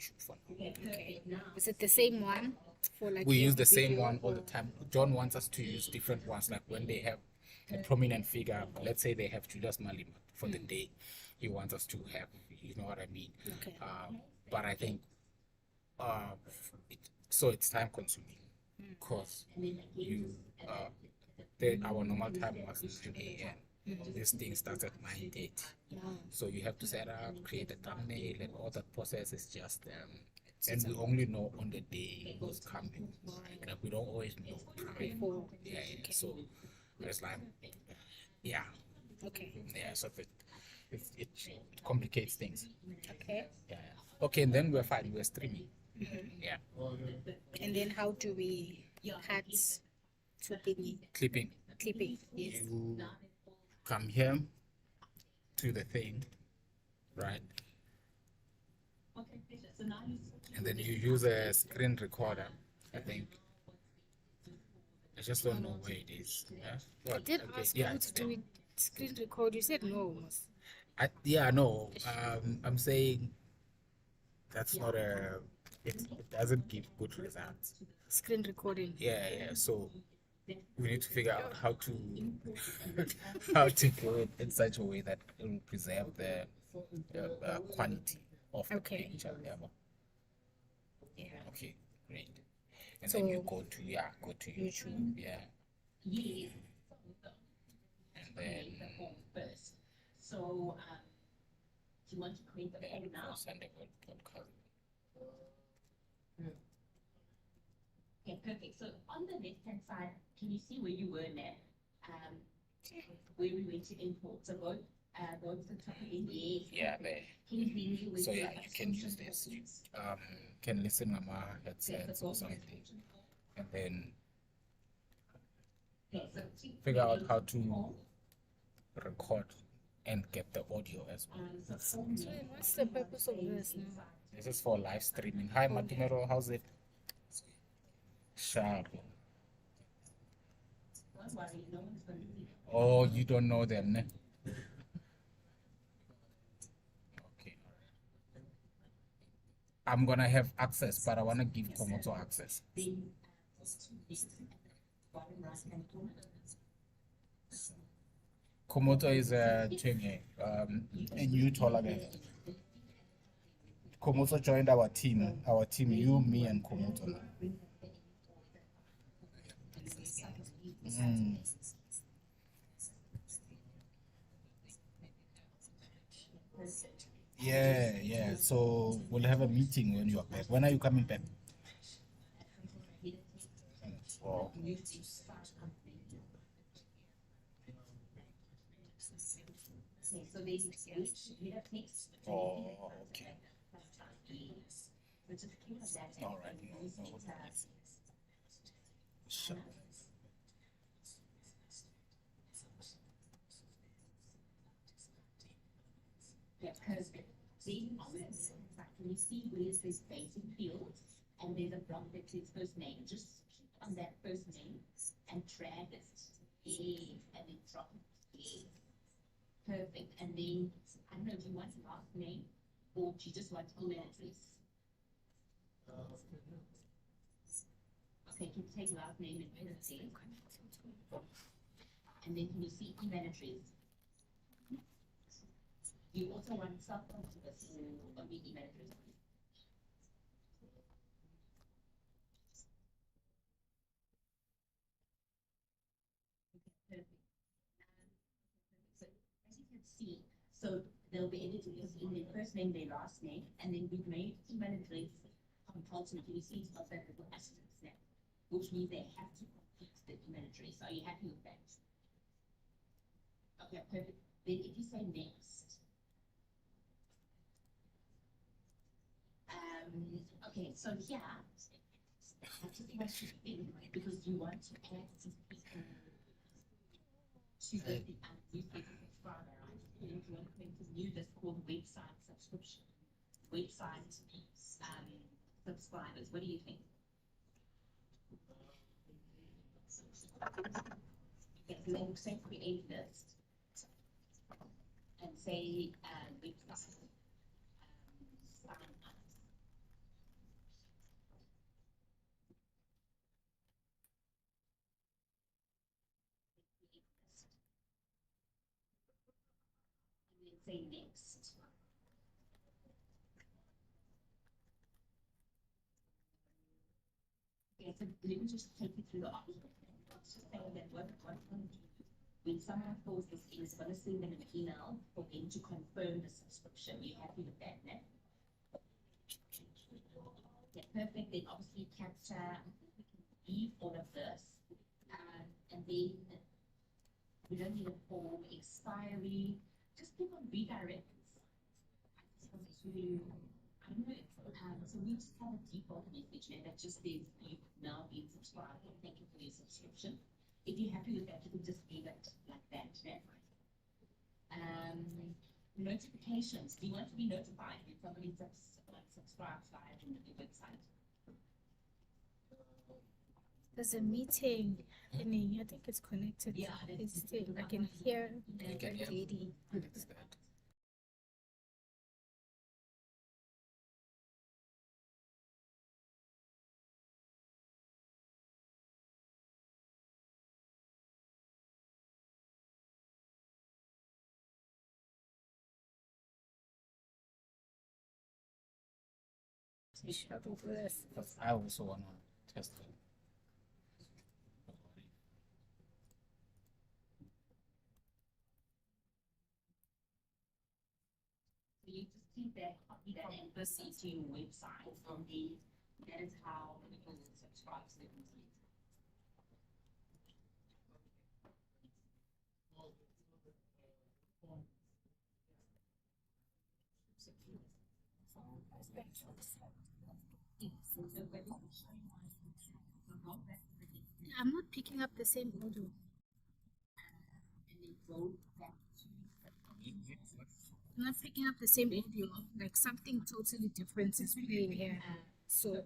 YouTube for now. Okay. Is it the same one? For like We use every the same video? one all the time. John wants us to use different ones, like when they have a prominent figure, let's say they have Julius Malema for the day, he wants us to have, you know what I mean? Okay. But I think so it's time consuming because our normal time was 9 a.m. This thing starts at 9:30. So you have to set up, create a thumbnail, and all that process is just and we only know on the day who's coming. Right? Like we don't always know time. Yeah. So it's like, yeah. Okay. Yeah. So it complicates things. Okay. Yeah. Okay, and then we're fine. We're streaming. Yeah. And then how do we cut to thingy? Clipping. Clipping. Yes. You come here to the thing, right? And then you use a screen recorder, I think. I just don't know where it is. Yeah? I did ask you to do it screen record. You said no. No. I'm saying that's not it doesn't give good results. Screen recording. Yeah. So we need to figure out how to do it in such a way that it will preserve the quality of the picture. Yeah. Okay, great. And then you go to YouTube. Yeah. And then so do you want to create the poll now? Send a podcast. Okay, perfect. So on the left-hand side, can you see where you were now? Where we went to import. So go to the top again. Yeah, there. Can you see where so yeah, you can use this. You can listen on my headsets or something, and then figure out how to record and get the audio as well. So what's the purpose of this now? This is for live streaming. Hi, Matimero, how's it? Sharp. Oh, you don't know them, ne? Okay. I'm gonna have access, but I wanna give Komoto access. Komoto is a new tolerant. Komoto joined our team, you, me, and Komoto. Yeah. So we'll have a meeting when you're back. When are you coming back? Oh. Oh, okay. All right. No. Sure. Yeah, perfect. See, can you see where it says basic field and there's a block that says first name? Just click on that first name and drag it. And then drop it. Perfect. And then, I don't know, do you want last name or do you just want email address? Okay, can you take last name and penalty? And then can you see email address? You also want self-confidence or only email address? Perfect. So as you can see, so they'll be editing this in their first name, their last name, and then we've made email address compulsory. You see it's got that little asterisk there, which means they have to complete the email address. Are you happy with that? Okay, perfect. Then if you say next, okay, so here, that's a question because you want to add to the newspaper subscriber, right? You want to make this new list called website subscription, website subscribers. What do you think? Okay, so then say create list and say website sign up. say next. Okay, so let me just take you through the options. It's just saying that what when someone fills this in, it's going to send them an email for them to confirm the subscription. Are you happy with that, no? Yeah, perfect. Then obviously capture, we can leave all of this. And then we don't need a form expiry. Just click on redirect. I just want to, I don't know, so we just have a default message here that just says you've now been subscribed. Thank you for your subscription. If you're happy with that, you can just leave it like that. Notifications. Do you want to be notified when somebody subscribes via the website? There's a meeting happening. I think it's connected. Yeah, It's still, I can hear You can hear. lady. That's good. Shall we do this? Because I also want to test it. So you just see that copy that and proceed to your website. From the that is how people subscribe to the newsletter. I'm not picking up the same audio. I'm not picking up the same audio. Like something totally different is playing here. So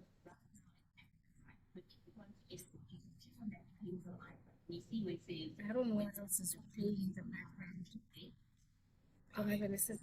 You see what it says. I don't know what else is playing in the background. I'll have a listen.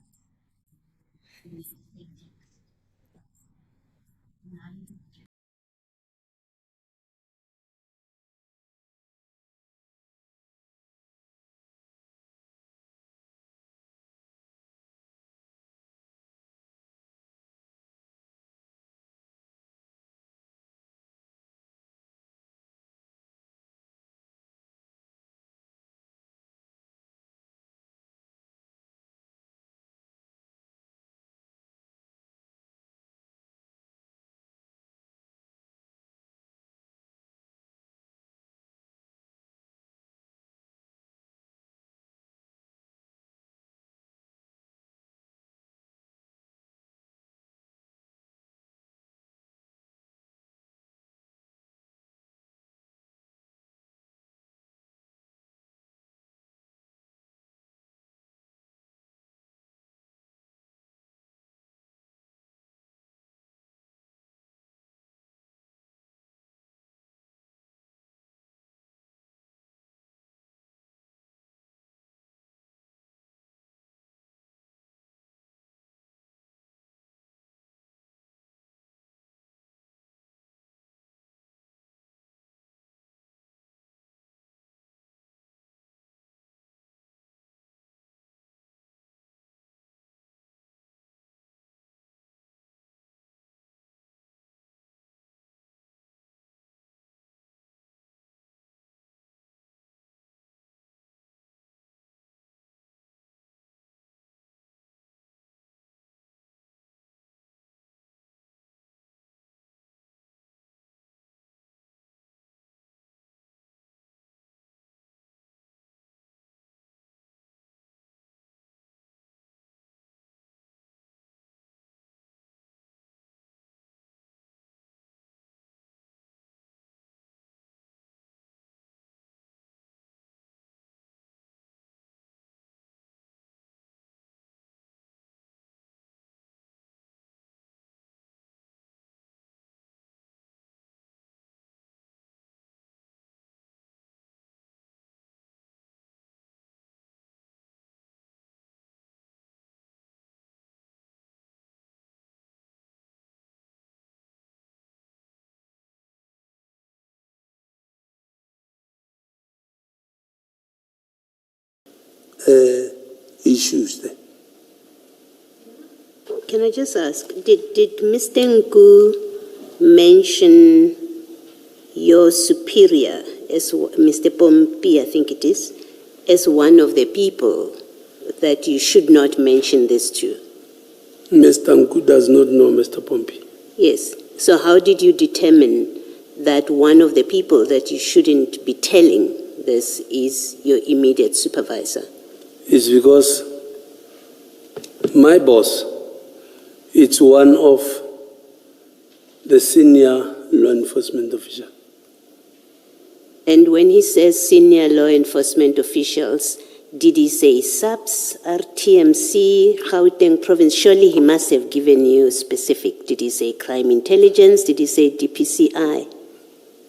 issues there. Can I just ask, did Mr. Ngu mention your superior, as Mr. Pompi, I think it is, as one of the people that you should not mention this to? Mr. Ngu does not know Mr. Pompi. Yes. So how did you determine that one of the people that you shouldn't be telling this is your immediate supervisor? It's because my boss, it's one of the senior law enforcement officials. And when he says senior law enforcement officials, did he say SAPS, RTMC, Gauteng province? Surely he must have given you specific. Did he say crime intelligence? Did he say DPCI?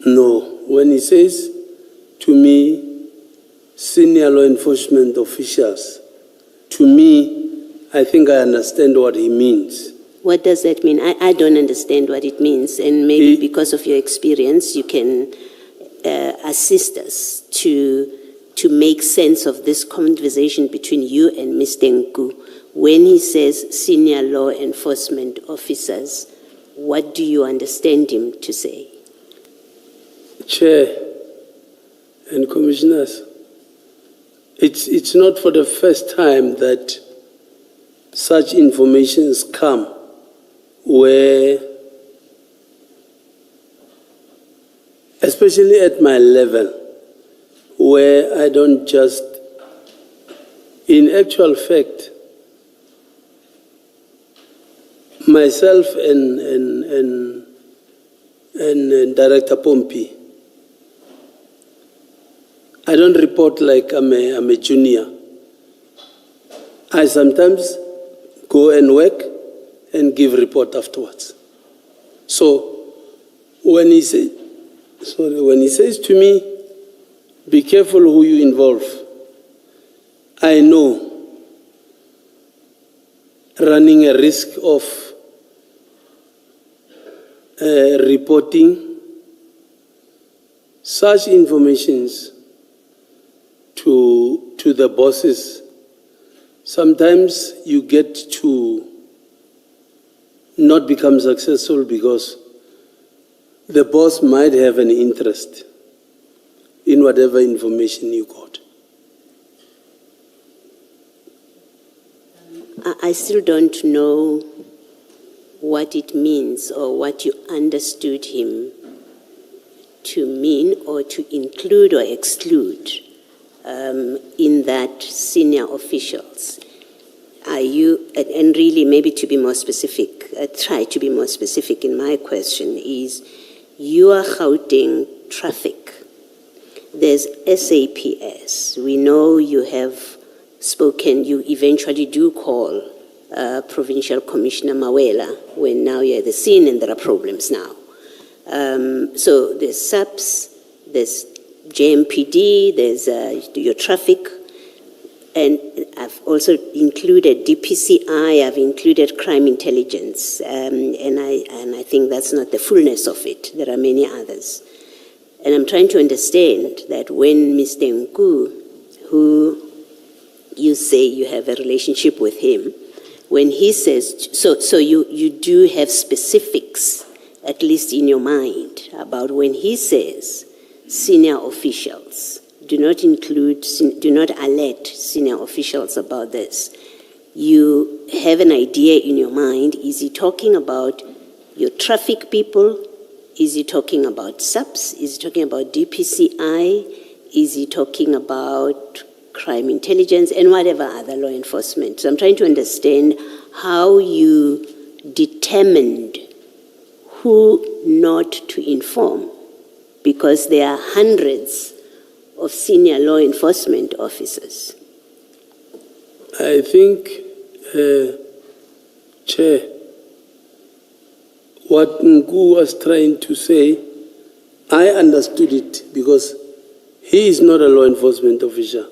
No. When he says to me, senior law enforcement officials, to me, I think I understand what he means. What does that mean? I don't understand what it means. And maybe because of your experience, you can assist us to make sense of this conversation between you and Mr. Ngu. When he says senior law enforcement officers, what do you understand him to say? Chair and commissioners, it's not for the first time that such informations come where, especially at my level, where I don't just, in actual fact, myself and Director Pompi, I don't report like I'm a junior. I sometimes go and work and give report afterwards. So when he says to me, be careful who you involve, I know running a risk of reporting such informations to the bosses. Sometimes you get to not become successful because the boss might have an interest in whatever information you got. I still don't know what it means or what you understood him to mean or to include or exclude in that senior officials. Are you, and really maybe to be more specific, try to be more specific in my question is, you are Gauteng traffic. There's SAPS. We know you have spoken, you eventually do call Provincial Commissioner Mawela when now you're at the scene and there are problems now. So there's SAPS, there's JMPD, there's your traffic, and I've also included DPCI, I've included crime intelligence, and I think that's not the fullness of it. There are many others. And I'm trying to understand that when Mr. Ngu, who you say you have a relationship with him, when he says, so you do have specifics, at least in your mind, about when he says senior officials, do not alert senior officials about this. You have an idea in your mind, is he talking about your traffic people? Is he talking about SAPS? Is he talking about DPCI? Is he talking about crime intelligence and whatever other law enforcement? So I'm trying to understand how you determined who not to inform, because there are hundreds of senior law enforcement officers. I think, Chair, what Ngu was trying to say, I understood it because he is not a law enforcement officer.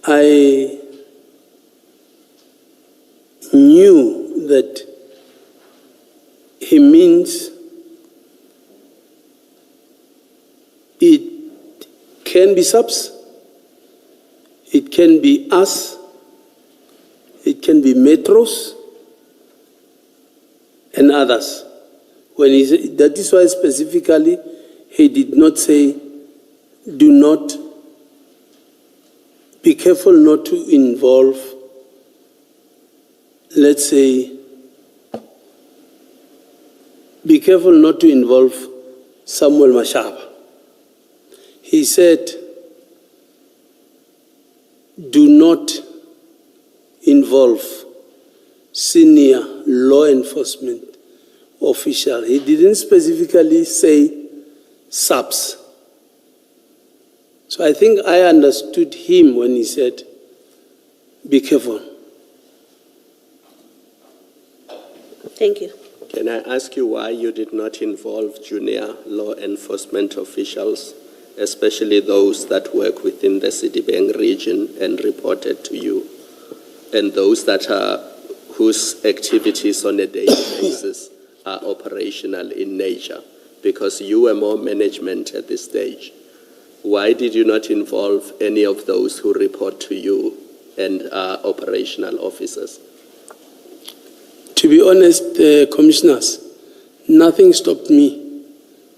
I knew that he means it can be SAPS, it can be us, it can be metros, and others. When he said, that is why specifically he did not say, do not, be careful not to involve, let's say, be careful not to involve Samuel Mashaba. He said, do not involve senior law enforcement official. He didn't specifically say subs. So I think I understood him when he said, be careful. Thank you. Can I ask you why you did not involve junior law enforcement officials, especially those that work within the Citibank region and reported to you, and those that are whose activities on a daily basis are operational in nature, because you were more management at this stage? Why did you not involve any of those who report to you and are operational officers? To be honest, commissioners, nothing stopped me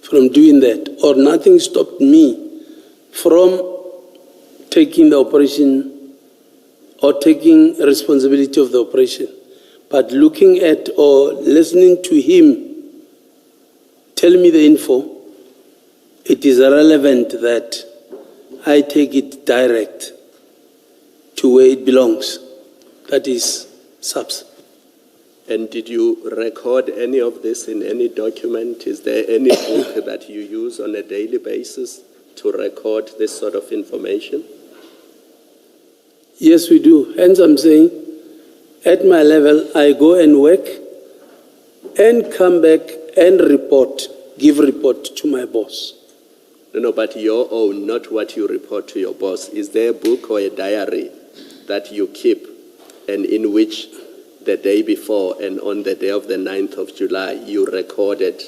from doing that, or nothing stopped me from taking the operation or taking responsibility of the operation. But looking at or listening to him tell me the info, it is relevant that I take it direct to where it belongs, that is SAPS. And did you record any of this in any document? Is there any book that you use on a daily basis to record this sort of information? Yes, we do. Hence I'm saying, at my level, I go and work and come back and report, give report to my boss. No, but your own, not what you report to your boss. Is there a book or a diary that you keep and in which the day before and on the day of the 9th of July, you recorded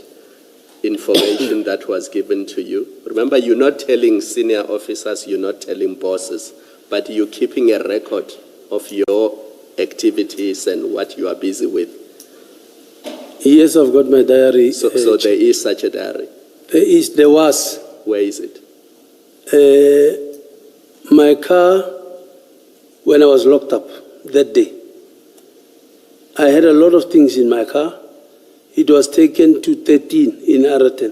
information that was given to you? Remember, you're not telling senior officers, you're not telling bosses, but you're keeping a record of your activities and what you are busy with. Yes, I've got my diary. So there is such a diary? There was. Where is it? My car, when I was locked up that day, I had a lot of things in my car. It was taken to 13 in Araten,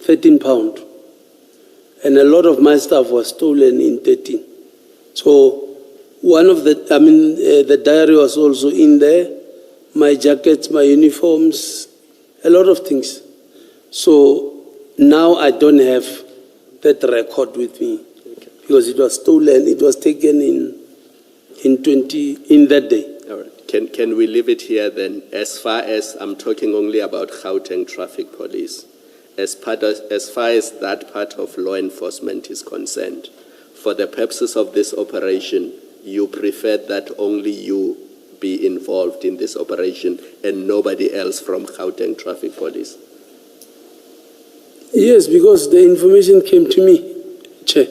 13 pounds. And a lot of my stuff was stolen in 13. So one of the, the diary was also in there, my jackets, my uniforms, a lot of things. So now I don't have that record with me because it was stolen, it was taken in that day. All right. Can we leave it here then? As far as I'm talking only about Gauteng Traffic Police, as far as that part of law enforcement is concerned, for the purposes of this operation, you preferred that only you be involved in this operation and nobody else from Gauteng Traffic Police? Yes, because the information came to me, Chair.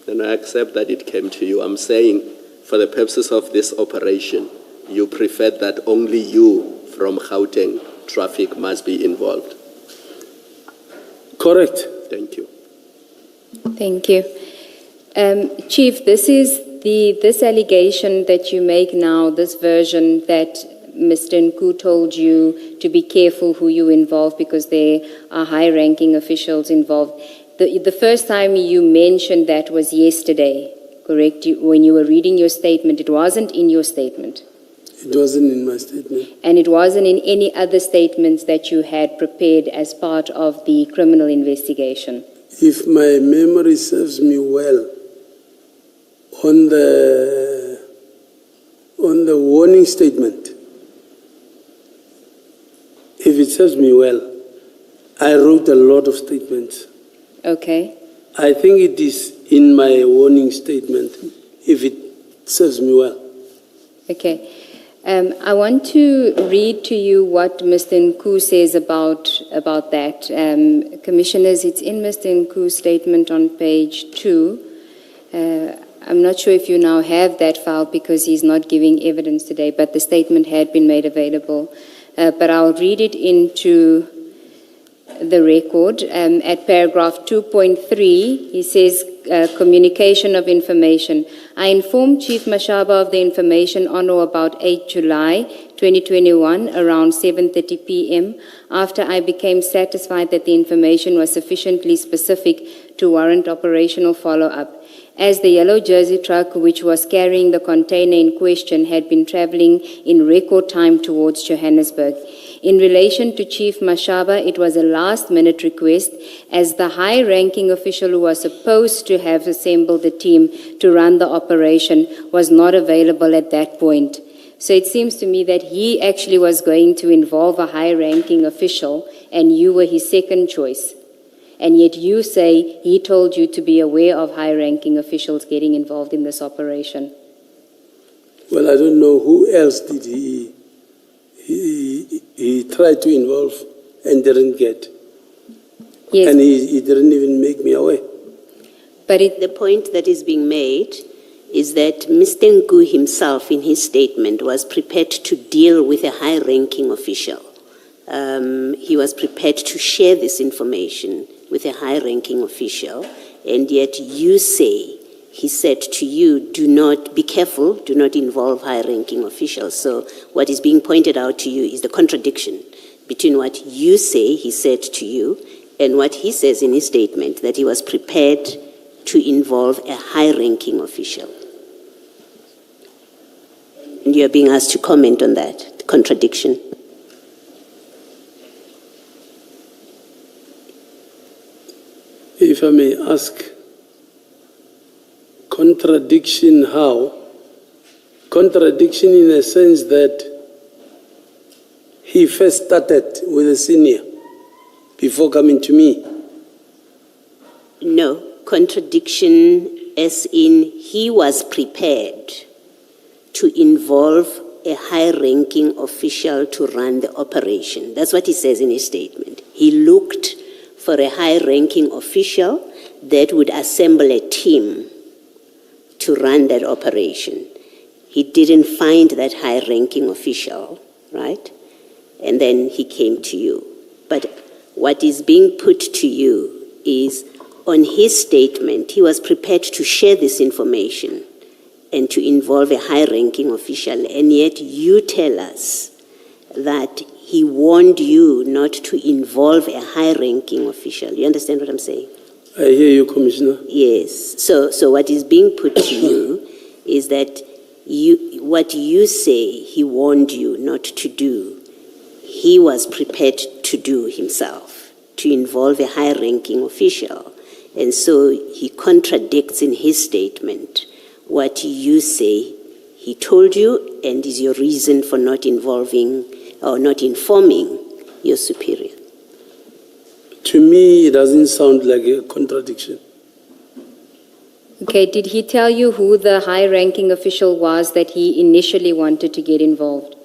And I accept that it came to you. I'm saying, for the purposes of this operation, you preferred that only you from Gauteng Traffic must be involved. Correct. Thank you. Thank you. Chief, this allegation that you make now, this version that Mr. Nku told you to be careful who you involve because there are high-ranking officials involved. The first time you mentioned that was yesterday, correct? When you were reading your statement, it wasn't in your statement. It wasn't in my statement. And it wasn't in any other statements that you had prepared as part of the criminal investigation? If my memory serves me well, on the warning statement, if it serves me well, I wrote a lot of statements. Okay. I think it is in my warning statement, if it serves me well. Okay. I want to read to you what Mr. Nku says about that. Commissioners, it's in Mr. Nku's statement on page 2. I'm not sure if you now have that file because he's not giving evidence today, but the statement had been made available. but I'll read it into the record. At paragraph 2.3, he says, communication of information. I informed Chief Mashaba of the information on or about 8 July 2021 around 7:30 p.m. after I became satisfied that the information was sufficiently specific to warrant operational follow-up. As the yellow jersey truck which was carrying the container in question had been travelling in record time towards Johannesburg. In relation to Chief Mashaba, it was a last-minute request, as the high-ranking official who was supposed to have assembled the team to run the operation was not available at that point. So it seems to me that he actually was going to involve a high-ranking official, and you were his second choice. And yet you say he told you to be aware of high-ranking officials getting involved in this operation. Well, I don't know who else did he tried to involve and didn't get. Yes. And he didn't even make me aware. But The point that is being made is that Mr. Nku himself, in his statement, was prepared to deal with a high-ranking official. He was prepared to share this information with a high-ranking official, and yet you say, he said to you, do not, be careful, do not involve high-ranking officials. So what is being pointed out to you is the contradiction between what you say he said to you and what he says in his statement, that he was prepared to involve a high-ranking official. And you're being asked to comment on that, the contradiction. If I may ask, contradiction how? Contradiction in a sense that he first started with a senior before coming to me. No, contradiction as in he was prepared to involve a high-ranking official to run the operation. That's what he says in his statement. He looked for a high-ranking official that would assemble a team to run that operation. He didn't find that high-ranking official, right? And then he came to you. But what is being put to you is, on his statement, he was prepared to share this information and to involve a high-ranking official, and yet you tell us that he warned you not to involve a high-ranking official. You understand what I'm saying? I hear you, Commissioner. Yes. So what is being put to you is that what you say he warned you not to do, he was prepared to do himself, to involve a high-ranking official. And so he contradicts in his statement what you say he told you and is your reason for not involving or not informing your superior. To me, it doesn't sound like a contradiction. okay, did he tell you who the high-ranking official was that he initially wanted to get involved?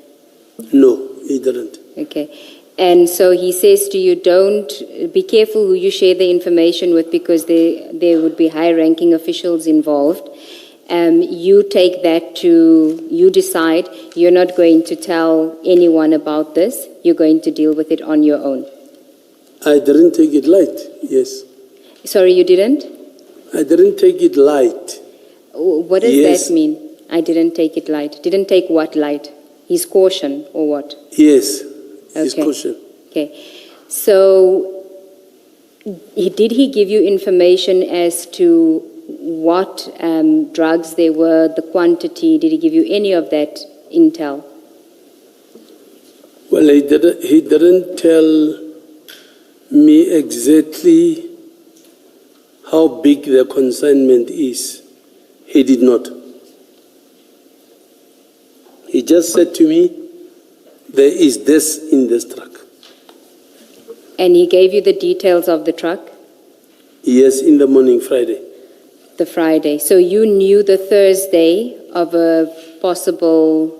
No, he didn't. Okay. And so he says to you, don't be careful who you share the information with because there would be high-ranking officials involved. You take that to, you decide you're not going to tell anyone about this. You're going to deal with it on your own. I didn't take it light, yes. Sorry, you didn't? I didn't take it light. What does Yes. that mean? I didn't take it light. Didn't take what light? His caution or what? Yes, his Okay. caution. Okay. So did he give you information as to what drugs there were, the quantity? Did he give you any of that intel? Well, he didn't tell me exactly how big the consignment is. He did not. He just said to me, there is this in this truck. And he gave you the details of the truck? Yes, in the morning, Friday. The Friday. So you knew the Thursday of a possible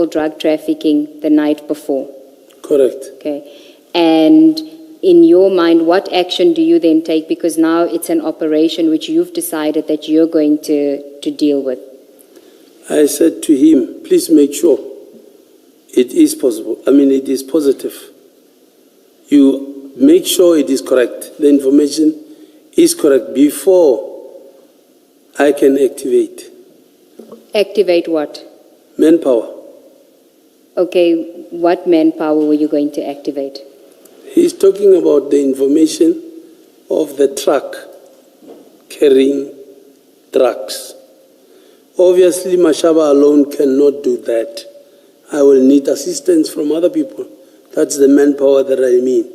drug trafficking the night before? Correct. Okay. And in your mind, what action do you then take? Because now it's an operation which you've decided that you're going to deal with. I said to him, please make sure It is possible. I mean, it is positive. You make sure it is correct. The information is correct before I can activate. Activate what? Manpower. Okay, what manpower were you going to activate? He's talking about the information of the truck carrying drugs. Obviously, Mashaba alone cannot do that. I will need assistance from other people. That's the manpower that I mean.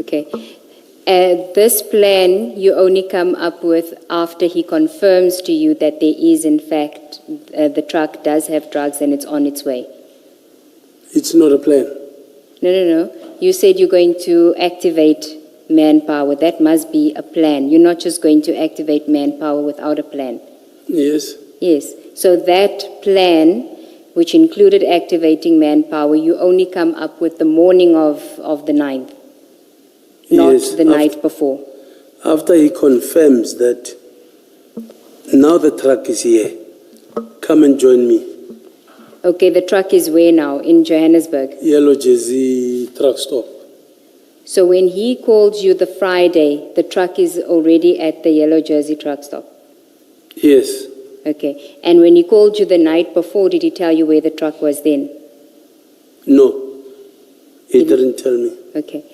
Okay. This plan you only come up with after he confirms to you that there is, in fact, the truck does have drugs and it's on its way. It's not a plan. No. You said you're going to activate manpower. That must be a plan. You're not just going to activate manpower without a plan. Yes. Yes. So that plan, which included activating manpower, you only come up with the morning of the 9th, not Yes, the night before. After he confirms that now the truck is here, come and join me. Okay, the truck is where now? In Johannesburg. Yellow Jersey truck stop. So when he called you the Friday, the truck is already at the Yellow Jersey truck stop? Yes. Okay. And when he called you the night before, did he tell you where the truck was then? No. He didn't tell me. Okay.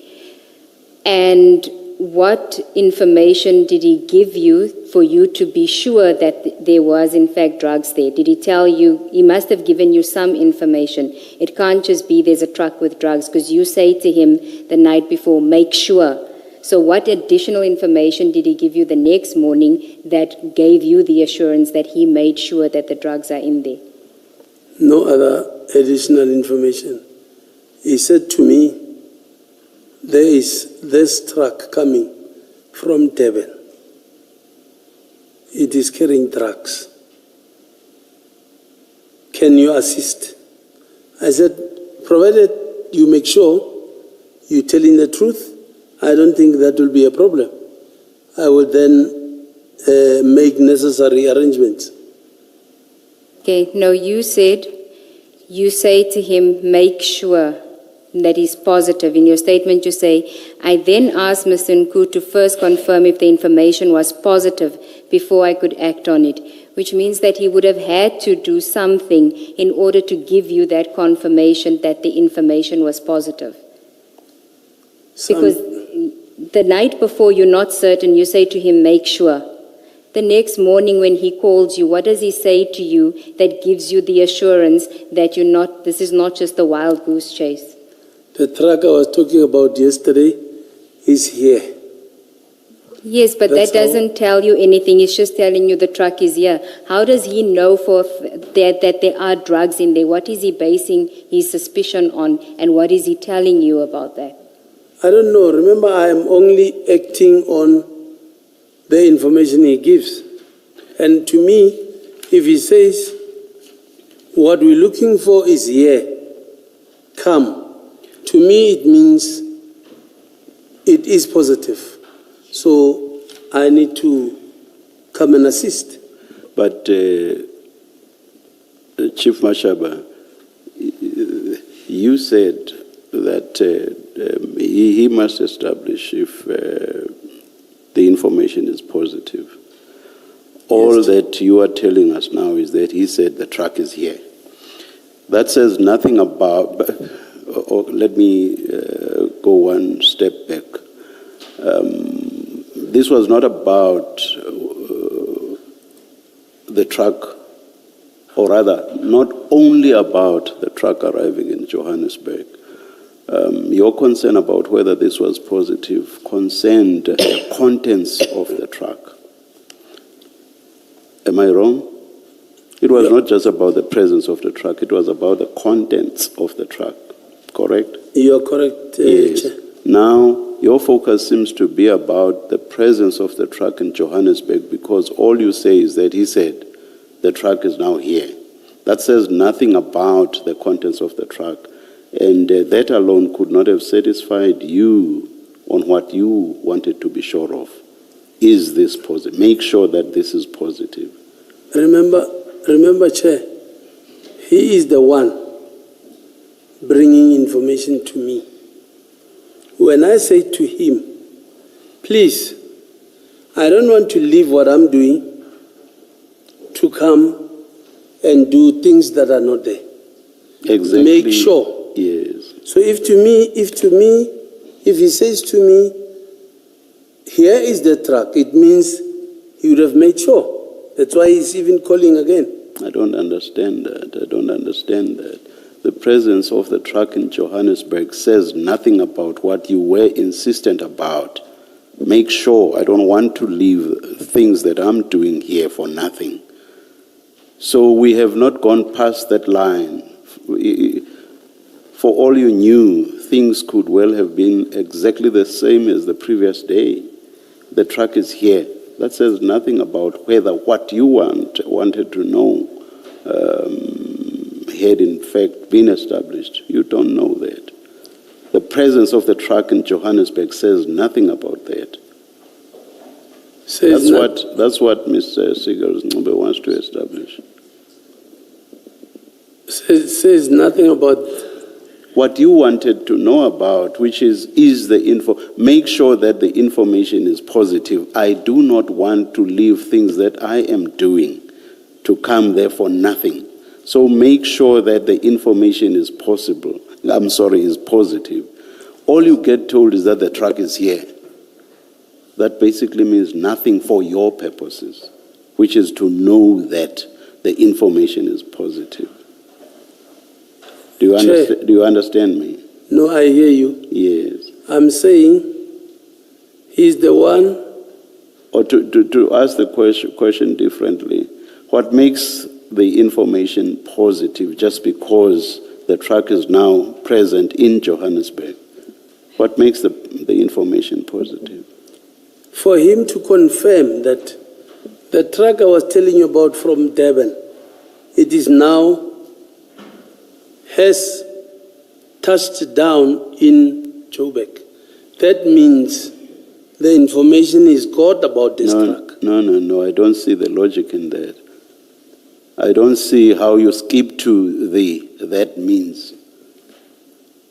And what information did he give you for you to be sure that there was in fact drugs there? Did he tell you? He must have given you some information. It can't just be there's a truck with drugs, because you say to him the night before, make sure. So what additional information did he give you the next morning that gave you the assurance that he made sure that the drugs are in there? No other additional information. He said to me, there is this truck coming from Durban. It is carrying drugs. Can you assist? I said, provided you make sure you're telling the truth, I don't think that will be a problem. I will then make necessary arrangements. Okay, no, you say to him, make sure that he's positive. In your statement you say, I then asked Mr. Nku to first confirm if the information was positive before I could act on it, which means that he would have had to do something in order to give you that confirmation that the information was positive. Because the night before you're not certain, you say to him, make sure. The next morning when he calls you, what does he say to you that gives you the assurance that this is not just a wild goose chase? The truck I was talking about yesterday is here. Yes, but that doesn't tell you anything. It's just telling you the truck is here. How does he know that there are drugs in there? What is he basing his suspicion on, and what is he telling you about that? I don't know. Remember, I am only acting on the information he gives. And to me, if he says, what we're looking for is here, come. To me, it means it is positive. So I need to come and assist. But Chief Mashaba, you said that he must establish if the information is positive. All that you are telling us now is that he said the truck is here. That says nothing about, or let me go one step back. This was not about the truck, or rather, not only about the truck arriving in Johannesburg. Your concern about whether this was positive concerned the contents of the truck. Am I wrong? It was not just about the presence of the truck, it was about the contents of the truck, correct? You are correct, yes. Chair. Now, your focus seems to be about the presence of the truck in Johannesburg, because all you say is that he said the truck is now here. That says nothing about the contents of the truck. And that alone could not have satisfied you on what you wanted to be sure of. Is this positive? Make sure that this is positive. Remember, Chair, he is the one bringing information to me. When I say to him, please, I don't want to leave what I'm doing to come and do things that are not there. Exactly. Make sure. Yes. So if he says to me, here is the truck, it means he would have made sure. That's why he's even calling again. I don't understand that. The presence of the truck in Johannesburg says nothing about what you were insistent about. Make sure I don't want to leave things that I'm doing here for nothing. So we have not gone past that line. For all you knew, things could well have been exactly the same as the previous day. The truck is here. That says nothing about whether what you wanted to know had in fact been established. You don't know that. The presence of the truck in Johannesburg says nothing about that. That's what Mr. Sigels Ngcobo wants to establish. Says nothing about what you wanted to know about, which is the info. Make sure that the information is positive. I do not want to leave things that I am doing to come there for nothing. So make sure that the information is positive. All you get told is that the truck is here. That basically means nothing for your purposes, which is to know that the information is positive. Do you understand me? No, I hear you. Yes. I'm saying he's the one. Or to ask the question differently, what makes the information positive just because the truck is now present in Johannesburg? What makes the information positive? For him to confirm that the truck I was telling you about from Durban, it is now has touched down in Joburg. That means the information is got about this truck. No, I don't see the logic in that. I don't see how you skip to that means.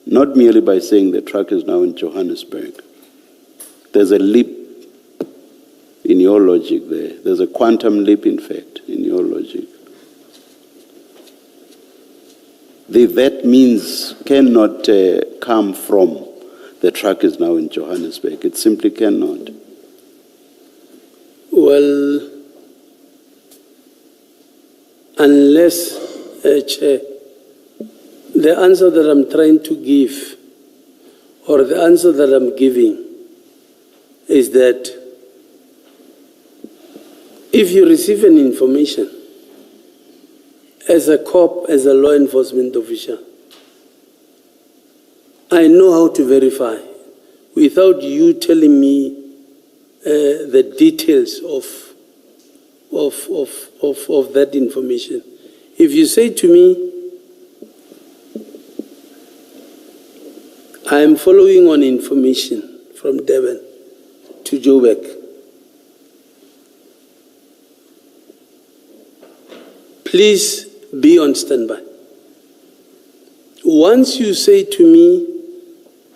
Not merely by saying the truck is now in Johannesburg. There's a leap in your logic there. There's a quantum leap, in fact, in your logic. That means cannot come from the truck is now in Johannesburg. It simply cannot. Well, unless, Chair, the answer that I'm trying to give, or the answer that I'm giving, is that if you receive an information as a cop, as a law enforcement official, I know how to verify without you telling me the details of that information. If you say to me, I am following on information from Durban to Joburg, please be on standby. Once you say to me,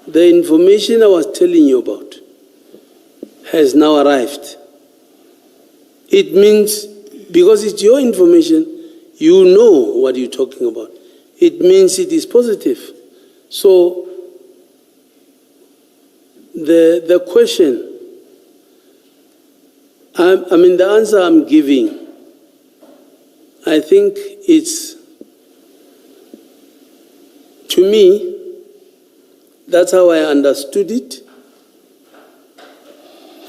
the information I was telling you about has now arrived, it means, because it's your information, you know what you're talking about. It means it is positive. So the question, the answer I'm giving, I think it's, to me, that's how I understood it,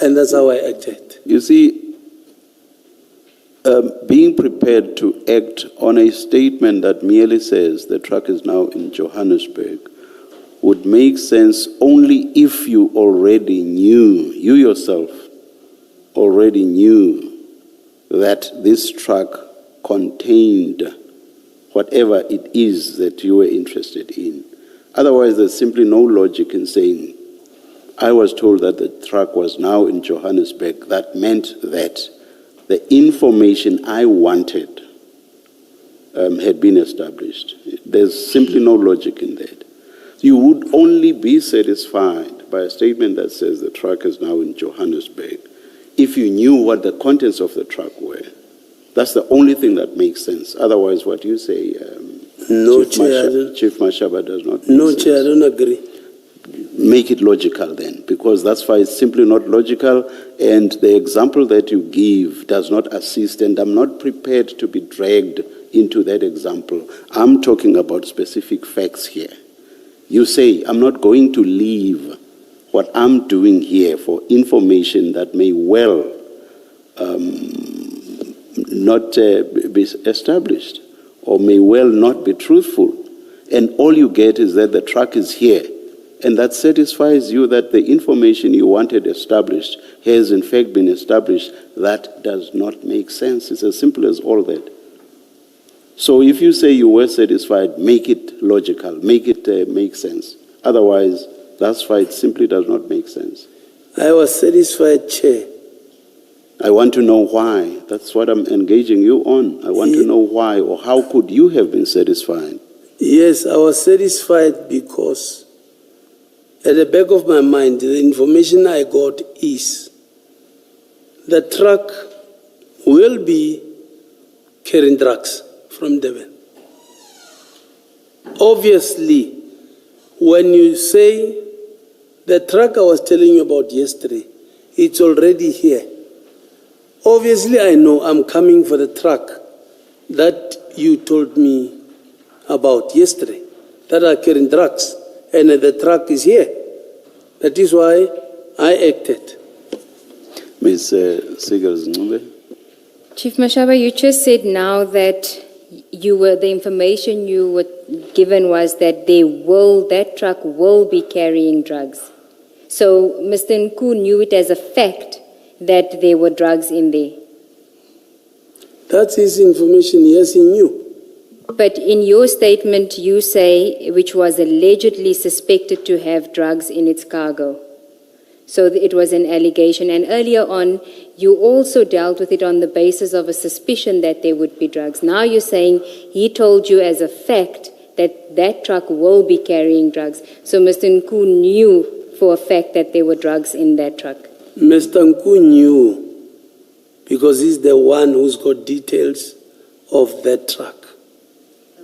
and that's how I acted. You see, being prepared to act on a statement that merely says the truck is now in Johannesburg would make sense only if you already knew, you yourself already knew that this truck contained whatever it is that you were interested in. Otherwise, there's simply no logic in saying, I was told that the truck was now in Johannesburg. That meant that the information I wanted had been established. There's simply no logic in that. You would only be satisfied by a statement that says the truck is now in Johannesburg if you knew what the contents of the truck were. That's the only thing that makes sense. Otherwise, what you say, No, Chief Chair. Chief Mashaba does not make No, sense. Chair, I don't agree. Make it logical then, because that's why it's simply not logical, and the example that you give does not assist, and I'm not prepared to be dragged into that example. I'm talking about specific facts here. You say, I'm not going to leave what I'm doing here for information that may well not be established or may well not be truthful. And all you get is that the truck is here. And that satisfies you that the information you wanted established has in fact been established. That does not make sense. It's as simple as all that. So if you say you were satisfied, make it logical, make it make sense. Otherwise, that's why it simply does not make sense. I was satisfied, Chair. I want to know why. That's what I'm engaging you on. I want to know why, or how could you have been satisfied? Yes, I was satisfied because at the back of my mind, the information I got is the truck will be carrying drugs from Durban. Obviously, when you say the truck I was telling you about yesterday, it's already here. Obviously, I know I'm coming for the truck that you told me about yesterday, that are carrying drugs, and the truck is here. That is why I acted. Ms. Sigers-Ncube? Chief Mashaba, you just said now that the information you were given was that that truck will be carrying drugs. So Mr. Nku knew it as a fact that there were drugs in there. That's his information, yes, he knew. But in your statement, you say, which was allegedly suspected to have drugs in its cargo. So it was an allegation. And earlier on, you also dealt with it on the basis of a suspicion that there would be drugs. Now you're saying he told you as a fact that that truck will be carrying drugs. So Mr. Nku knew for a fact that there were drugs in that truck. Mr. Nku knew because he's the one who's got details of that truck.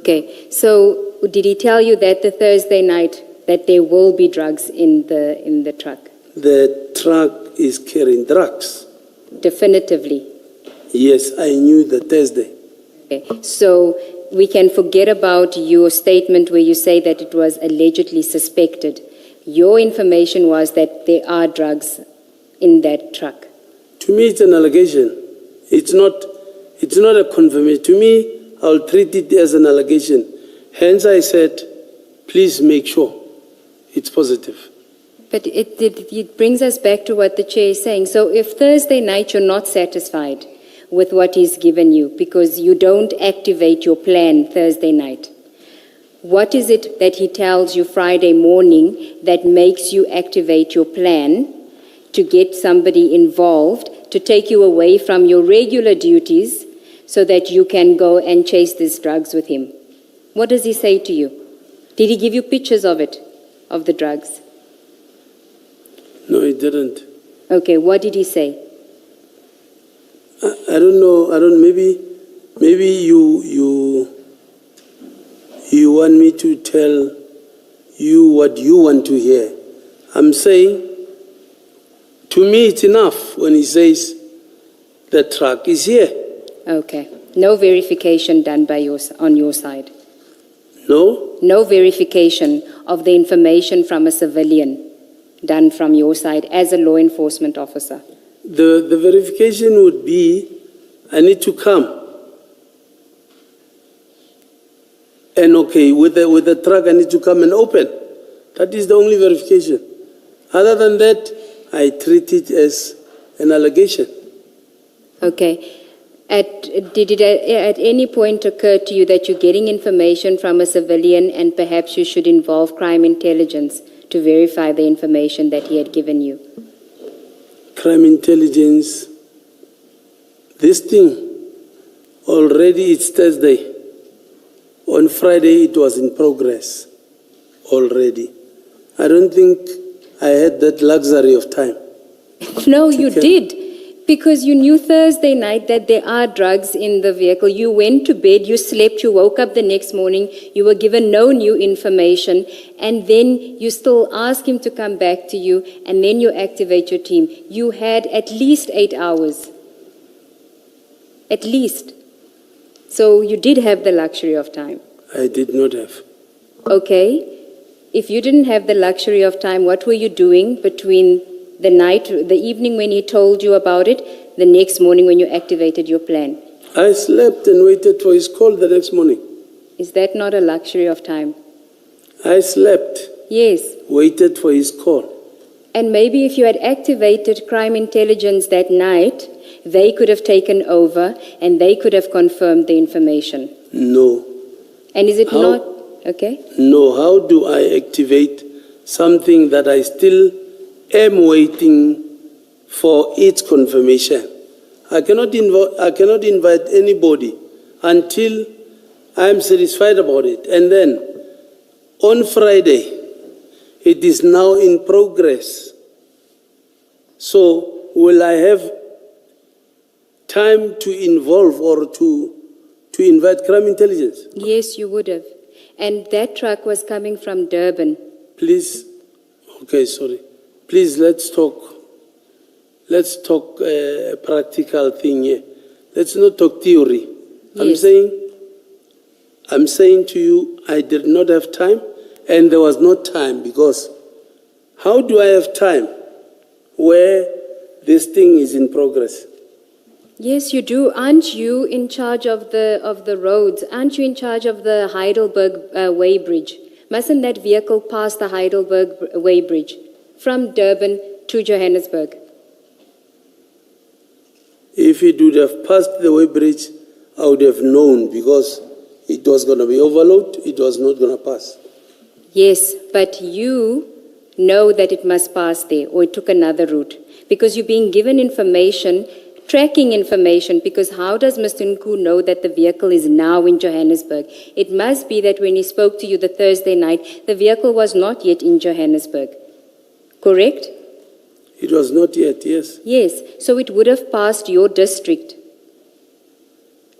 Okay, so did he tell you that the Thursday night that there will be drugs in the truck? The truck is carrying drugs. Definitively. Yes, I knew the Thursday. Okay, so we can forget about your statement where you say that it was allegedly suspected. Your information was that there are drugs in that truck. To me, it's an allegation. It's not a confirmation. To me, I'll treat it as an allegation. Hence, I said, please make sure it's positive. But it brings us back to what the chair is saying. So if Thursday night you're not satisfied with what he's given you because you don't activate your plan Thursday night, what is it that he tells you Friday morning that makes you activate your plan to get somebody involved, to take you away from your regular duties so that you can go and chase these drugs with him? What does he say to you? Did he give you pictures of it, of the drugs? No, he didn't. Okay, what did he say? I don't know. Maybe you want me to tell you what you want to hear. I'm saying, to me, it's enough when he says the truck is here. Okay. No verification done on your side? No? No verification of the information from a civilian done from your side as a law enforcement officer? The verification would be, I need to come. And okay, with the truck, I need to come and open. That is the only verification. Other than that, I treat it as an allegation. Okay. Did it at any point occur to you that you're getting information from a civilian and perhaps you should involve crime intelligence to verify the information that he had given you? Crime intelligence, this thing, already it's Thursday. On Friday, it was in progress already. I don't think I had that luxury of time. No, you did. Because you knew Thursday night that there are drugs in the vehicle. You went to bed, you slept, you woke up the next morning, you were given no new information, and then you still ask him to come back to you, and then you activate your team. You had at least 8 hours. At least. So you did have the luxury of time. I did not have. Okay. If you didn't have the luxury of time, what were you doing between the evening when he told you about it, the next morning when you activated your plan? I slept and waited for his call the next morning. Is that not a luxury of time? I slept. Yes. Waited for his call. And maybe if you had activated crime intelligence that night, they could have taken over and they could have confirmed the information. No. And is it not? Okay. No. How do I activate something that I still am waiting for its confirmation? I cannot invite anybody until I am satisfied about it. And then on Friday, it is now in progress. So will I have time to involve or to invite crime intelligence? Yes, you would have. And that truck was coming from Durban. Please, okay, sorry. Please, let's talk a practical thing here. Let's not talk theory. Yes. I'm saying to you, I did not have time, and there was no time, because how do I have time where this thing is in progress? Yes, you do. Aren't you in charge of the roads? Aren't you in charge of the Heidelberg Way Bridge? Mustn't that vehicle pass the Heidelberg Way Bridge from Durban to Johannesburg? If it would have passed the Way Bridge, I would have known, because it was going to be overloaded, it was not going to pass. Yes, but you know that it must pass there, or it took another route, because you're being given information, tracking information, because how does Mr. Nku know that the vehicle is now in Johannesburg? It must be that when he spoke to you the Thursday night, the vehicle was not yet in Johannesburg. Correct? It was not yet, yes. Yes, so it would have passed your district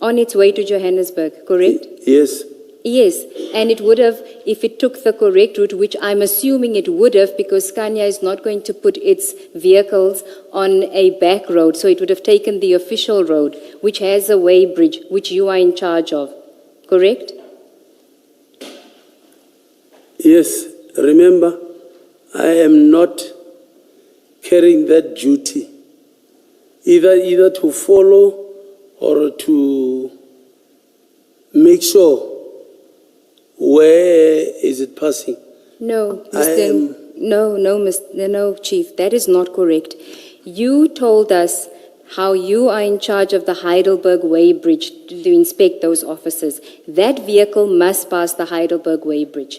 on its way to Johannesburg, correct? Yes. Yes, and it would have, if it took the correct route, which I'm assuming it would have, because Scania is not going to put its vehicles on a back road, so it would have taken the official road, which has a way bridge, which you are in charge of, correct? Yes, remember, I am not carrying that duty, either to follow or to make sure where is it passing. No, no, Chief, that is not correct. You told us how you are in charge of the Heidelberg Way Bridge to inspect those officers. That vehicle must pass the Heidelberg Way Bridge.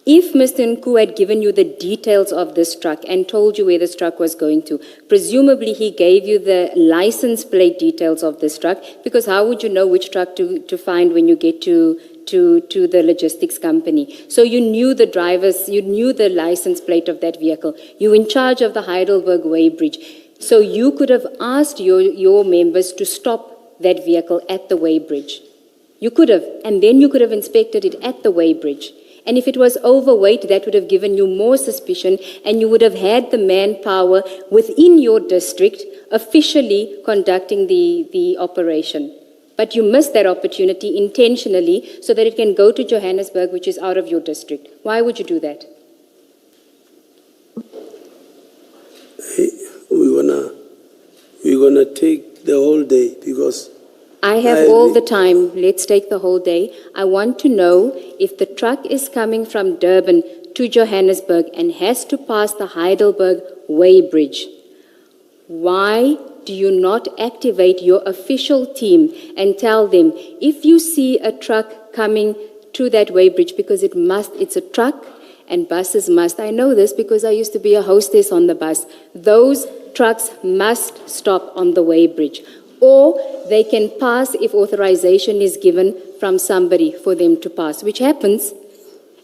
If Mr. Nku had given you the details of this truck and told you where this truck was going to, presumably he gave you the license plate details of this truck, because how would you know which truck to find when you get to the logistics company? So you knew the drivers, you knew the license plate of that vehicle. You were in charge of the Heidelberg Way Bridge. So you could have asked your members to stop that vehicle at the Way Bridge. You could have, and then you could have inspected it at the Way Bridge. And if it was overweight, that would have given you more suspicion, and you would have had the manpower within your district officially conducting the operation. But you missed that opportunity intentionally so that it can go to Johannesburg, which is out of your district. Why would you do that? We're gonna take the whole day, because I have all the time. Let's take the whole day. I want to know if the truck is coming from Durban to Johannesburg and has to pass the Heidelberg Way Bridge. Why do you not activate your official team and tell them, if you see a truck coming to that Way Bridge, because it's a truck and buses must. I know this because I used to be a hostess on the bus. Those trucks must stop on the Way Bridge. Or they can pass if authorization is given from somebody for them to pass, which happens,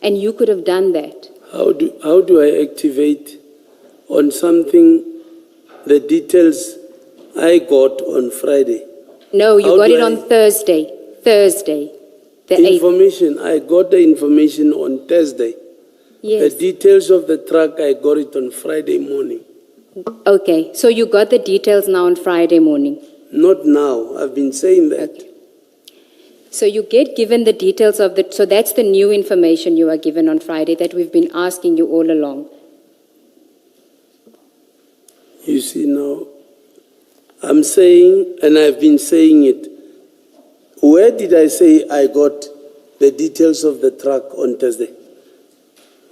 and you could have done that. How do I activate on something, the details I got on Friday? No, you How got do it on Thursday, the 8th. Information, I got the information on Thursday. Yes. The details of the truck, I got it on Friday morning. Okay, so you got the details now on Friday morning. Not now, I've been saying that. Okay. So you get given the details of the, so that's the new information you are given on Friday that we've been asking you all along. You see now, I'm saying, and I've been saying it, where did I say I got the details of the truck on Thursday?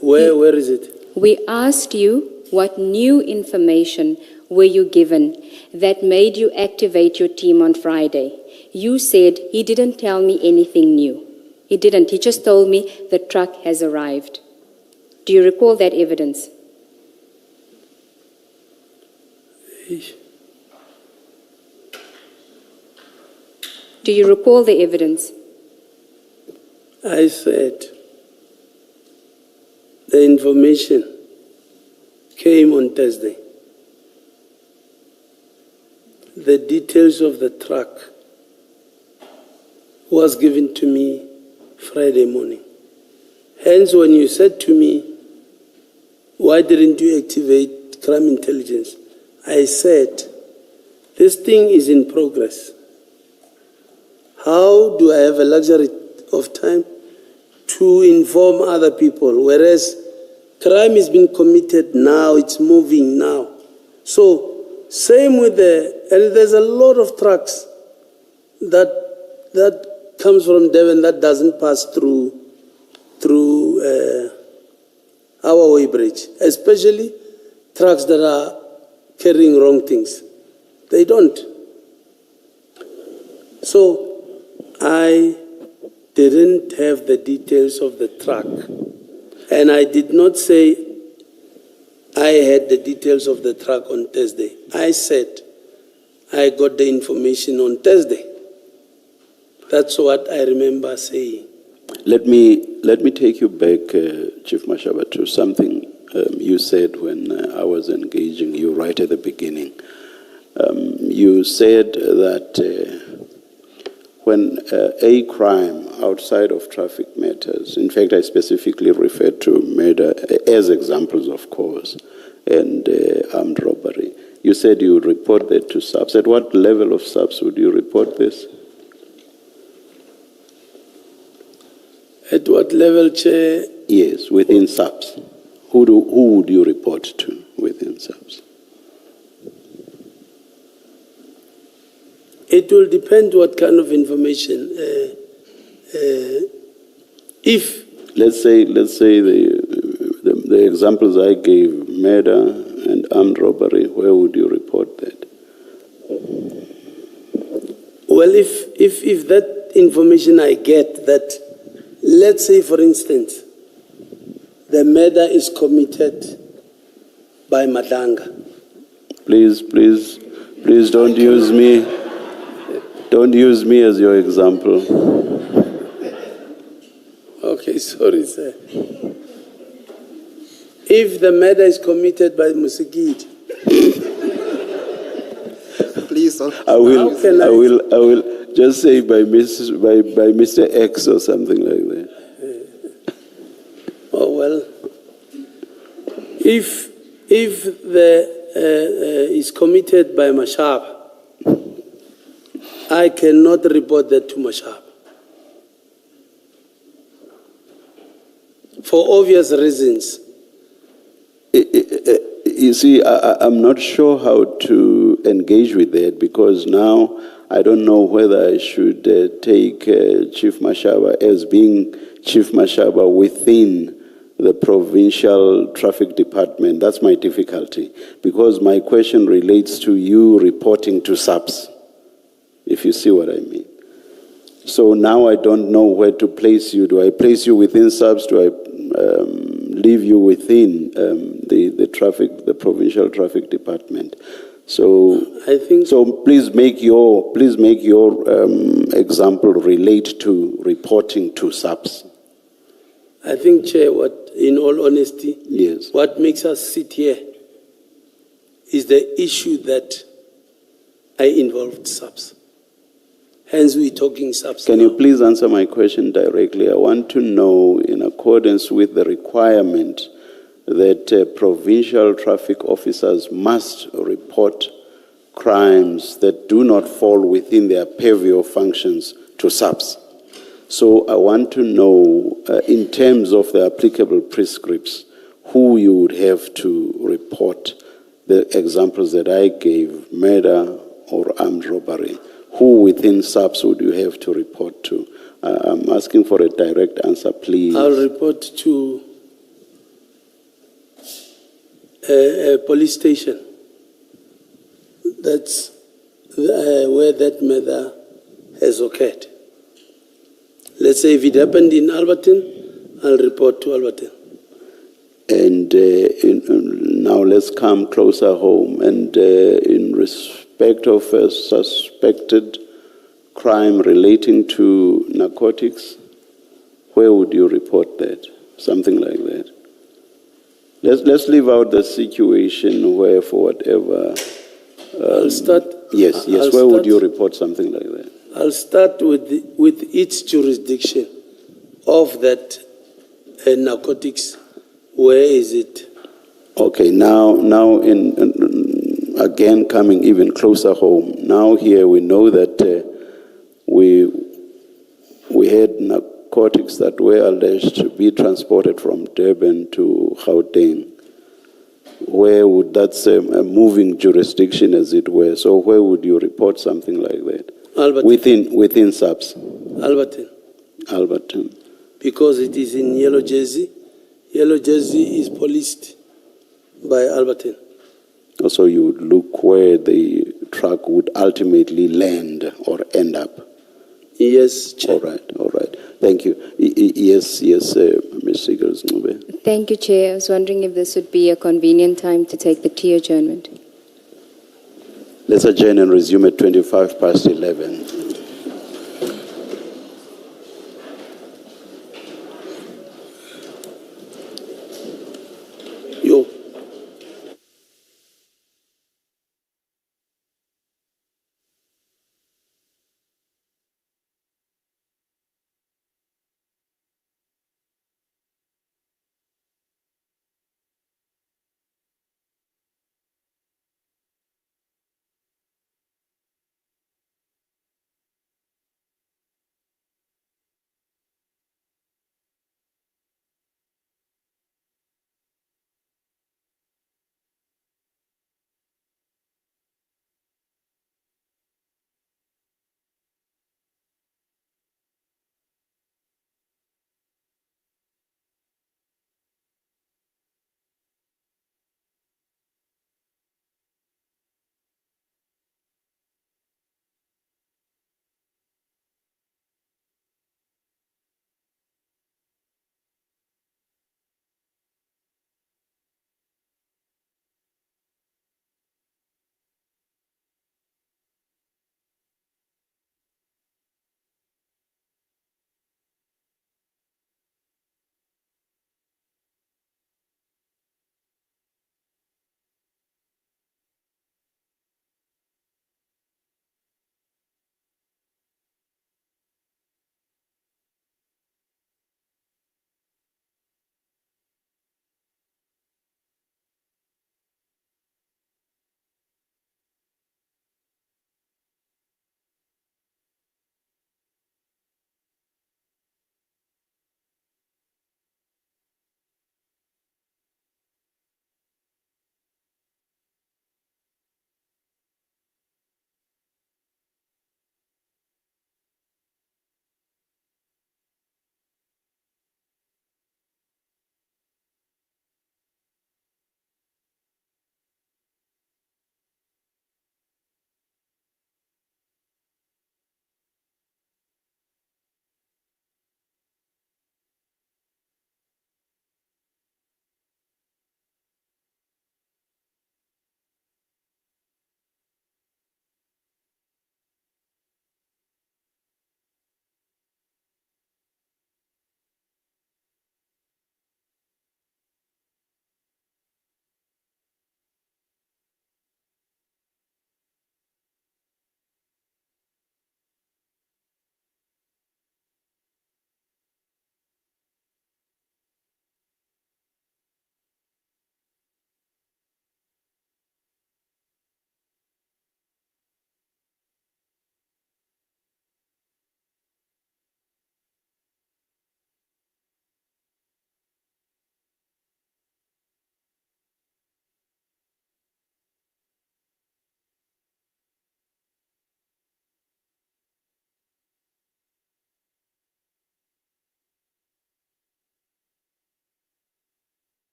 Where is it? We asked you what new information were you given that made you activate your team on Friday. You said, he didn't tell me anything new. He didn't. He just told me the truck has arrived. Do you recall that evidence? Do you recall the evidence? I said the information came on Thursday. The details of the truck was given to me Friday morning. Hence, when you said to me, why didn't you activate crime intelligence? I said, this thing is in progress. How do I have a luxury of time to inform other people? Whereas crime has been committed now, it's moving now. So, same with and there's a lot of trucks that comes from Devon that doesn't pass through our way bridge, especially trucks that are carrying wrong things. They don't. So, I didn't have the details of the truck, and I did not say I had the details of the truck on Thursday. I said I got the information on Thursday. That's what I remember saying. Let me take you back, Chief Mashaba, to something you said when I was engaging you right at the beginning. You said that when a crime outside of traffic matters, in fact, I specifically referred to murder as examples, of course, and armed robbery. You said you would report that to SAPS. At what level of SAPS would you report this? At what level, Chair? Yes, within SAPS. Who would you report to within SAPS? It will depend what kind of information. If let's say the examples I gave, murder and armed robbery, where would you report that? Well, if that information I get that, let's say for instance, the murder is committed by Madlanga. Please don't use me. Don't use me as your example. Okay, sorry, sir. If the murder is committed by Musigid, Please don't. I will just say by Mr. X or something like that. Oh well. If the is committed by Mashab, I cannot report that to Mashab. For obvious reasons. You see, I'm not sure how to engage with that because now I don't know whether I should take Chief Mashaba as being Chief Mashaba within the provincial traffic department. That's my difficulty because my question relates to you reporting to SAPS, if you see what I mean. So now I don't know where to place you. Do I place you within SAPS? Do I leave you within the provincial traffic department? So I think please make your example relate to reporting to SAPS. I think, Chair, what, in all honesty, Yes. what makes us sit here is the issue that I involved SAPS. Hence, we're talking SAPS. Can now. you please answer my question directly? I want to know, in accordance with the requirement that provincial traffic officers must report crimes that do not fall within their purview of functions to SAPS. So I want to know, in terms of the applicable prescripts, who you would have to report the examples that I gave, murder or armed robbery. Who within SAPS would you have to report to? I'm asking for a direct answer, please. I'll report to a police station. That's where that murder has occurred. Let's say if it happened in Alberton, I'll report to Alberton. And now let's come closer home. And in respect of a suspected crime relating to narcotics, where would you report that? Something like that. Let's leave out the situation where, for whatever. I'll start. Yes. Where would you report something like that? I'll start with each jurisdiction of that narcotics. Where is it? Okay, now in again coming even closer home. Now here we know that we had narcotics that were alleged to be transported from Durban to Gauteng. Where would that's a moving jurisdiction, as it were? So where would you report something like that? Alberton. Within SAPS. Alberton. Because it is in Yellow Jersey. Yellow Jersey is policed by Alberton. Also, you would look where the truck would ultimately land or end up. Yes, Chair. All right. Thank you. Yes, Ms. Sigels Ngube. Thank you, Chair. I was wondering if this would be a convenient time to take the tea adjournment. Let's adjourn and resume at 11:25.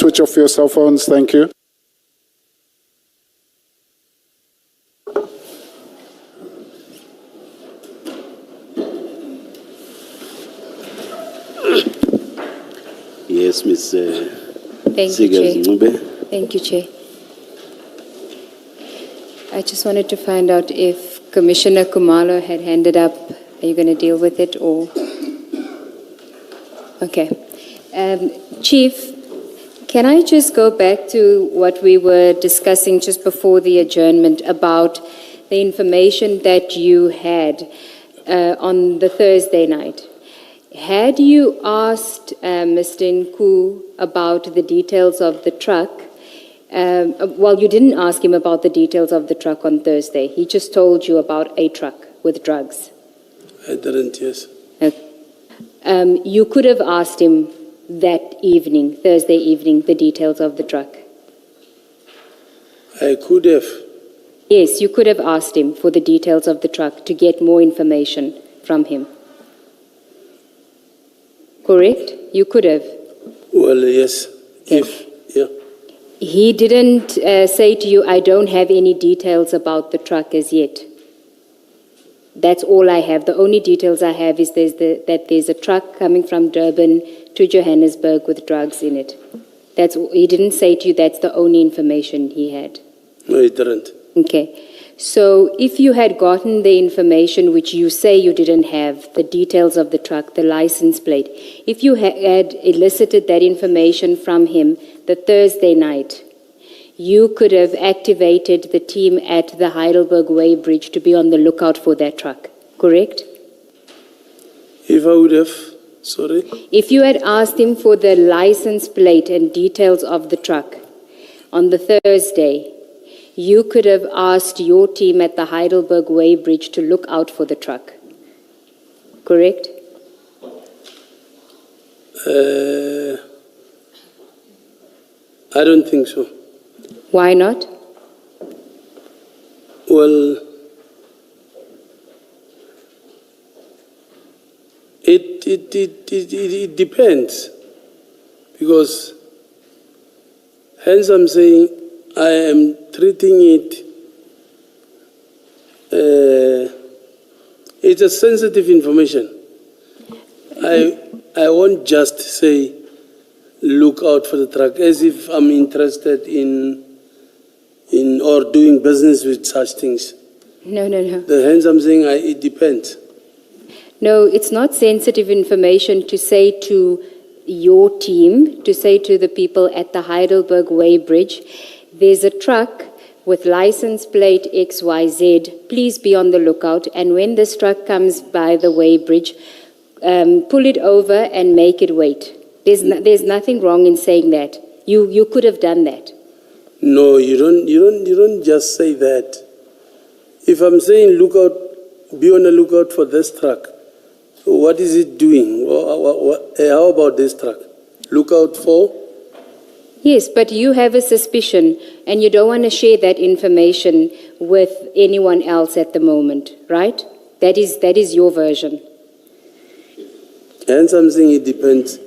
switch off your cell phones? Thank you. Yes, Ms. Thank you, Chair. Zingube. Thank you, Chair. I just wanted to find out if Commissioner Kumalo had handed up. Are you going to deal with it or? Okay. Chief, can I just go back to what we were discussing just before the adjournment about the information that you had on the Thursday night? Had you asked Mr. Nku about the details of the truck? Well, you didn't ask him about the details of the truck on Thursday. He just told you about a truck with drugs. I didn't, yes. You could have asked him that evening, Thursday evening, the details of the truck. I could have. Yes, you could have asked him for the details of the truck to get more information from him. Correct? You could have. Well, yes. Okay. Yeah. He didn't say to you, I don't have any details about the truck as yet. That's all I have. The only details I have is that there's a truck coming from Durban to Johannesburg with drugs in it. He didn't say to you that's the only information he had. No, he didn't. Okay. So if you had gotten the information which you say you didn't have, the details of the truck, the license plate, if you had elicited that information from him the Thursday night, you could have activated the team at the Heidelberg Way Bridge to be on the lookout for that truck, correct? If I would have, sorry? If you had asked him for the license plate and details of the truck on the Thursday, you could have asked your team at the Heidelberg Way Bridge to look out for the truck, correct? I don't think so. Why not? Well, it depends, because hence I'm saying I am treating it, it's a sensitive information. I won't just say look out for the truck as if I'm interested in or doing business with such things. No. Hence I'm saying it depends. No, it's not sensitive information to say to your team, to say to the people at the Heidelberg Way Bridge, there's a truck with license plate XYZ, please be on the lookout, and when this truck comes by the Way Bridge, pull it over and make it wait. There's nothing wrong in saying that. You could have done that. No, you don't just say that. If I'm saying look out, be on the lookout for this truck, what is it doing? How about this truck? Look out for? Yes, but you have a suspicion and you don't want to share that information with anyone else at the moment, right? That is your version. And something, it depends.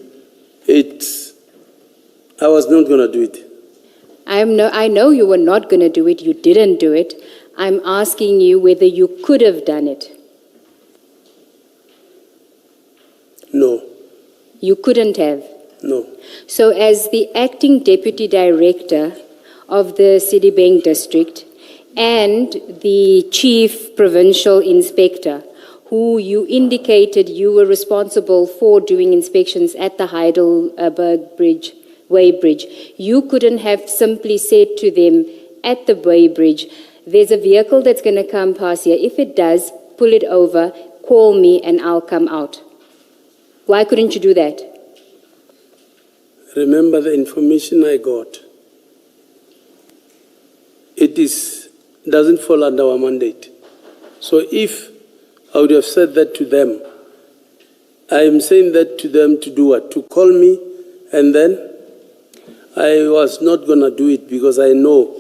I was not going to do it. I know you were not going to do it. You didn't do it. I'm asking you whether you could have done it. No. You couldn't have? No. So as the acting deputy director of the Sidibeng district and the chief provincial inspector, who you indicated you were responsible for doing inspections at the Heidelberg Way Bridge, you couldn't have simply said to them at the Way Bridge, there's a vehicle that's going to come past here. If it does, pull it over, call me and I'll come out. Why couldn't you do that? Remember the information I got. It doesn't fall under our mandate. So if I would have said that to them, I am saying that to them to do what? To call me, and then I was not going to do it because I know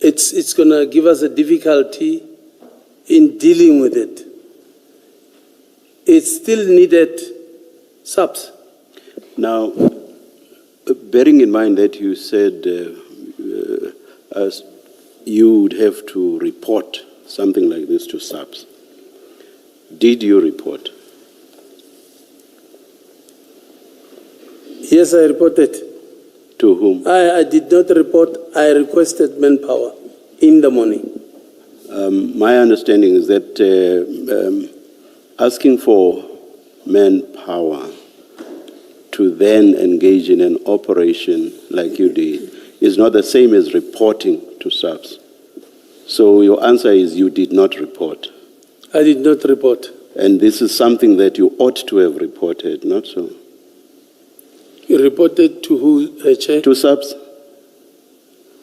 it's going to give us a difficulty in dealing with it. It still needed subs. Now, Bearing in mind that you said as you would have to report something like this to SAPS, did you report? Yes, I reported. To whom? I did not report. I requested manpower in the morning. My understanding is that asking for manpower to then engage in an operation like you did is not the same as reporting to SAPS. So your answer is you did not report. I did not report. And this is something that you ought to have reported, not so? You reported to who, Chair? To SAPS.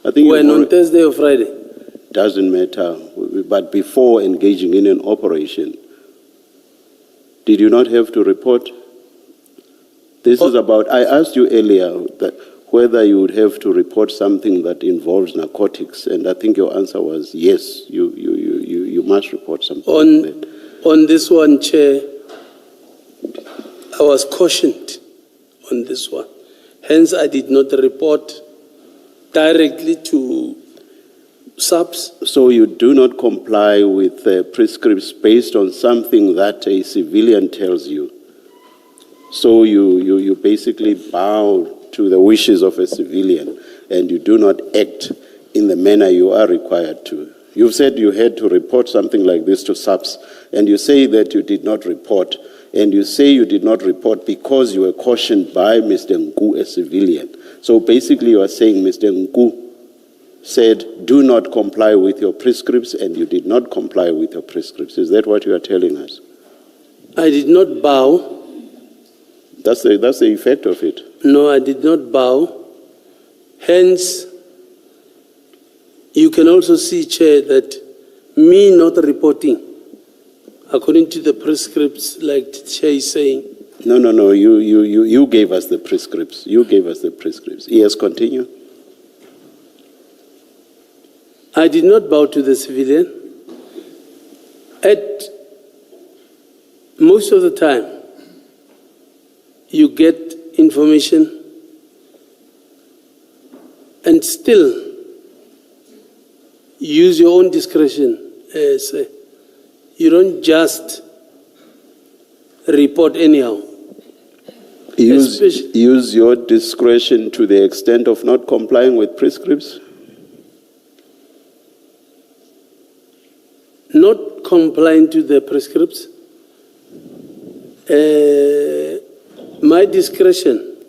I think When, on Thursday or Friday? Doesn't matter. But before engaging in an operation, did you not have to report? This is about, I asked you earlier that whether you would have to report something that involves narcotics, and I think your answer was yes, you must report something like that. On this one, Chair, I was cautioned on this one. Hence, I did not report directly to SAPS. So you do not comply with prescripts based on something that a civilian tells you. So you basically bow to the wishes of a civilian and you do not act in the manner you are required to. You've said you had to report something like this to SAPS, and you say that you did not report, and you say you did not report because you were cautioned by Mr. Nku, a civilian. So basically you are saying Mr. Nku said, do not comply with your prescripts, and you did not comply with your prescripts. Is that what you are telling us? I did not bow. That's the effect of it. No, I did not bow. Hence, you can also see, Chair, that me not reporting, according to the prescripts, like the Chair is saying. No, you gave us the prescripts. You gave us the prescripts. Yes, continue. I did not bow to the civilian. At most of the time, you get information and still use your own discretion. You don't just report anyhow. Use your discretion to the extent of not complying with prescripts? Not complying to the prescripts. My discretion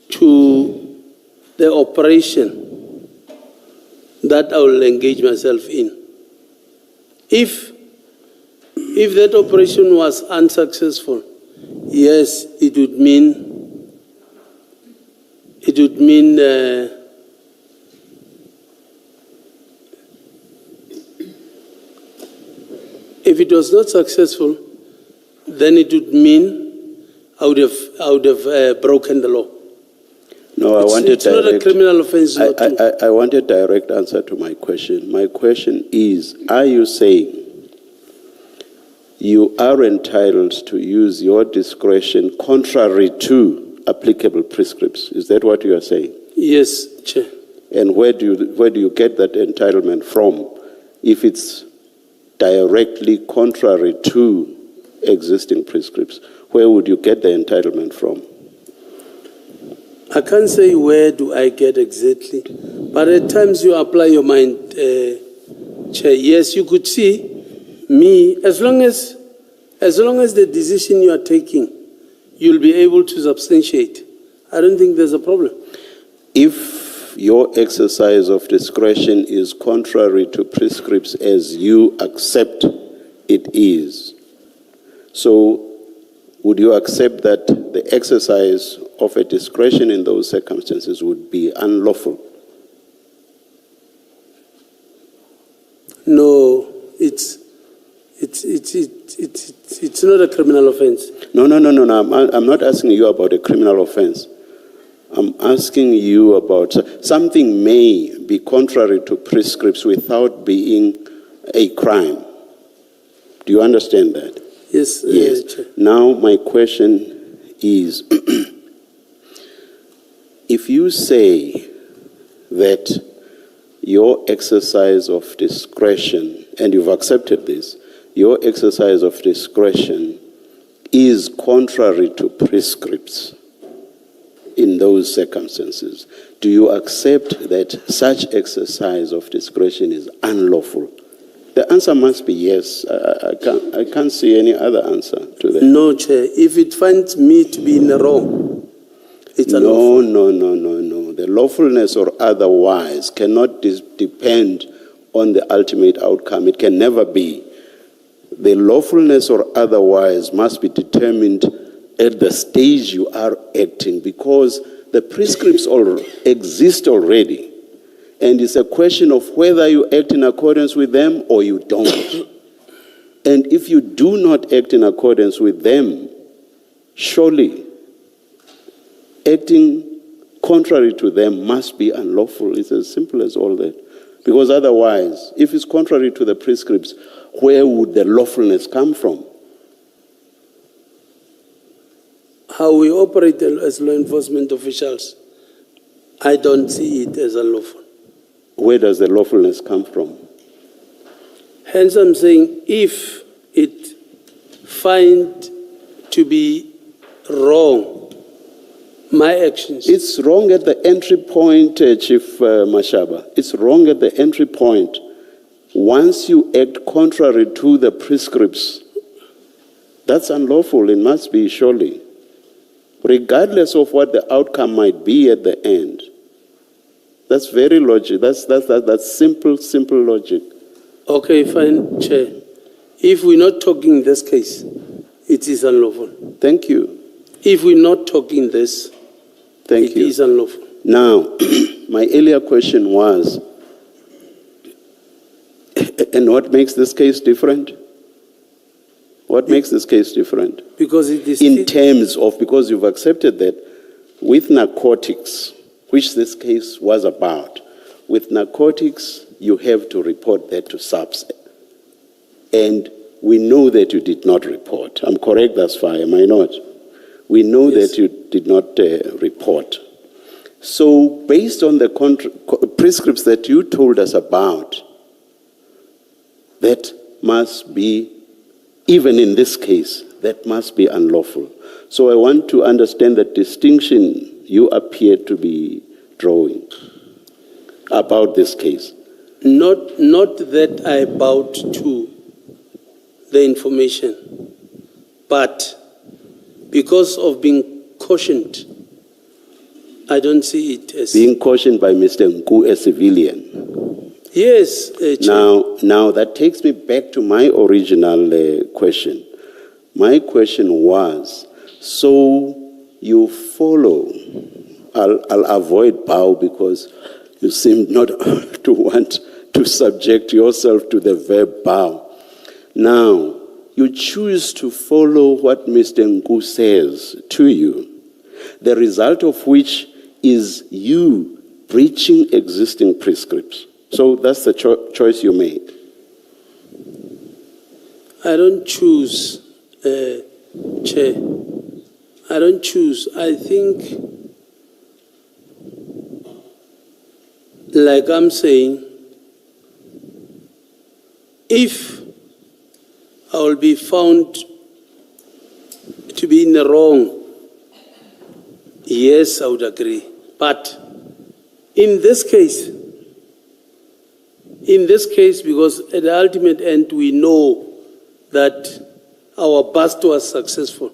to the operation that I will engage myself in. If that operation was unsuccessful, yes, it would mean if it was not successful, then it would mean I would have broken the law. No, it's not a criminal offense. I want a direct answer to my question. My question is, are you saying you are entitled to use your discretion contrary to applicable prescripts? Is that what you are saying? Yes, Chair. And where do you get that entitlement from if it's directly contrary to existing prescripts? Where would you get the entitlement from? I can't say where do I get exactly, but at times you apply your mind, Chair. Yes, you could see me, as long as the decision you are taking, you'll be able to substantiate. I don't think there's a problem. If your exercise of discretion is contrary to prescripts as you accept it is, so would you accept that the exercise of a discretion in those circumstances would be unlawful? No, it's not a criminal offense. No. I'm not asking you about a criminal offense. I'm asking you about something may be contrary to prescripts without being a crime. Do you understand that? Yes. Yes. Now my question is, if you say that your exercise of discretion, and you've accepted this, your exercise of discretion is contrary to prescripts in those circumstances, do you accept that such exercise of discretion is unlawful? The answer must be yes. I can't see any other answer to that. No, Chair. If it finds me to be in the wrong, it's unlawful. No. The lawfulness or otherwise cannot depend on the ultimate outcome. It can never be. The lawfulness or otherwise must be determined at the stage you are acting, because the prescripts exist already. And it's a question of whether you act in accordance with them or you don't. And if you do not act in accordance with them, surely acting contrary to them must be unlawful. It's as simple as all that. Because otherwise, if it's contrary to the prescripts, where would the lawfulness come from? How we operate as law enforcement officials, I don't see it as unlawful. Where does the lawfulness come from? Hence, I'm saying if it find to be wrong, my actions. It's wrong at the entry point, Chief Mashaba. It's wrong at the entry point. Once you act contrary to the prescripts, that's unlawful. It must be, surely. Regardless of what the outcome might be at the end. That's very logic. That's simple logic. Okay, fine, Chair. If we're not talking this case, it is unlawful. Thank you. If we're not talking this, it is unlawful. Now, my earlier question was, and what makes this case different? What makes this case different? Because it is in terms of, because you've accepted that with narcotics, which this case was about, with narcotics, you have to report that to SAPS. And we know that you did not report. I'm correct thus far, am I not? We know that you did not report. So based on the prescripts that you told us about, that must be, even in this case, that must be unlawful. So I want to understand the distinction you appear to be drawing about this case. Not that I bowed to the information, but because of being cautioned, I don't see it as... Being cautioned by Mr. Nku, a civilian. Yes, Now that takes me back to my original question. My question was, so you follow, I'll avoid bow because you seem not to want to subject yourself to the verb bow. Now, you choose to follow what Mr. Nku says to you, the result of which is you breaching existing prescripts. So that's the choice you made. I don't choose, Chair. I don't choose. I think, like I'm saying, if I will be found to be in the wrong, yes, I would agree. But in this case, because at the ultimate end, we know that our bust was successful,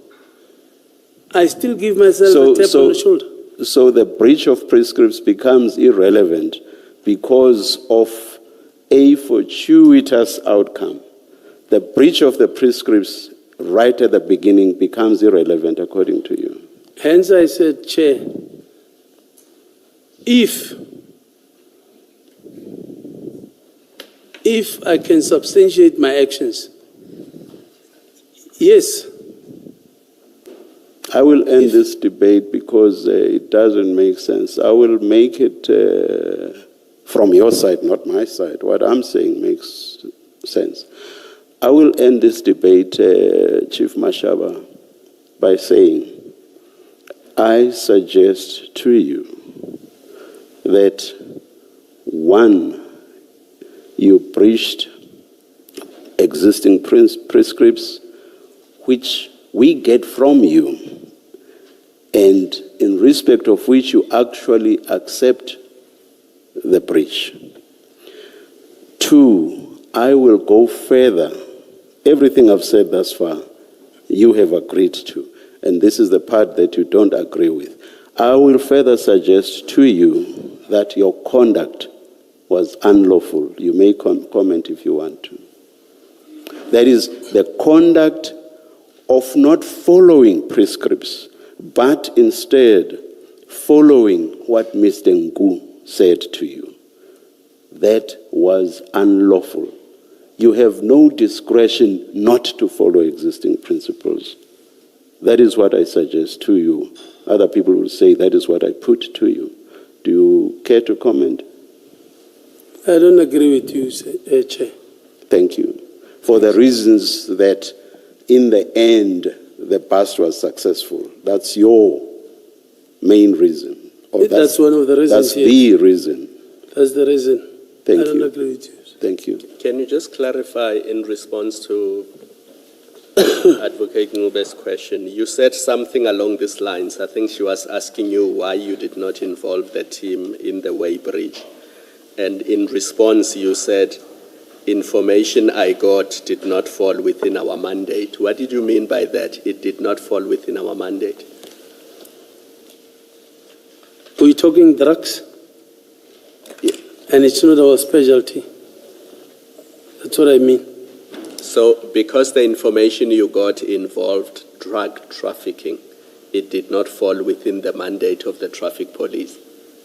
I still give myself a tap on the shoulder. So the breach of prescripts becomes irrelevant because of a fortuitous outcome. The breach of the prescripts right at the beginning becomes irrelevant according to you. Hence I said, Chair, if I can substantiate my actions, yes. I will end this debate because it doesn't make sense. I will make it from your side, not my side. What I'm saying makes sense. I will end this debate, Chief Mashaba, by saying, I suggest to you that, one, you breached existing prescripts, which we get from you, and in respect of which you actually accept the breach. Two, I will go further. Everything I've said thus far, you have agreed to, and this is the part that you don't agree with. I will further suggest to you that your conduct was unlawful. You may comment if you want to. That is, the conduct of not following prescripts, but instead following what Mr. Nku said to you. That was unlawful. You have no discretion not to follow existing principles. That is what I suggest to you. Other people will say that is what I put to you. Do you care to comment? I don't agree with you, Chair. Thank you. For the reasons that in the end the past was successful. That's your main reason. Or That's one of the reasons. That's the reason. That's the reason. Thank I don't you. agree with you. Thank you. Can you just clarify in response to Advocate Ngube's question? You said something along these lines. I think she was asking you why you did not involve the team in the Way Bridge. And in response, you said, information I got did not fall within our mandate. What did you mean by that? It did not fall within our mandate? We're talking drugs, and it's not our specialty. That's what I mean. So because the information you got involved drug trafficking, it did not fall within the mandate of the traffic police.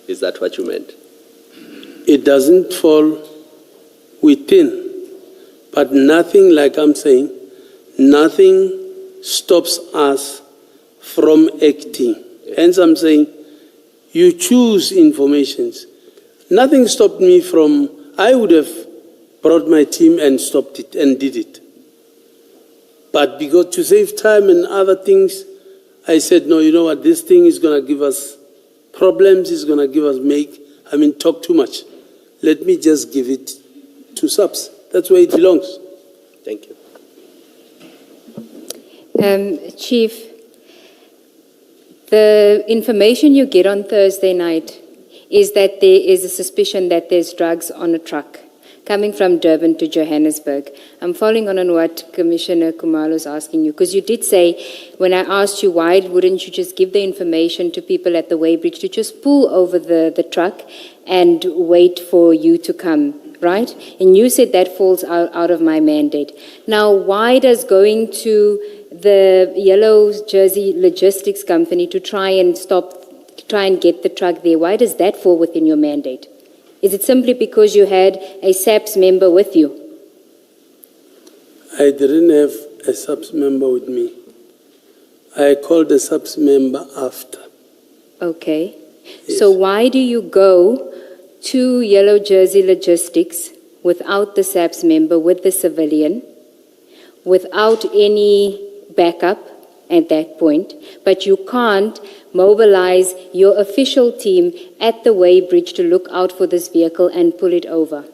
Is that what you meant? It doesn't fall within, but nothing, like I'm saying, nothing stops us from acting. Hence I'm saying, you choose informations. Nothing stopped me from, I would have brought my team and stopped it and did it. But because to save time and other things, I said, no, you know what, this thing is going to give us problems, it's going to give us talk too much. Let me just give it to subs. That's where it belongs. Thank you. Chief, the information you get on Thursday night is that there is a suspicion that there's drugs on a truck coming from Durban to Johannesburg. I'm following on what Commissioner Khumalo is asking you, because you did say, when I asked you why wouldn't you just give the information to people at the weighbridge to just pull over the truck and wait for you to come, right? And you said that falls out of my mandate. Now, why does going to the Yellow Jersey Logistics Company to try and get the truck there, why does that fall within your mandate? Is it simply because you had a SAPS member with you? I didn't have a SAPS member with me. I called the SAPS member after. Okay. Yes. So why do you go to Yellow Jersey Logistics without the SAPS member, with the civilian, without any backup at that point, but you can't mobilize your official team at the weighbridge to look out for this vehicle and pull it over?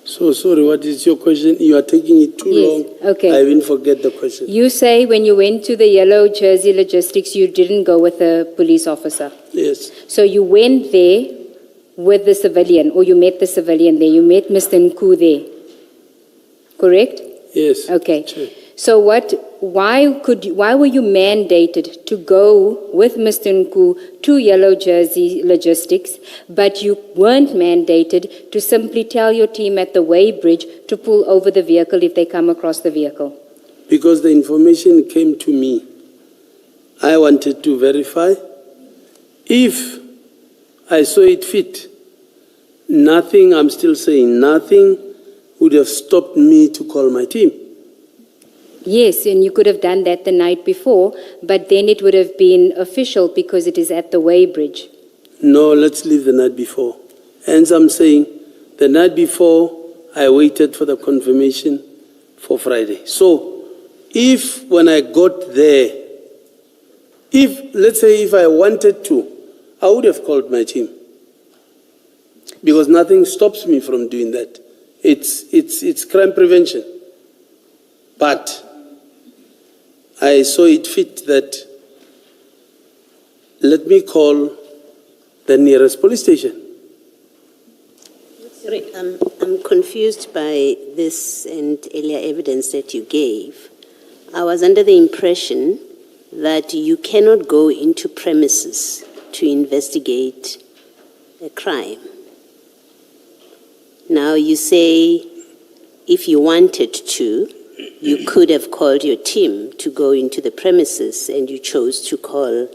So sorry, what is your question? You are taking it too long. Okay. I will forget the question. You say when you went to the Yellow Jersey Logistics, you didn't go with a police officer. Yes. So you went there with the civilian, or you met the civilian there. You met Mr. Nku there. Correct? Yes. Okay. Sure. So why were you mandated to go with Mr. Nku to Yellow Jersey Logistics, but you weren't mandated to simply tell your team at the weighbridge to pull over the vehicle if they come across the vehicle? Because the information came to me. I wanted to verify. If I saw it fit, nothing, I'm still saying, nothing would have stopped me to call my team. Yes, and you could have done that the night before, but then it would have been official because it is at the weighbridge. No, let's leave the night before. Hence, I'm saying the night before, I waited for the confirmation for Friday. So, if when I got there, let's say if I wanted to, I would have called my team. Because nothing stops me from doing that. It's crime prevention. But I saw it fit that let me call the nearest police station. Sorry, I'm confused by this and earlier evidence that you gave. I was under the impression that you cannot go into premises to investigate a crime. Now you say if you wanted to, you could have called your team to go into the premises and you chose to call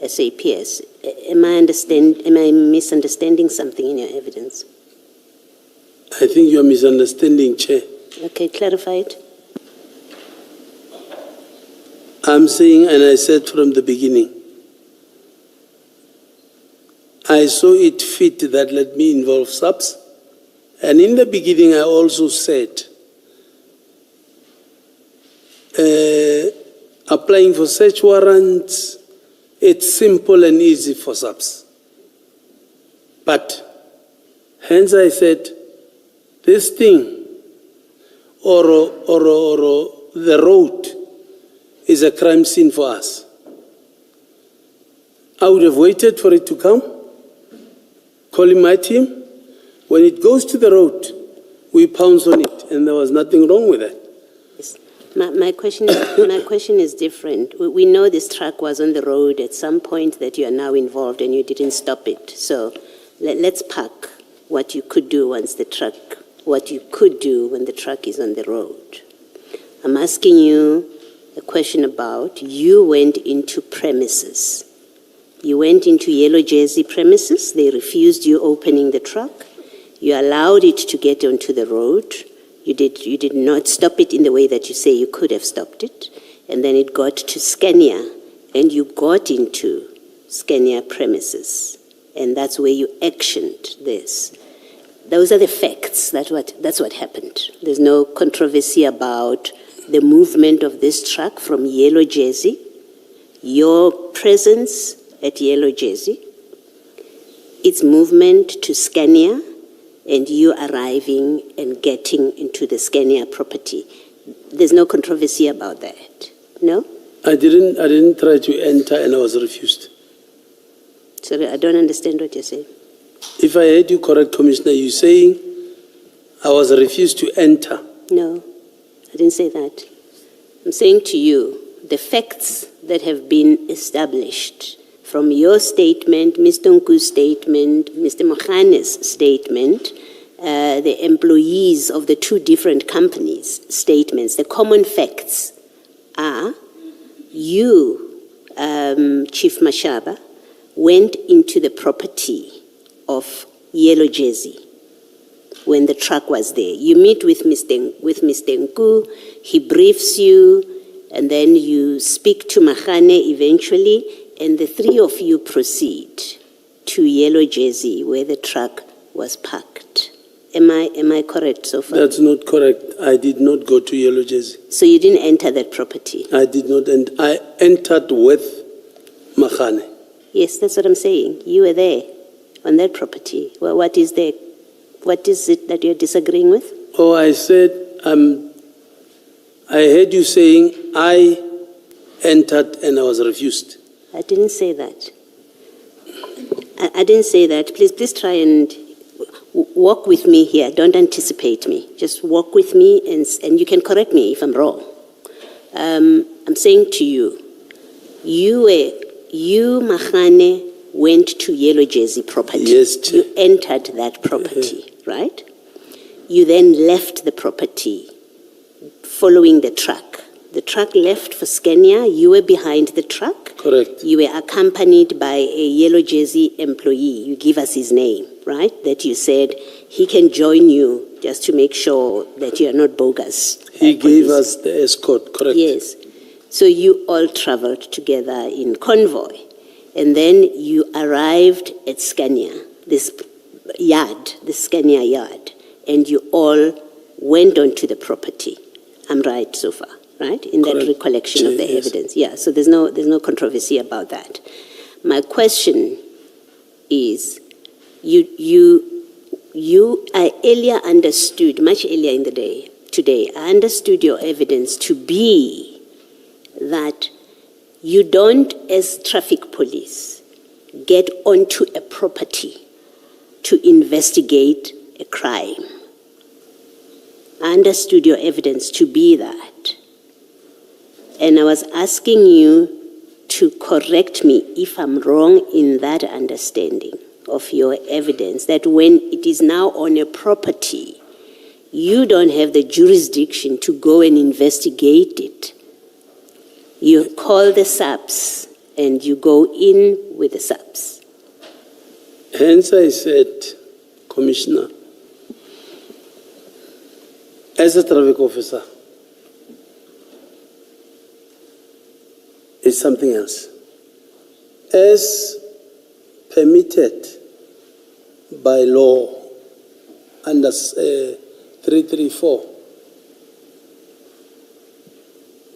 SAPS. Am I misunderstanding something in your evidence? I think you are misunderstanding, Chair. Okay, clarify it. I'm saying, and I said from the beginning, I saw it fit that let me involve SAPS. And in the beginning, I also said, applying for search warrants, it's simple and easy for SAPS. But, hence I said, this thing, or the road, is a crime scene for us. I would have waited for it to come, calling my team. When it goes to the road, we pounce on it, and there was nothing wrong with that. Yes. My question is different. We know this truck was on the road at some point that you are now involved and you didn't stop it. So let's park what you could do when the truck is on the road. I'm asking you a question about you went into premises. You went into Yellow Jersey premises. They refused you opening the truck. You allowed it to get onto the road. You did not stop it in the way that you say you could have stopped it. And then it got to Scania, and you got into Scania premises. And that's where you actioned this. Those are the facts. That's what happened. There's no controversy about the movement of this truck from Yellow Jersey, your presence at Yellow Jersey, its movement to Scania, and you arriving and getting into the Scania property. There's no controversy about that, no? I didn't try to enter and I was refused. Sorry, I don't understand what you're saying. If I heard you correct, Commissioner, you're saying I was refused to enter. No, I didn't say that. I'm saying to you, the facts that have been established from your statement, Mr. Nku's statement, Mr. Mohane's statement, the employees of the two different companies' statements, the common facts are you, Chief Mashaba, went into the property of Yellow Jersey when the truck was there. You meet with Mr. Nku, he briefs you, and then you speak to Mahane eventually, and the three of you proceed to Yellow Jersey where the truck was parked. Am I correct so far? That's not correct. I did not go to Yellow Jersey. So you didn't enter that property? I did not, and I entered with Mahane. Yes, that's what I'm saying. You were there on that property. Well, what is it that you're disagreeing with? Oh, I said, I heard you saying I entered and I was refused. I didn't say that. I didn't say that. Please try and walk with me here. Don't anticipate me. Just walk with me, and you can correct me if I'm wrong. I'm saying to you, you, Mahane, went to Yellow Jersey property. Yes, you entered that property, right? You then left the property following the truck. The truck left for Scania. You were behind the truck. Correct. You were accompanied by a Yellow Jersey employee. You give us his name, right? That you said he can join you just to make sure that you are not bogus. He gave us the escort, correct? Yes. So you all traveled together in convoy. And then you arrived at Scania, this yard, the Scania yard, and you all went onto the property. I'm right so far, right? In that recollection of the evidence. Yeah, so there's no controversy about that. My question is I earlier understood, much earlier in the day, today, I understood your evidence to be that you don't, as traffic police, get onto a property to investigate a crime. I understood your evidence to be that. And I was asking you to correct me if I'm wrong in that understanding of your evidence, that when it is now on a property, you don't have the jurisdiction to go and investigate it. You call the SAPS and you go in with the SAPS. Hence I said, Commissioner, as a traffic officer, it's something else. As permitted by law under 334,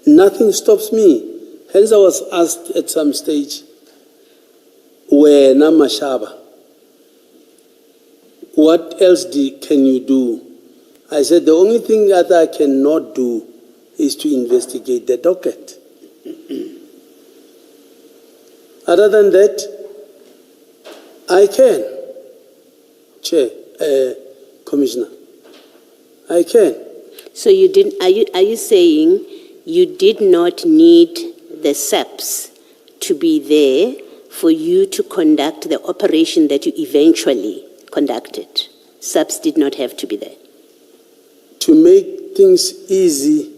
nothing stops me. Hence I was asked at some stage, where Namashaba, what else can you do? I said, the only thing that I cannot do is to investigate the docket. Other than that, I can, Chair, Commissioner, I can. So you didn't, are you saying you did not need the SAPS to be there for you to conduct the operation that you eventually conducted? SAPS did not have to be there. To make things easy,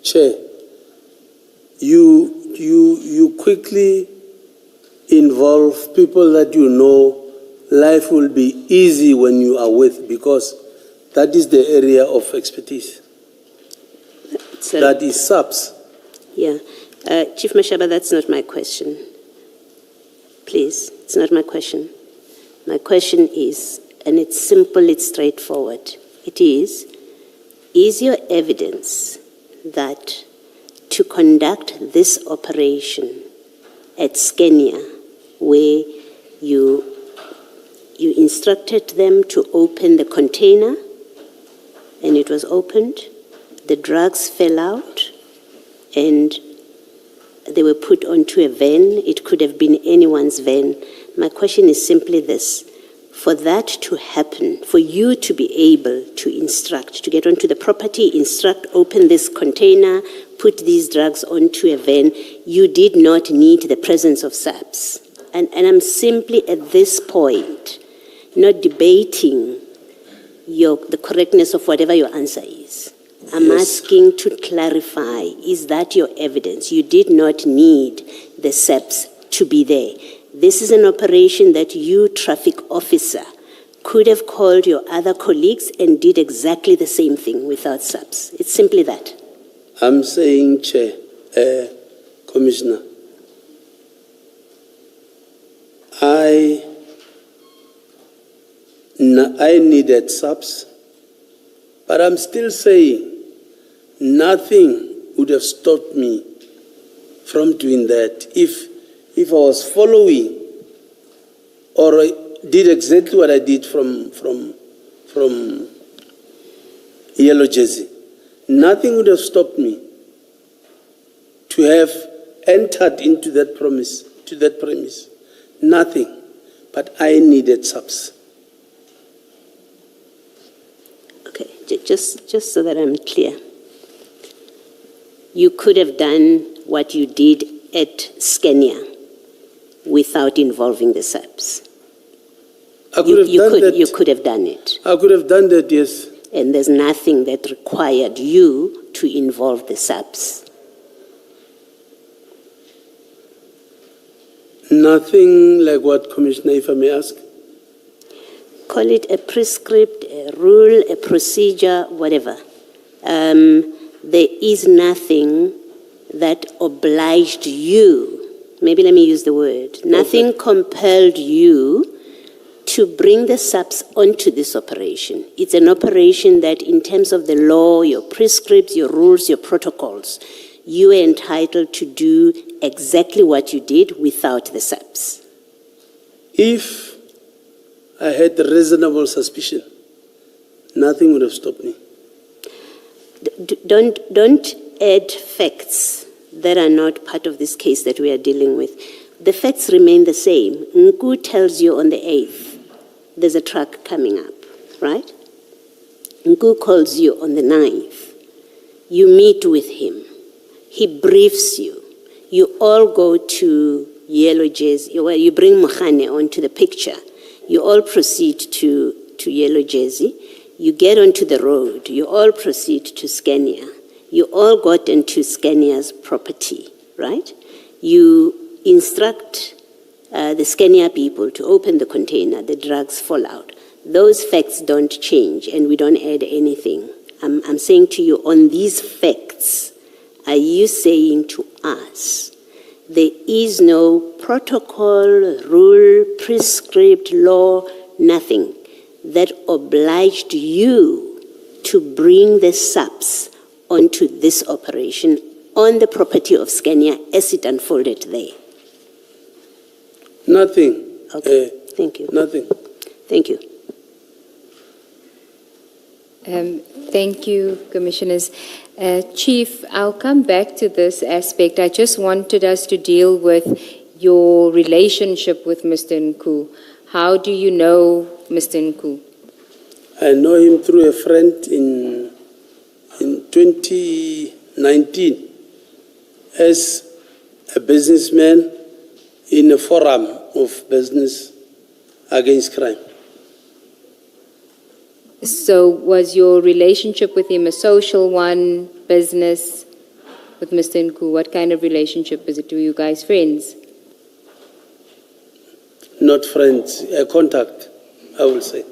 Chair, you quickly involve people that you know life will be easy when you are with, because that is the area of expertise. So, that is SAPS. Yeah. Chief Mashaba, that's not my question. Please, it's not my question. My question is, and it's simple, it's straightforward. It is your evidence that to conduct this operation at Scania, where you instructed them to open the container, and it was opened, the drugs fell out, and they were put onto a van. It could have been anyone's van. My question is simply this. For that to happen, for you to be able to instruct, to get onto the property, instruct, open this container, put these drugs onto a van, you did not need the presence of SAPS. And I'm simply at this point not debating the correctness of whatever your answer is. I'm asking to clarify, is that your evidence? You did not need the SAPS to be there. This is an operation that you, traffic officer, could have called your other colleagues and did exactly the same thing without SAPS. It's simply that. I'm saying, Chair, Commissioner, I needed SAPS, but I'm still saying nothing would have stopped me from doing that if I was following or I did exactly what I did from Yellow Jersey. Nothing would have stopped me to have entered into that premise. Nothing. But I needed SAPS. Okay, just so that I'm clear. You could have done what you did at Scania without involving the SAPS. You could have done it. I could have done that, yes. And there's nothing that required you to involve the SAPS. Nothing like what, Commissioner, if I may ask? Call it a prescript, a rule, a procedure, whatever. There is nothing that obliged you, maybe let me use the word, nothing compelled you to bring the SAPS onto this operation. It's an operation that in terms of the law, your prescripts, your rules, your protocols, you are entitled to do exactly what you did without the SAPS. If I had reasonable suspicion, nothing would have stopped me. Don't add facts that are not part of this case that we are dealing with. The facts remain the same. Nku tells you on the 8th, there's a truck coming up, right? Nku calls you on the 9th. You meet with him. He briefs you. You all go to Yellow Jersey. Well, you bring Mohane onto the picture. You all proceed to Yellow Jersey. You get onto the road. You all proceed to Scania. You all got into Scania's property, right? You instruct the Scania people to open the container. The drugs fall out. Those facts don't change, and we don't add anything. I'm saying to you, on these facts, are you saying to us there is no protocol, rule, prescript, law, nothing that obliged you to bring the subs onto this operation on the property of Scania as it unfolded there? Nothing. Okay, thank you. Nothing. Thank you. Thank you, Commissioners. Chief, I'll come back to this aspect. I just wanted us to deal with your relationship with Mr. Nku. How do you know Mr. Nku? I know him through a friend in 2019 as a businessman in a forum of business against crime. So was your relationship with him a social one, business with Mr. Nku? What kind of relationship is it? Were you guys friends? Not friends, a contact, I will say.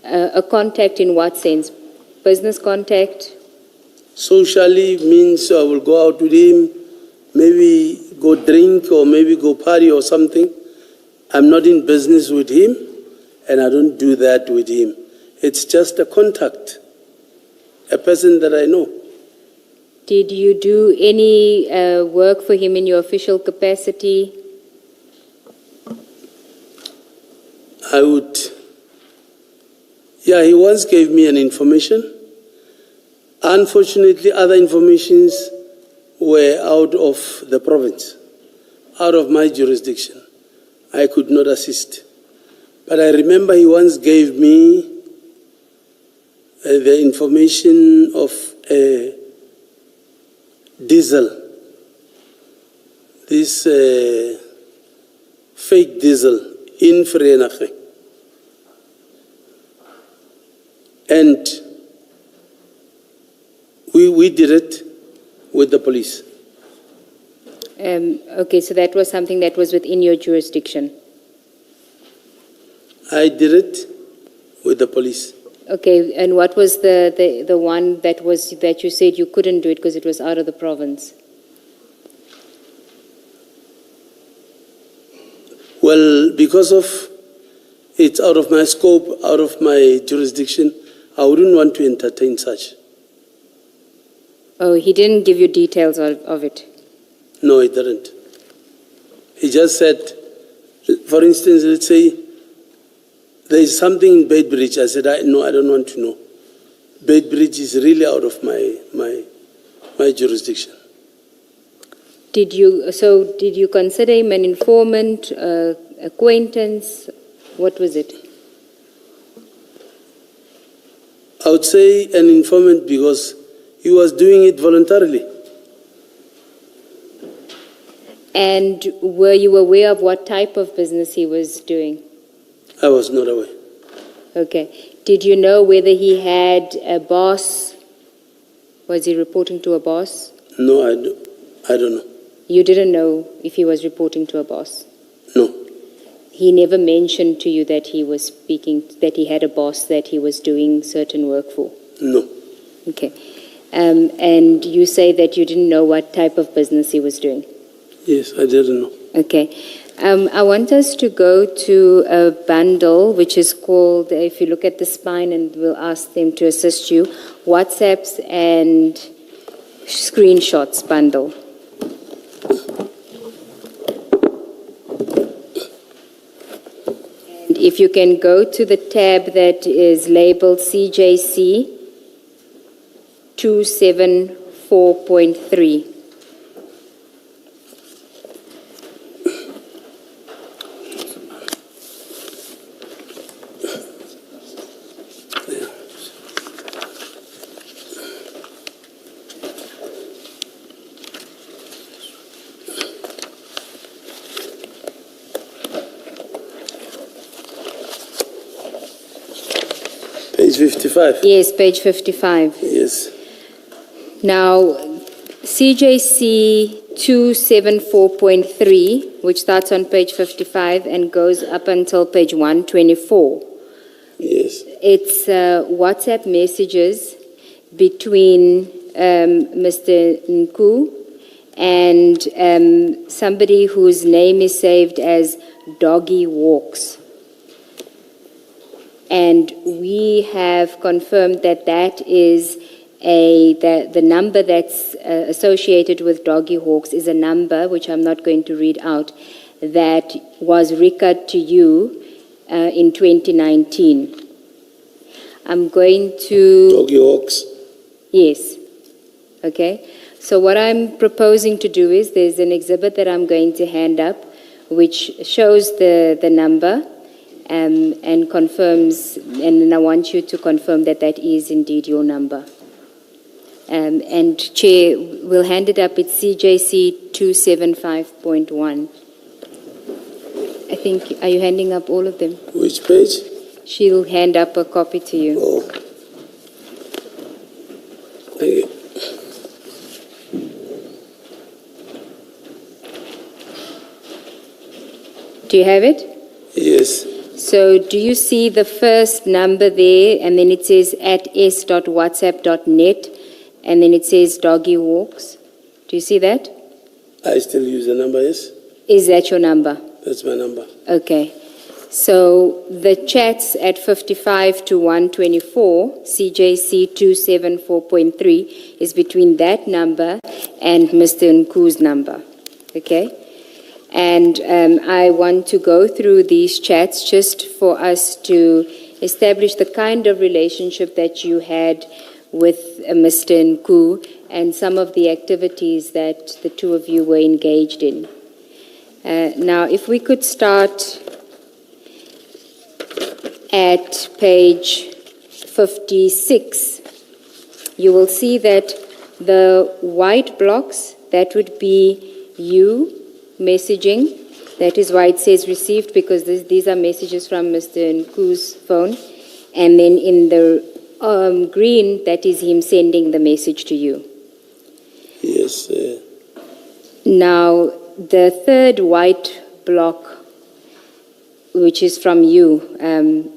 A contact in what sense? Business contact? Socially means I will go out with him, maybe go drink or maybe go party or something. I'm not in business with him, and I don't do that with him. It's just a contact, a person that I know. Did you do any work for him in your official capacity? I would. Yeah, he once gave me an information. Unfortunately, other informations were out of the province, out of my jurisdiction. I could not assist. But I remember he once gave me the information of a diesel, this fake diesel in Vereeniging. And we did it with the police. Okay, so that was something that was within your jurisdiction. I did it with the police. Okay, and what was the one that you said you couldn't do it because it was out of the province? Well, because of it's out of my scope, out of my jurisdiction, I wouldn't want to entertain such. Oh, he didn't give you details of it? No, he didn't. He just said, for instance, let's say, there is something in Bedbridge. I said, no, I don't want to know. Bedbridge is really out of my jurisdiction. Did you consider him an informant, acquaintance? What was it? I would say an informant because he was doing it voluntarily. And were you aware of what type of business he was doing? I was not aware. Okay. Did you know whether he had a boss? Was he reporting to a boss? No, I don't know. You didn't know if he was reporting to a boss? No. He never mentioned to you that he was speaking, that he had a boss that he was doing certain work for? No. Okay. And you say that you didn't know what type of business he was doing? Yes, I didn't know. Okay. I want us to go to a bundle which is called, if you look at the spine, and we'll ask them to assist you, WhatsApps and screenshots bundle. And if you can go to the tab that is labeled CJC 274.3. Page 55. Yes, page 55. Yes. Now, CJC 274.3, which starts on page 55 and goes up until page 124. Yes. It's WhatsApp messages between Mr. Nku and somebody whose name is saved as Doggy Walks. And we have confirmed that that is the number that's associated with Doggy Hawks is a number, which I'm not going to read out, that was recorded to you in 2019. I'm going to... Doggy Hawks? Yes. Okay. So what I'm proposing to do is there's an exhibit that I'm going to hand up which shows the number and confirms, and then I want you to confirm that that is indeed your number. And Chair, we'll hand it up. It's CJC 275.1. I think, are you handing up all of them? Which page? She'll hand up a copy to you. Oh. Thank you. Do you have it? Yes. So do you see the first number there, and then it says at s.whatsapp.net, and then it says Doggy Walks? Do you see that? I still use the number, yes? Is that your number? That's my number. Okay. So the chats at 55 to 124, CJC 274.3, is between that number and Mr. Nku's number. Okay? And I want to go through these chats just for us to establish the kind of relationship that you had with Mr. Nku and some of the activities that the two of you were engaged in. Now, if we could start at page 56, you will see that the white blocks, that would be you messaging. That is why it says received, because these are messages from Mr. Nku's phone. And then in the green, that is him sending the message to you. Yes. Now, the third white block, which is from you,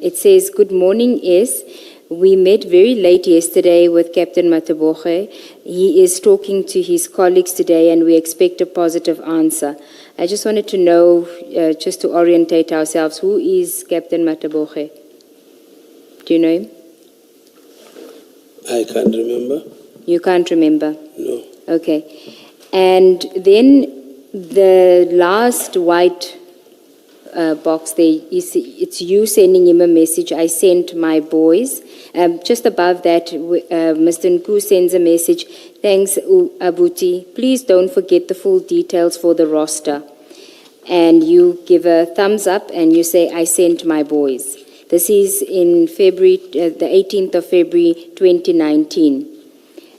it says, good morning, S. We met very late yesterday with Captain Mataboge. He is talking to his colleagues today, and we expect a positive answer. I just wanted to know, just to orientate ourselves, who is Captain Mataboge? Do you know him? I can't remember. You can't remember? No. Okay. And then the last white box there, it's you sending him a message, I sent my boys. Just above that, Mr. Nku sends a message, thanks Abuti, please don't forget the full details for the roster. And you give a thumbs up and you say, I sent my boys. This is in February, the 18th of February 2019.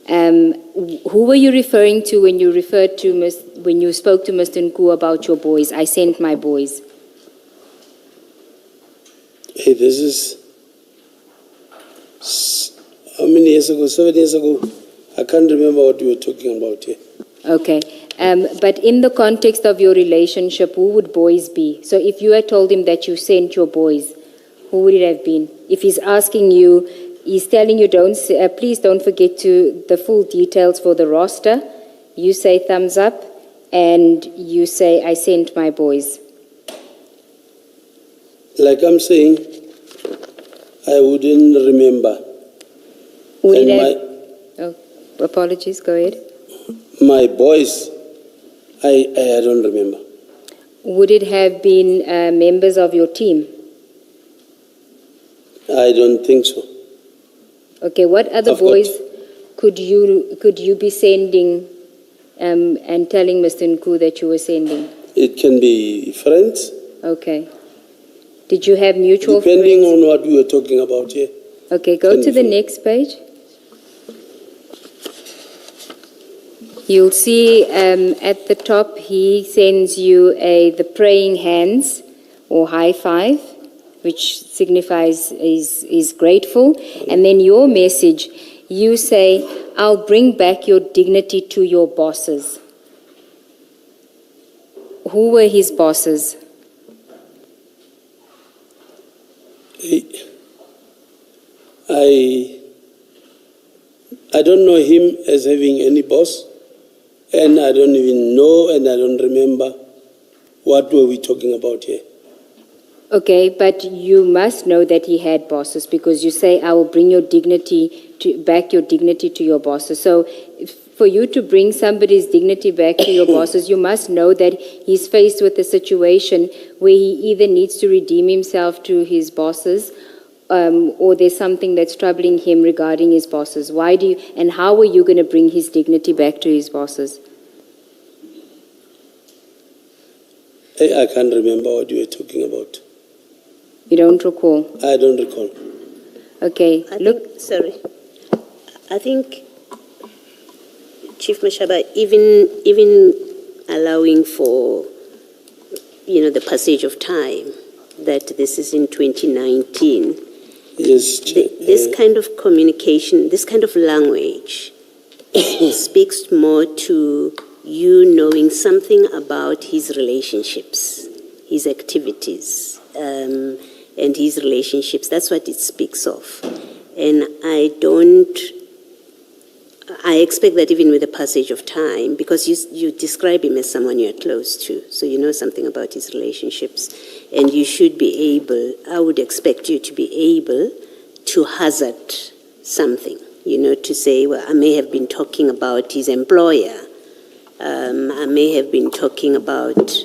Who were you referring to when you referred to when you spoke to Mr. Nku about your boys? I sent my boys. Hey, this is how many years ago? 7 years ago. I can't remember what you were talking about here. Okay. But in the context of your relationship, who would boys be? So if you had told him that you sent your boys, who would it have been? If he's asking you, he's telling you, please don't forget the full details for the roster, you say thumbs up, and you say, I sent my boys. Like I'm saying, I wouldn't remember. Apologies, go ahead. My boys, I don't remember. Would it have been members of your team? I don't think so. Okay, what other I've got- boys could you be sending and telling Mr. Nku that you were sending? It can be friends, Okay. Did you have mutual depending friends? on what we were talking about here. Okay, go Can to be the friends. next page. You'll see at the top he sends you the praying hands or high five, which signifies he's grateful. And then your message, you say, "I'll bring back your dignity to your bosses." Who were his bosses? I don't know him as having any boss, and I don't even know, and I don't remember what were we talking about here. Okay, but you must know that he had bosses because you say, "I will bring your dignity back your dignity to your bosses." So for you to bring somebody's dignity back to your bosses, you must know that he's faced with a situation where he either needs to redeem himself to his bosses or there's something that's troubling him regarding his bosses. And how are you going to bring his dignity back to his bosses? I can't remember what you were talking about. You don't recall? I don't recall. Okay, I think, Chief Mashaba, even allowing for, the passage of time, that this is in 2019, Yes, this kind of communication, this kind of language speaks more to you knowing something about his relationships, his activities, and his relationships. That's what it speaks of. And I expect that even with the passage of time, because you describe him as someone you're close to, so you know something about his relationships, and you should be able, I would expect you to be able to hazard something, to say, well, I may have been talking about his employer, I may have been talking about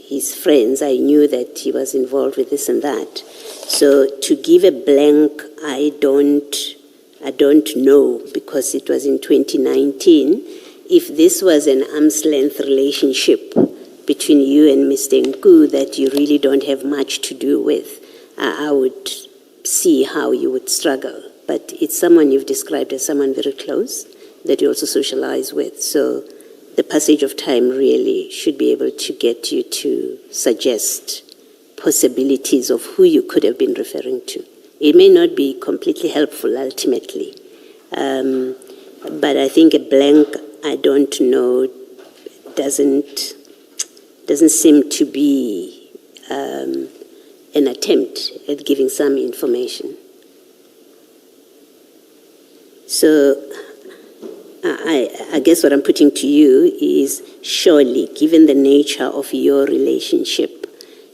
his friends, I knew that he was involved with this and that. So to give a blank, I don't know, because it was in 2019. If this was an arm's length relationship between you and Mr. Nku that you really don't have much to do with, I would see how you would struggle. But it's someone you've described as someone very close that you also socialize with. So the passage of time really should be able to get you to suggest possibilities of who you could have been referring to. It may not be completely helpful ultimately, but I think a blank, I don't know, doesn't seem to be an attempt at giving some information. So I guess what I'm putting to you is, surely, given the nature of your relationship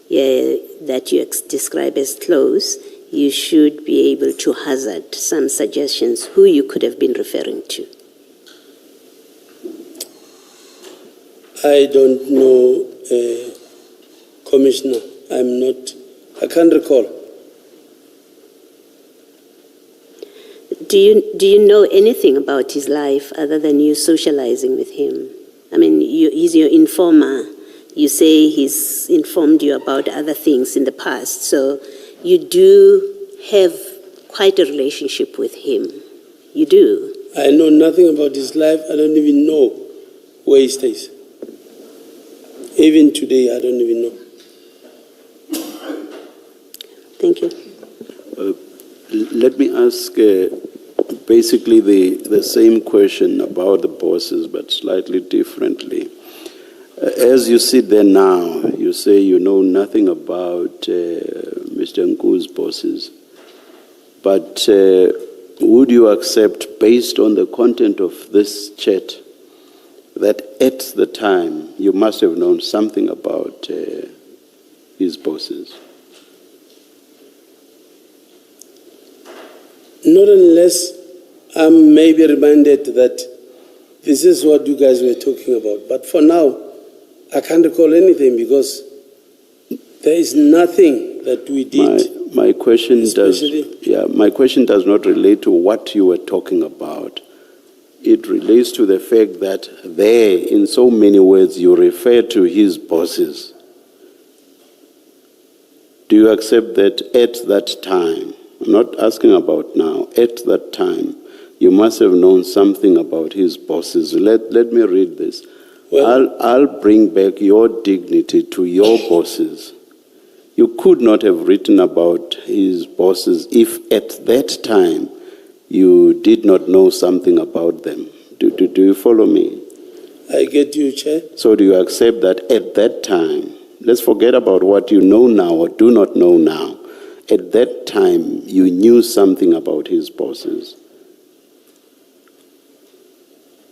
that you describe as close, you should be able to hazard some suggestions who you could have been referring to. I don't know, Commissioner. I can't recall. Do you know anything about his life other than you socializing with him? I mean, he's your informer. You say he's informed you about other things in the past, so you do have quite a relationship with him. You do. I know nothing about his life. I don't even know where he stays. Even today, I don't even know. Thank you. Let me ask basically the same question about the bosses, but slightly differently. As you sit there now, you say you know nothing about Mr. Nku's bosses, but would you accept, based on the content of this chat, that at the time you must have known something about his bosses? Not unless I'm maybe reminded that this is what you guys were talking about. But for now, I can't recall anything because there is nothing that we did My question Especially- my question does not relate to what you were talking about. It relates to the fact that there, in so many words, you refer to his bosses. Do you accept that at that time, I'm not asking about now, at that time, you must have known something about his bosses? Let me read this. Well- I'll bring back your dignity to your bosses. You could not have written about his bosses if at that time you did not know something about them. Do you follow me? I get you, Chair. So do you accept that at that time, let's forget about what you know now or do not know now, at that time you knew something about his bosses?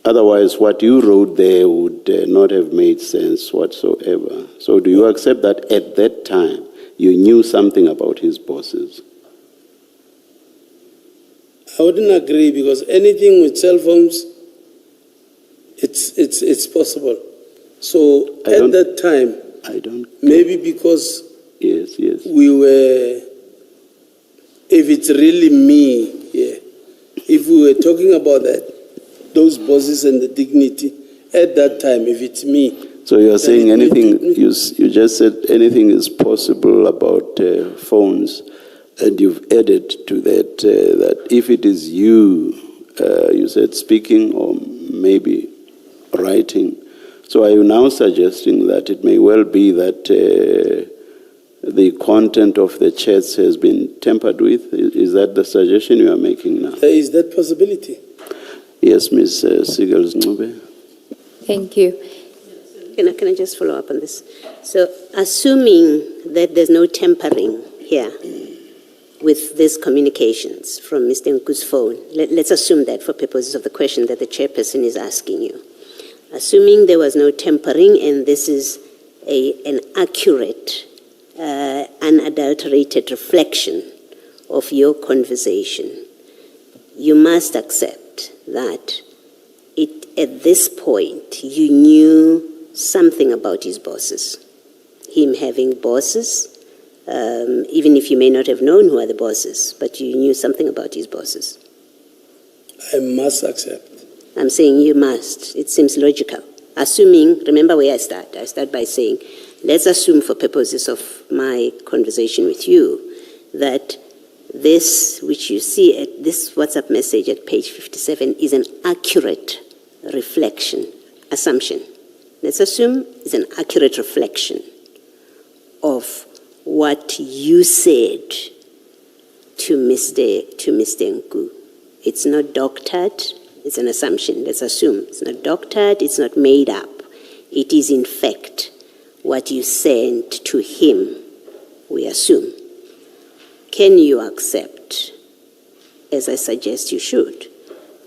Otherwise, what you wrote there would not have made sense whatsoever. So do you accept that at that time you knew something about his bosses? I wouldn't agree because anything with cell phones, it's possible. So at that time, I don't. maybe because Yes. we were, if it's really me, yeah, if we were talking about that, those bosses and the dignity, at that time, if it's me. So you're saying then it anything, may be- you just said anything is possible about phones, and you've added to that that if it is you, you said speaking or maybe writing. So are you now suggesting that it may well be that the content of the chats has been tampered with? Is that the suggestion you are making now? There is that possibility. Yes, Ms. Sigels-Ncube. Thank you. Can I just follow up on this? So, assuming that there's no tampering here with these communications from Mr. Nku's phone, let's assume that for purposes of the question that the chairperson is asking you. Assuming there was no tampering and this is an accurate, unadulterated reflection of your conversation, you must accept that at this point you knew something about his bosses. Him having bosses, even if you may not have known who are the bosses, but you knew something about his bosses. I must accept. I'm saying you must. It seems logical. Assuming, remember where I start. I start by saying, let's assume for purposes of my conversation with you that this, which you see at this WhatsApp message at page 57, is an accurate reflection, assumption. Let's assume it's an accurate reflection of what you said to Mr. Nku. It's not doctored, it's an assumption. Let's assume it's not doctored, it's not made up. It is in fact what you sent to him, we assume. Can you accept, as I suggest you should,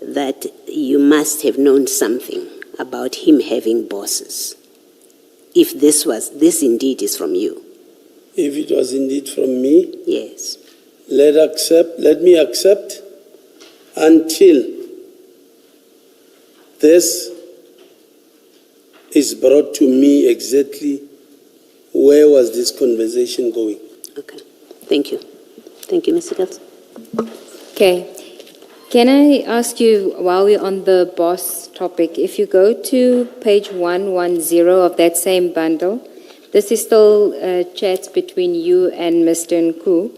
that you must have known something about him having bosses, if this indeed is from you? If it was indeed from me, Yes. let me accept until this is brought to me exactly where was this conversation going. Okay. Thank you. Thank you, Mr. Gels. Okay. Can I ask you, while we're on the boss topic, if you go to page 110 of that same bundle, this is still chats between you and Mr. Nku.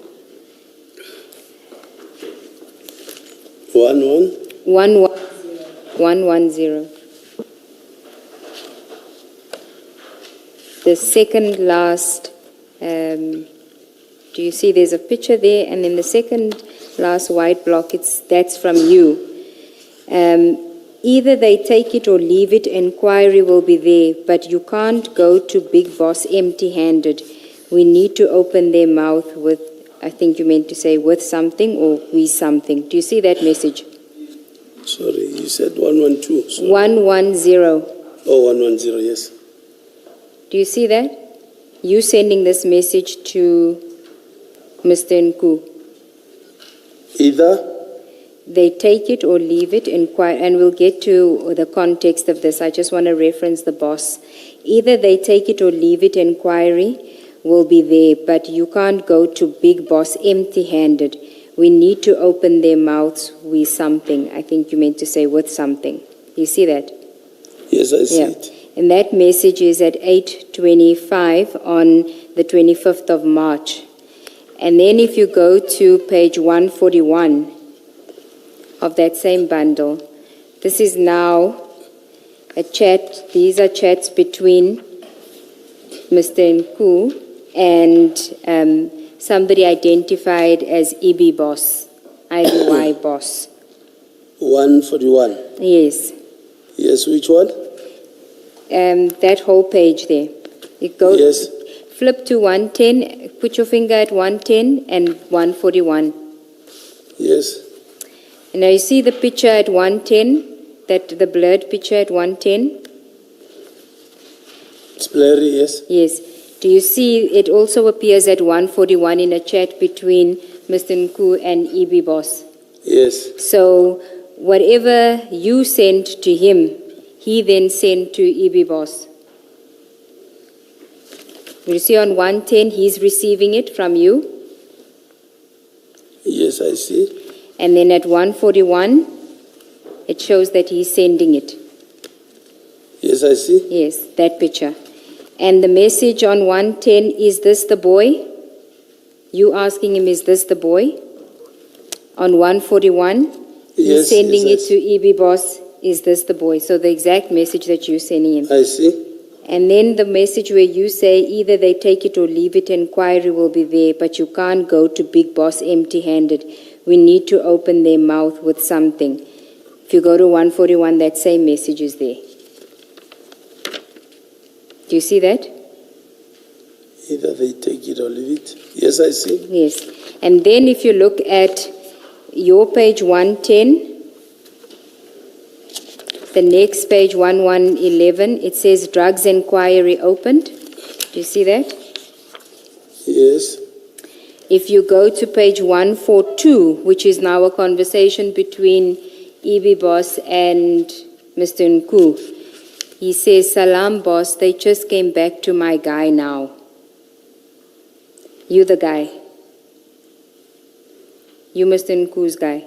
110. The second last, do you see there's a picture there, and then the second last white block, that's from you. Either they take it or leave it, inquiry will be there, but you can't go to Big Boss empty-handed. We need to open their mouth with, I think you meant to say with something or we something. Do you see that message? Sorry, you said 112. Sorry. 110. Oh, 110, yes. Do you see that? You sending this message to Mr. Nku. Either They take it or leave it, inquire, and we'll get to the context of this. I just want to reference the boss. Either they take it or leave it, inquiry will be there, but you can't go to Big Boss empty-handed. We need to open their mouths with something. I think you meant to say with something. You see that? Yes, I see Yeah. it. And that message is at 8:25 on the 25th of March. And then if you go to page 141 of that same bundle, this is now a chat. These are chats between Mr. Nku and somebody identified as EB Boss, IBY Boss. 141. Yes. Yes, which one? That whole page there. You go, Yes. flip to 110, put your finger at 110 and 141. Yes. And now you see the picture at 110, the blurred picture at 110? It's blurry, yes. Yes. Do you see it also appears at 141 in a chat between Mr. Nku and EB Boss? Yes. So whatever you sent to him, he then sent to EB Boss. You see on 110, he's receiving it from you. Yes, I see. And then at 141, it shows that he's sending it. Yes, I see. Yes, that picture. And the message on 110, is this the boy? You asking him, is this the boy? On 141, he's Yes, sending yes, it to EB Boss, is this the boy? So the exact message that you're sending him. I see. And then the message where you say either they take it or leave it, inquiry will be there, but you can't go to Big Boss empty-handed. We need to open their mouth with something. If you go to 141, that same message is there. Do you see that? Either they take it or leave it. Yes, I see. Yes. And then if you look at your page 110, the next page 1111, it says drugs inquiry opened. Do you see that? Yes. If you go to page 142, which is now a conversation between EB Boss and Mr. Nku, he says, "Salam, boss, they just came back to my guy now." You the guy. You Mr. Nku's guy.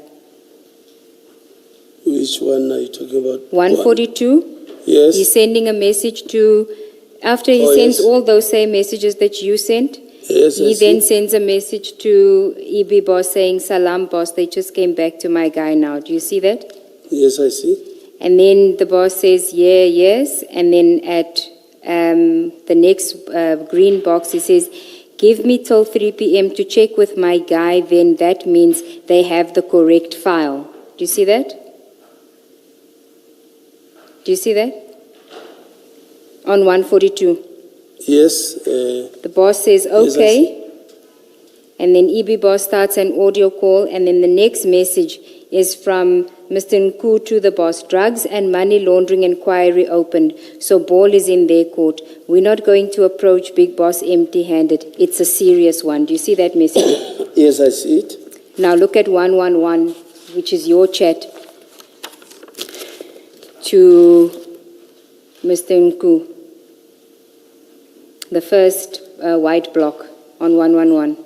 Which one are you talking about? 142? Yes. He's sending a message to, after he sends yes. all those same messages that you sent, Yes, I he see. then sends a message to EB Boss saying, "Salam, boss, they just came back to my guy now." Do you see that? Yes, I see. And then the boss says, "Yeah, yes." And then at the next green box, he says, "Give me till 3 p.m. to check with my guy, then that means they have the correct file." Do you see that? Do you see that? On 142. Yes. The boss says, Yes, I "Okay." see. And then EB Boss starts an audio call, and then the next message is from Mr. Nku to the boss. "Drugs and money laundering inquiry opened, so ball is in their court. We're not going to approach Big Boss empty-handed. It's a serious one." Do you see that message? Yes, I see it. Now look at 111, which is your chat to Mr. Nku. The first white block on 111.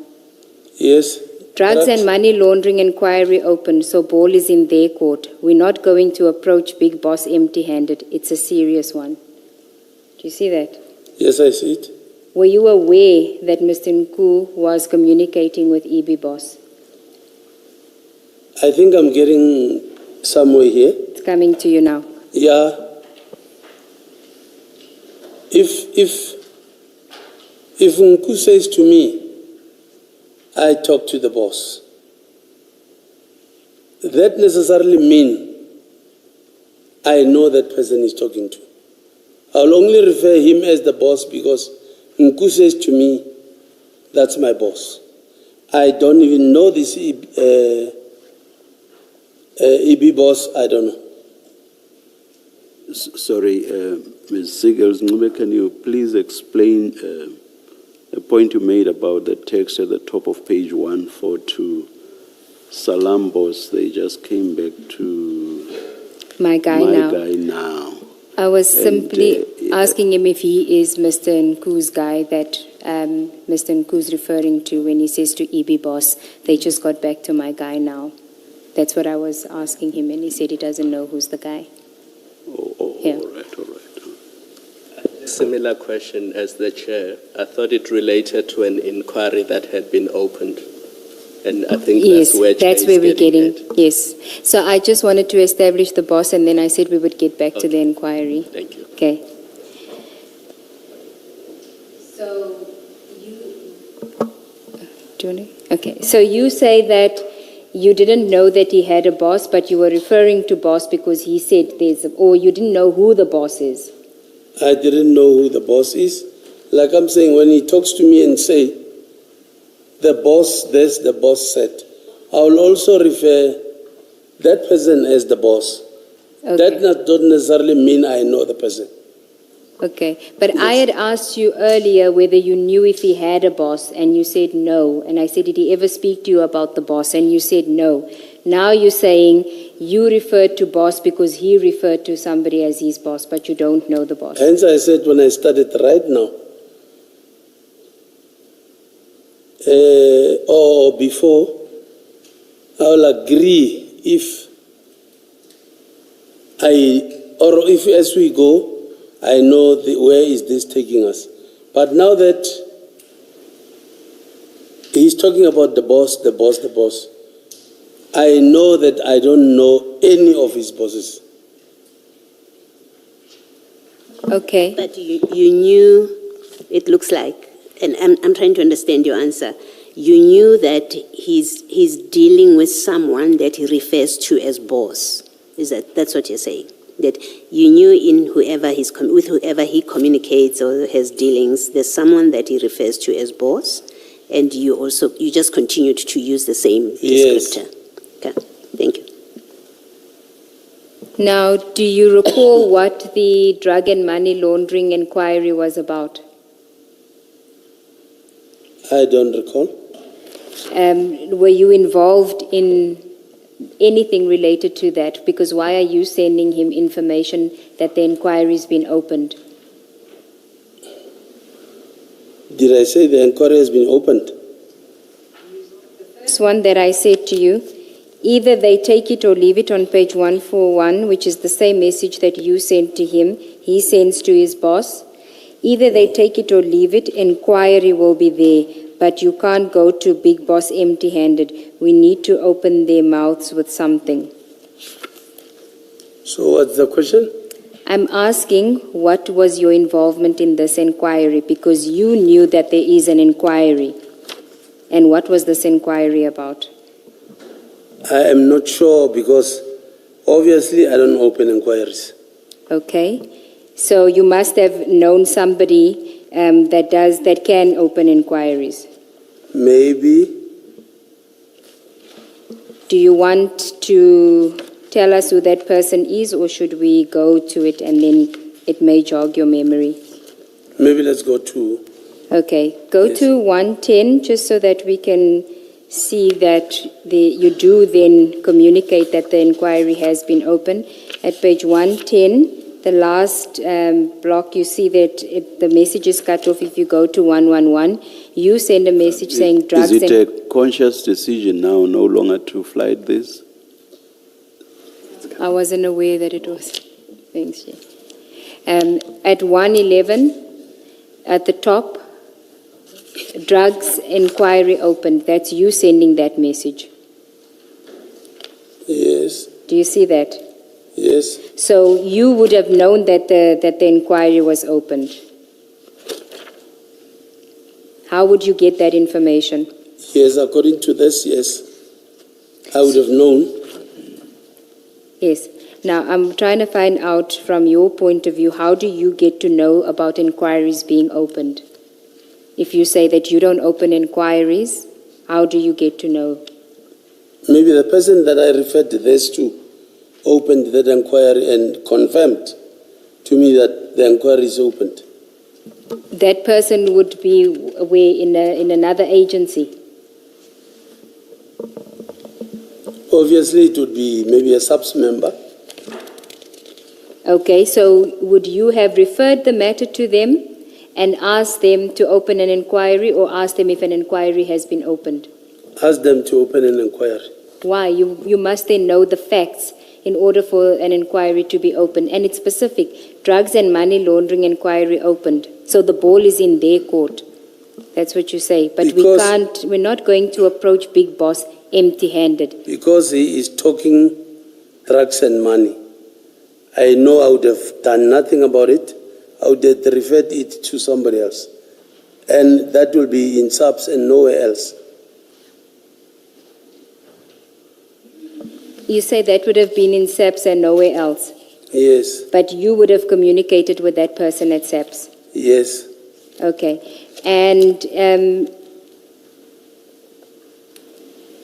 Yes. Drugs and money laundering inquiry opened, so ball is in their court. We're not going to approach Big Boss empty-handed. It's a serious one. Do you see that? Yes, I see it. Were you aware that Mr. Nku was communicating with EB Boss? I think I'm getting somewhere here. It's coming to you now. Yeah. If Nku says to me, "I talk to the boss," that necessarily mean I know that person is talking to. I'll only refer him as the boss because Nku says to me, "That's my boss." I don't even know this EB boss. I don't know. Sorry, Ms. Sigels, can you please explain the point you made about the text at the top of page 142? "Salam, boss, they just came back to My guy now. I was simply asking him if he is Mr. Nku's guy that Mr. Nku's referring to when he says to EB boss, they just got back to my guy now. That's what I was asking him, and he said he doesn't know who's the guy. Yeah. All right. Similar question as the chair. I thought it related to an inquiry that had been opened. And I think Yes, that's where we're getting. at. Yes. So I just wanted to establish the boss, and then I said we would get back to the inquiry. Thank you. Okay. So you... Do you want to? Okay. So you say that you didn't know that he had a boss, but you were referring to boss because he said or you didn't know who the boss is. I didn't know who the boss is. Like I'm saying, when he talks to me and say, the boss this, the boss said, I will also refer that person as the boss. Okay. That don't necessarily mean I know the person. Okay, but I had asked you earlier whether you knew if he had a boss, and you said no. And I said, did he ever speak to you about the boss? And you said no. Now you're saying you referred to boss because he referred to somebody as his boss, but you don't know the boss. Hence I said when I started right now, or before, I will agree if as we go, I know where is this taking us. But now that he's talking about the boss, I know that I don't know any of his bosses. Okay. But you knew, it looks like, and I'm trying to understand your answer. You knew that he's dealing with someone that he refers to as boss. That's what you're saying? That you knew with whoever he communicates or has dealings, there's someone that he refers to as boss, and you just continued to use the same descriptor. Okay, thank you. Now, do you recall what the drug and money laundering inquiry was about? I don't recall. Were you involved in anything related to that? Because why are you sending him information that the inquiry's been opened? Did I say the inquiry has been opened? This one that I said to you, either they take it or leave it on page 141, which is the same message that you sent to him, he sends to his boss. Either they take it or leave it, inquiry will be there, but you can't go to Big Boss empty-handed. We need to open their mouths with something. So what's the question? I'm asking what was your involvement in this inquiry, because you knew that there is an inquiry. And what was this inquiry about? I am not sure because obviously I don't open inquiries. Okay. So you must have known somebody that can open inquiries. Maybe. Do you want to tell us who that person is, or should we go to it and then it may jog your memory? Maybe let's go to... Okay. Go to 110 just so that we can see that you do then communicate that the inquiry has been opened. At page 110, the last block, you see that the message is cut off. If you go to 111, you send a message saying drugs... Is it a conscious decision now no longer to flight this? I wasn't aware that it was. Thanks, Jay. At 111, at the top, drugs inquiry opened. That's you sending that message. Yes. Do you see that? Yes. So you would have known that the inquiry was opened. How would you get that information? Yes, according to this, yes. I would have known. Yes. Now, I'm trying to find out from your point of view, how do you get to know about inquiries being opened? If you say that you don't open inquiries, how do you get to know? Maybe the person that I referred this to opened that inquiry and confirmed to me that the inquiry is opened. That person would be away in another agency. Obviously, it would be maybe a SAPS member. Okay, so would you have referred the matter to them and ask them to open an inquiry or ask them if an inquiry has been opened? Ask them to open an inquiry. Why? You must then know the facts in order for an inquiry to be opened. And it's specific. Drugs and money laundering inquiry opened. So the ball is in their court. That's what you say. But we're not going to approach Big Boss empty-handed. Because he is talking drugs and money. I know I would have done nothing about it. I would have referred it to somebody else. And that will be in SAPS and nowhere else. You say that would have been in SAPS and nowhere else. Yes. But you would have communicated with that person at SAPS. Yes. Okay. And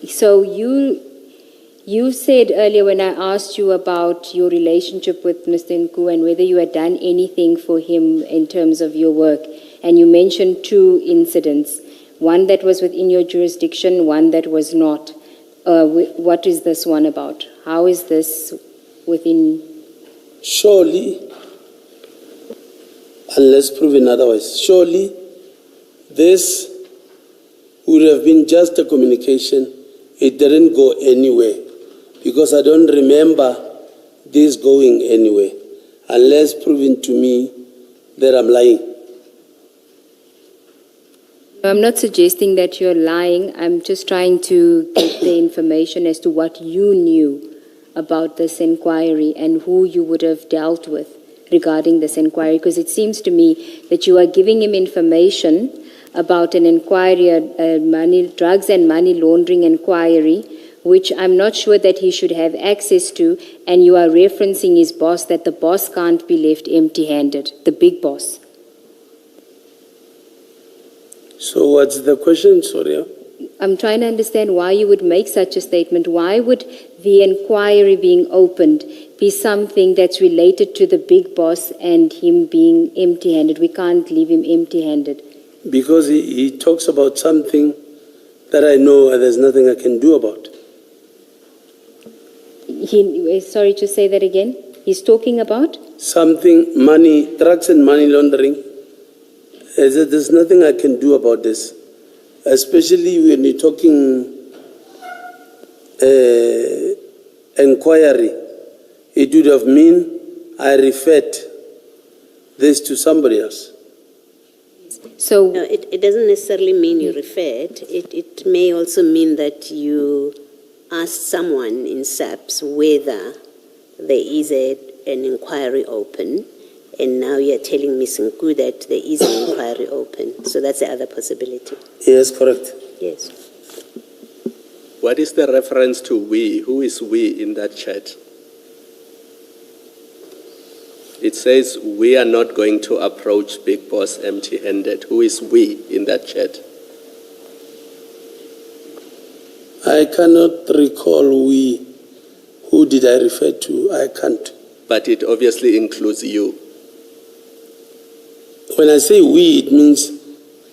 so you said earlier when I asked you about your relationship with Mr. Nku and whether you had done anything for him in terms of your work, and you mentioned 2 incidents, one that was within your jurisdiction, one that was not. What is this one about? How is this within? Surely, unless proven otherwise, surely this would have been just a communication. It didn't go anywhere because I don't remember this going anywhere unless proven to me that I'm lying. I'm not suggesting that you're lying. I'm just trying to get the information as to what you knew about this inquiry and who you would have dealt with regarding this inquiry, because it seems to me that you are giving him information about an inquiry, a drugs and money laundering inquiry, which I'm not sure that he should have access to, and you are referencing his boss, that the boss can't be left empty-handed, the big boss. So what's the question, Soria? I'm trying to understand why you would make such a statement. Why would the inquiry being opened be something that's related to the big boss and him being empty-handed? We can't leave him empty-handed. Because he talks about something that I know there's nothing I can do about. Sorry to say that again. He's talking about? Something, money, drugs and money laundering. There's nothing I can do about this. Especially when you're talking inquiry. It would have mean I referred this to somebody else. So No, it doesn't necessarily mean you referred. It may also mean that you asked someone in SAPS whether there is an inquiry open, and now you're telling Ms. Nku that there is an inquiry open. So that's the other possibility. Yes, correct. Yes. What is the reference to we? Who is we in that chat? It says we are not going to approach Big Boss empty-handed. Who is we in that chat? I cannot recall we. Who did I refer to? I can't. But it obviously includes you. When I say we, it means,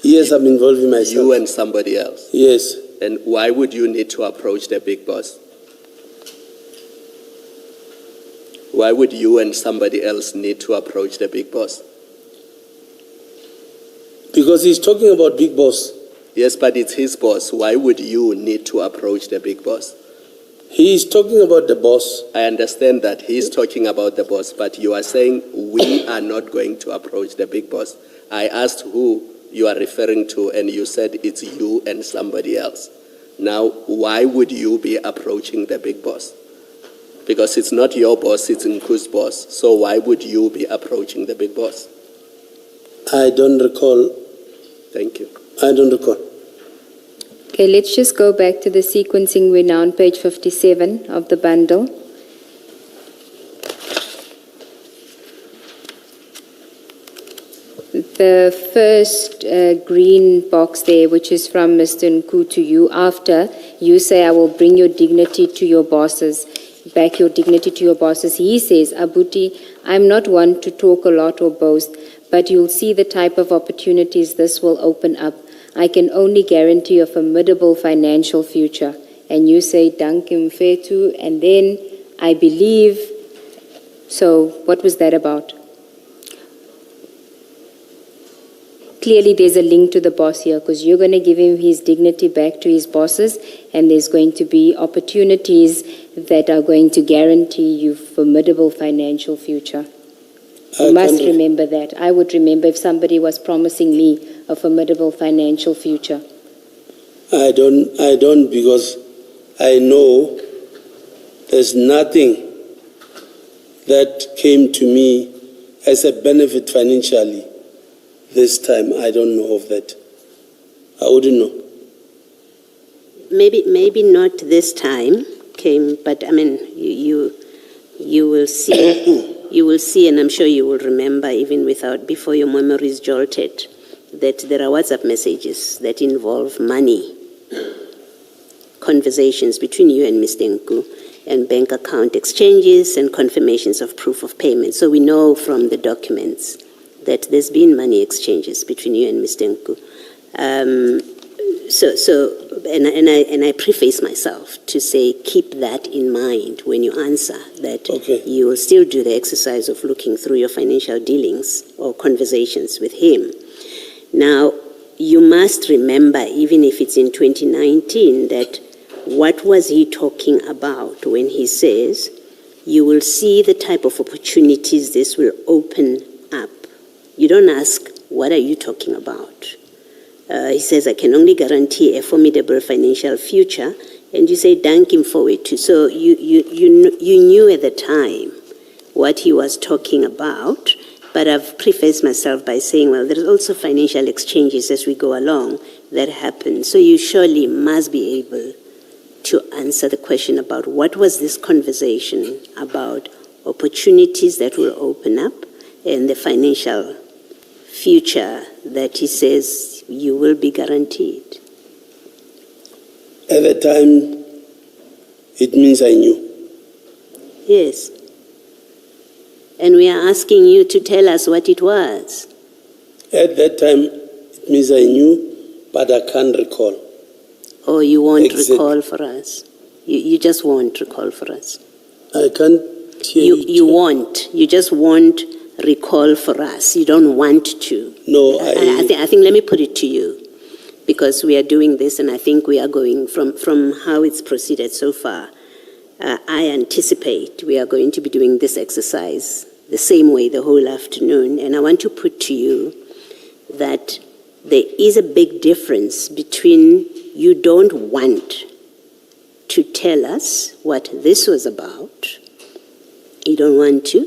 yes, I'm involving myself. You and somebody else. Yes. And why would you need to approach the Big Boss? Why would you and somebody else need to approach the Big Boss? Because he's talking about Big Boss. Yes, but it's his boss. Why would you need to approach the Big Boss? He is talking about the boss. I understand that he's talking about the boss, but you are saying we are not going to approach the Big Boss. I asked who you are referring to, and you said it's you and somebody else. Now, why would you be approaching the Big Boss? Because it's not your boss, it's Nku's boss. So why would you be approaching the Big Boss? I don't recall. Thank you. I don't recall. Okay, let's just go back to the sequencing. We're now on page 57 of the bundle. The first green box there, which is from Mr. Nku to you, after you say, I will bring your dignity to your bosses, back your dignity to your bosses. He says, Abuti, I'm not one to talk a lot or boast, but you'll see the type of opportunities this will open up. I can only guarantee a formidable financial future. And you say, Dankim Fetu, and then I believe. So what was that about? clearly there's a link to the boss here, because you're going to give him his dignity back to his bosses, and there's going to be opportunities that are going to guarantee you formidable financial future. You must remember that. I would remember if somebody was promising me a formidable financial future. I don't, because I know there's nothing that came to me as a benefit financially. This time, I don't know of that. I wouldn't know. Maybe not this time came, but I mean, you will see, you will see, and I'm sure you will remember, even before your memory is jolted, that there are WhatsApp messages that involve money, conversations between you and Mr. Nku, and bank account exchanges and confirmations of proof of payment. So we know from the documents that there's been money exchanges between you and Mr. Nku. And I preface myself to say, keep that in mind when you answer, that you will still do the exercise of looking through your financial dealings or conversations with him. Now, you must remember, even if it's in 2019, that what was he talking about when he says, you will see the type of opportunities this will open up. You don't ask, what are you talking about? He says, I can only guarantee a formidable financial future, and you say, thank him for it too. So you knew at the time what he was talking about, but I've prefaced myself by saying, well, there's also financial exchanges as we go along that happen. So you surely must be able to answer the question about what was this conversation about, opportunities that will open up, and the financial future that he says you will be guaranteed. At the time, it means I knew. Yes. And we are asking you to tell us what it was. At that time, it means I knew, but I can't recall. Oh, you won't recall for us? You just won't recall for us? I can't hear you. You won't. You just won't recall for us. You don't want to. No, I think let me put it to you, because we are doing this, and I think we are going from how it's proceeded so far. I anticipate we are going to be doing this exercise the same way the whole afternoon, and I want to put to you that there is a big difference between you don't want to tell us what this was about, you don't want to,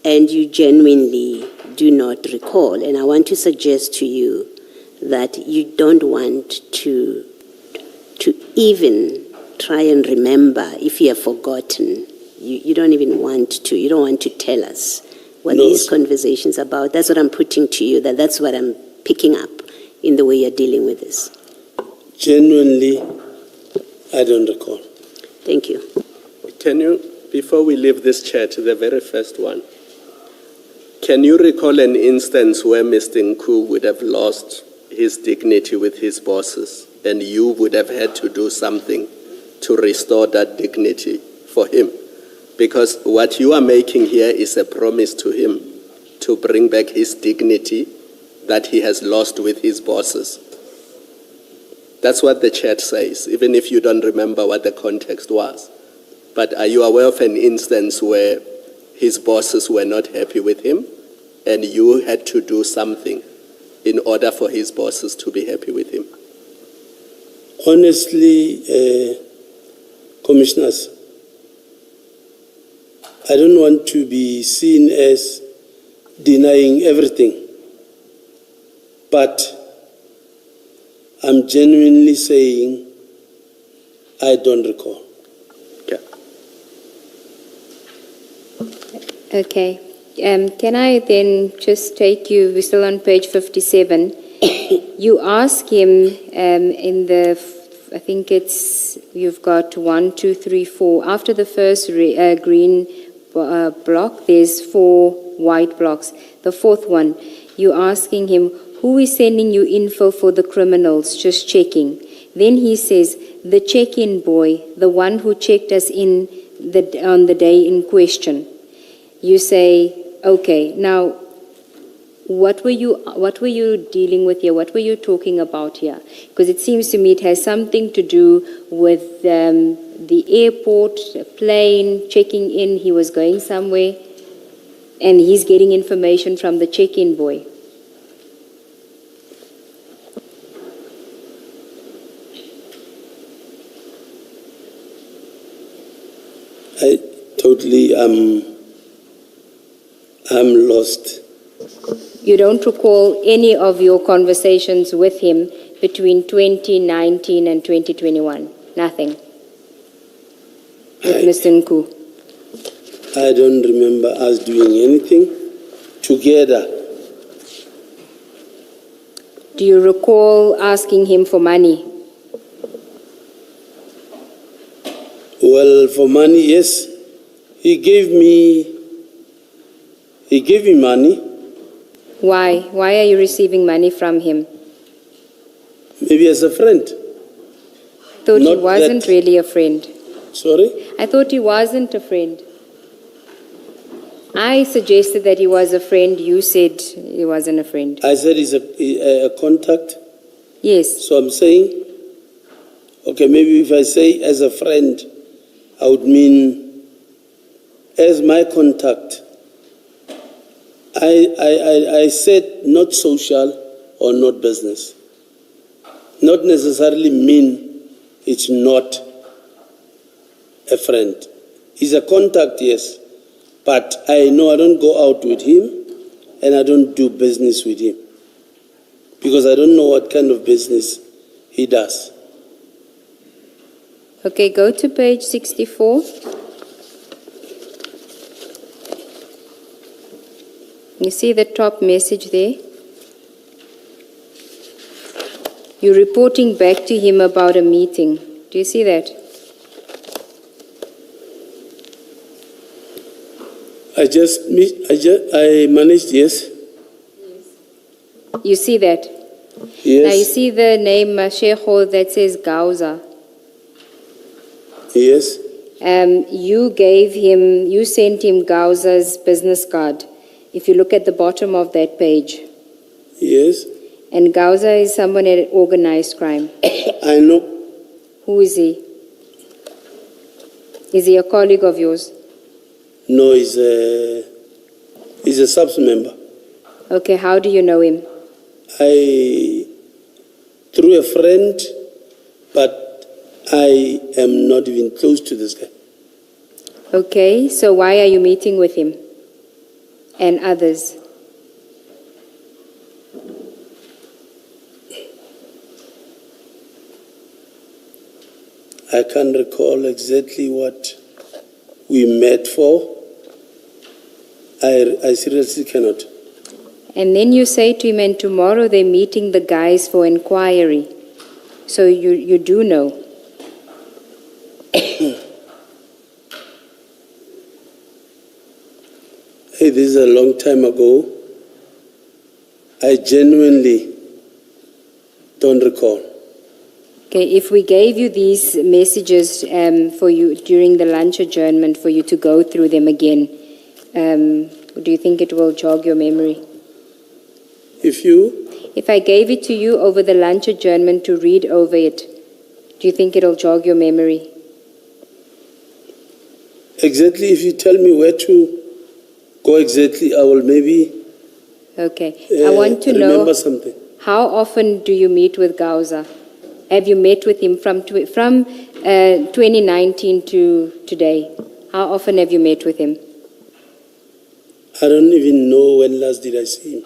and you genuinely do not recall. And I want to suggest to you that you don't want to even try and remember if you have forgotten. You don't even want to. You don't want to tell us what these conversations are about. That's what I'm putting to you, that's what I'm picking up in the way you're dealing with this. Genuinely, I don't recall. Thank you. Can you, before we leave this chat, the very first one, can you recall an instance where Mr. Nku would have lost his dignity with his bosses and you would have had to do something to restore that dignity for him? Because what you are making here is a promise to him to bring back his dignity that he has lost with his bosses. That's what the chat says, even if you don't remember what the context was. But are you aware of an instance where his bosses were not happy with him and you had to do something in order for his bosses to be happy with him? Honestly, commissioners, I don't want to be seen as denying everything, but I'm genuinely saying I don't recall. Okay. Can I then just take you, we're still on page 57. You ask him in the, I think it's, you've got 1, 2, 3, 4. After the first green block, there's 4 white blocks. The fourth one, you're asking him, who is sending you info for the criminals? Just checking. Then he says, the check-in boy, the one who checked us in on the day in question. You say, okay, now, what were you dealing with here? What were you talking about here? Because it seems to me it has something to do with the airport, a plane, checking in. He was going somewhere, and he's getting information from the check-in boy. I totally I'm lost. You don't recall any of your conversations with him between 2019 and 2021? Nothing? With Mr. Nku? I don't remember us doing anything together. Do you recall asking him for money? Well, for money, yes. He gave me money. Why? Why are you receiving money from him? Maybe as a friend. Thought he Not wasn't that- really a friend. Sorry? I thought he wasn't a friend. I suggested that he was a friend. You said he wasn't a friend. I said he's a contact. Yes. So I'm saying, okay, maybe if I say as a friend, I would mean as my contact. I said not social or not business. Not necessarily mean it's not a friend. He's a contact, yes. But I know I don't go out with him and I don't do business with him. Because I don't know what kind of business he does. Okay, go to page 64. You see the top message there? You're reporting back to him about a meeting. Do you see that? I managed, yes. You see that? Yes. Now you see the name Shekho that says Gauza. Yes. You sent him Gauza's business card. If you look at the bottom of that page. Yes. And Gauza is someone at organized crime. I know. Who is he? Is he a colleague of yours? No, he's a subs member. Okay, how do you know him? Through a friend, but I am not even close to this guy. Okay, so why are you meeting with him and others? I can't recall exactly what we met for. I seriously cannot. And then you say to him, and tomorrow they're meeting the guys for inquiry. So you do know. Hey, this is a long time ago. I genuinely don't recall. Okay, if we gave you these messages for you during the lunch adjournment for you to go through them again, do you think it will jog your memory? If I gave it to you over the lunch adjournment to read over it, do you think it'll jog your memory? Exactly, if you tell me where to go exactly, I will maybe Okay, I want to know, remember something. how often do you meet with Gauza? Have you met with him from 2019 to today? How often have you met with him? I don't even know when last did I see him.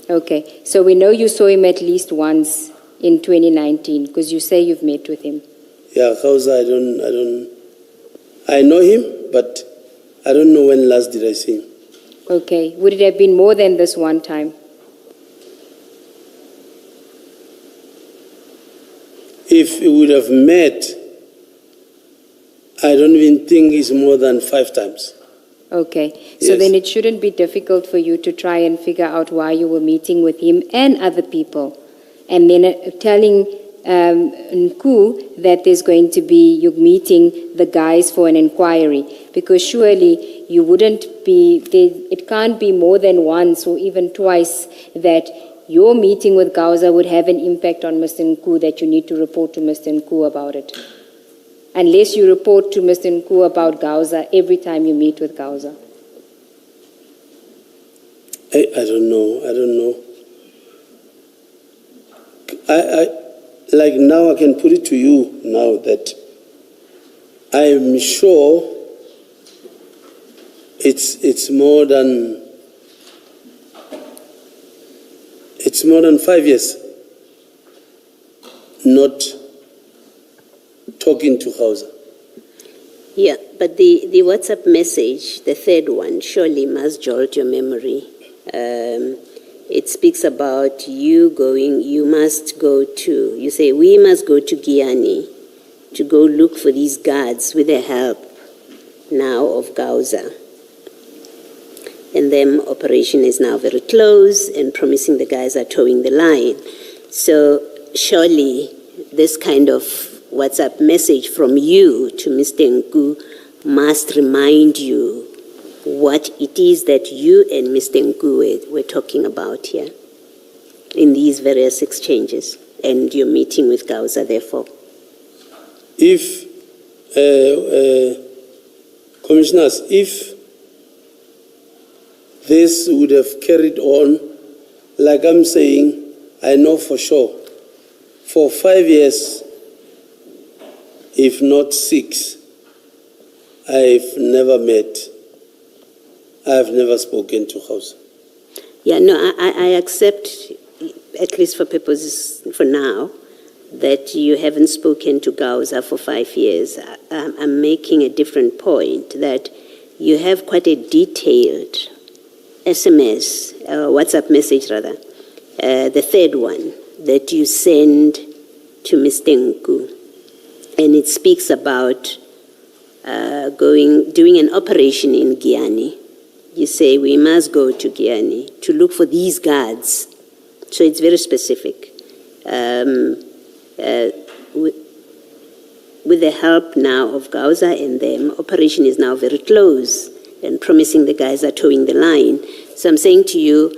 Okay, so we know you saw him at least once in 2019 because you say you've met with him. Yeah, Gauza, I know him, but I don't know when last did I see him. Okay, would it have been more than this one time? If we would have met, I don't even think it's more than 5 times. Okay, so Yes. then it shouldn't be difficult for you to try and figure out why you were meeting with him and other people, and then telling Nku that there's going to be, you're meeting the guys for an inquiry, because surely you wouldn't be, it can't be more than once or even twice that your meeting with Gauza would have an impact on Mr. Nku that you need to report to Mr. Nku about it. Unless you report to Mr. Nku about Gauza every time you meet with Gauza. I don't know. Like now I can put it to you now that I am sure it's more than 5 years not talking to Gauza. Yeah, but the WhatsApp message, the third one, surely must jolt your memory. It speaks about you must go to, you say, we must go to Giani to go look for these guards with the help now of Gauza. And then operation is now very close and promising the guys are towing the line. So surely this kind of WhatsApp message from you to Mr. Nku must remind you what it is that you and Mr. Nku were talking about here in these various exchanges and your meeting with Gauza, therefore. If, commissioners, if this would have carried on, like I'm saying, I know for sure, for 5 years, if not 6, I've never met, I've never spoken to Gauza. Yeah, no, I accept, at least for purposes for now, that you haven't spoken to Gauza for 5 years. I'm making a different point, that you have quite a detailed SMS, WhatsApp message rather, the third one that you send to Mr. Nku. And it speaks about doing an operation in Giani. You say, we must go to Giani to look for these guards. So it's very specific. With the help now of Gauza and them, operation is now very close and promising the guys are towing the line. So I'm saying to you,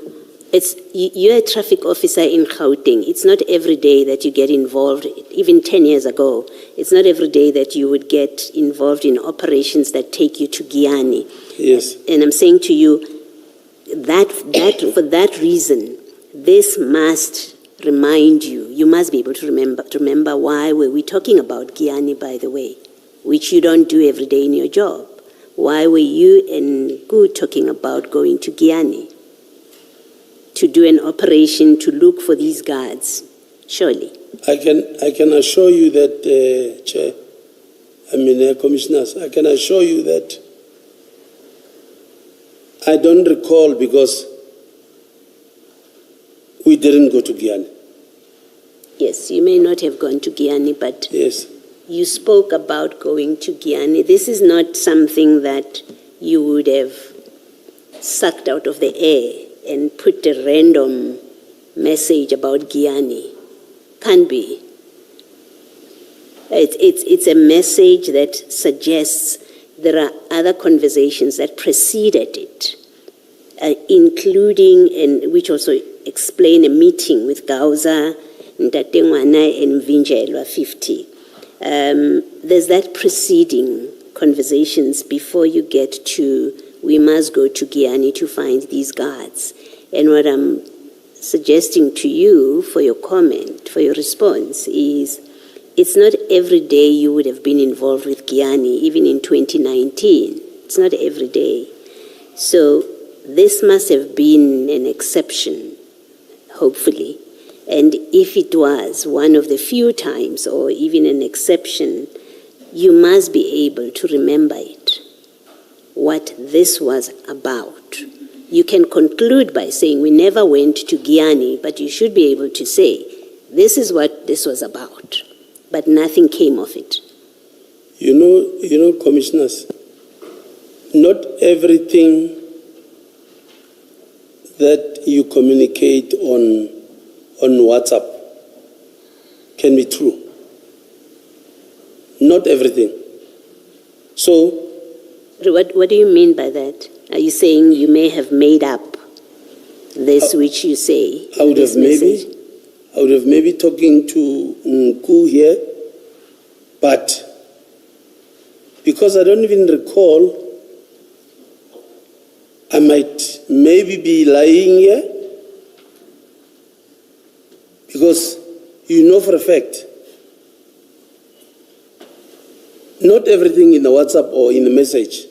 you're a traffic officer in Gauteng. It's not every day that you get involved, even 10 years ago. It's not every day that you would get involved in operations that take you to Giani. Yes. And I'm saying to you that for that reason, this must remind you, you must be able to remember why were we talking about Giani, by the way, which you don't do every day in your job. Why were you and Nku talking about going to Giani to do an operation to look for these guards? Surely. I can assure you that, Chair, Commissioners, I can assure you that I don't recall because we didn't go to Giani. Yes, you may not have gone to Giani, but yes, you spoke about going to Giani. This is not something that you would have sucked out of the air and put a random message about Giani. Can't be. It's a message that suggests there are other conversations that preceded it, including, and which also explain a meeting with Gauza, Ntatengwana, and Mvinjelwa 50. There's that preceding conversations before you get to, we must go to Giani to find these guards. And what I'm suggesting to you for your comment, for your response, is it's not every day you would have been involved with Giani, even in 2019. It's not every day. So this must have been an exception, hopefully. And if it was one of the few times or even an exception, you must be able to remember it, what this was about. You can conclude by saying we never went to Giani, but you should be able to say this is what this was about, but nothing came of it. You know, commissioners, not everything that you communicate on WhatsApp can be true. Not everything. So, What do you mean by that? Are you saying you may have made up this which you say? I would have maybe talking to Nku here, but because I don't even recall, I might maybe be lying here, because you know for a fact, not everything in the WhatsApp or in the message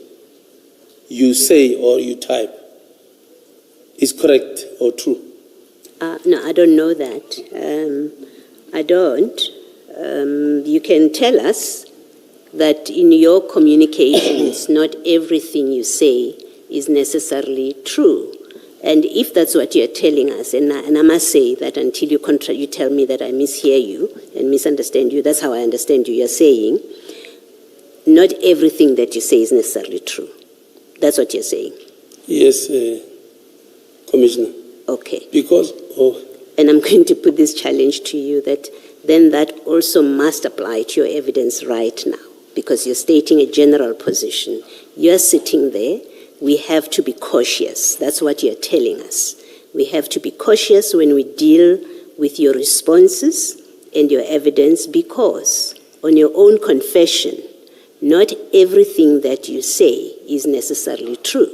you say or you type is correct or true. No, I don't know that. I don't. You can tell us that in your communications, not everything you say is necessarily true. And if that's what you're telling us, and I must say that until you tell me that I mishear you and misunderstand you, that's how I understand you. You're saying not everything that you say is necessarily true. That's what you're saying. Yes, Commissioner. Okay. Because, and I'm going to put this challenge to you that then that also must apply to your evidence right now, because you're stating a general position. You're sitting there. We have to be cautious. That's what you're telling us. We have to be cautious when we deal with your responses and your evidence, because on your own confession, not everything that you say is necessarily true.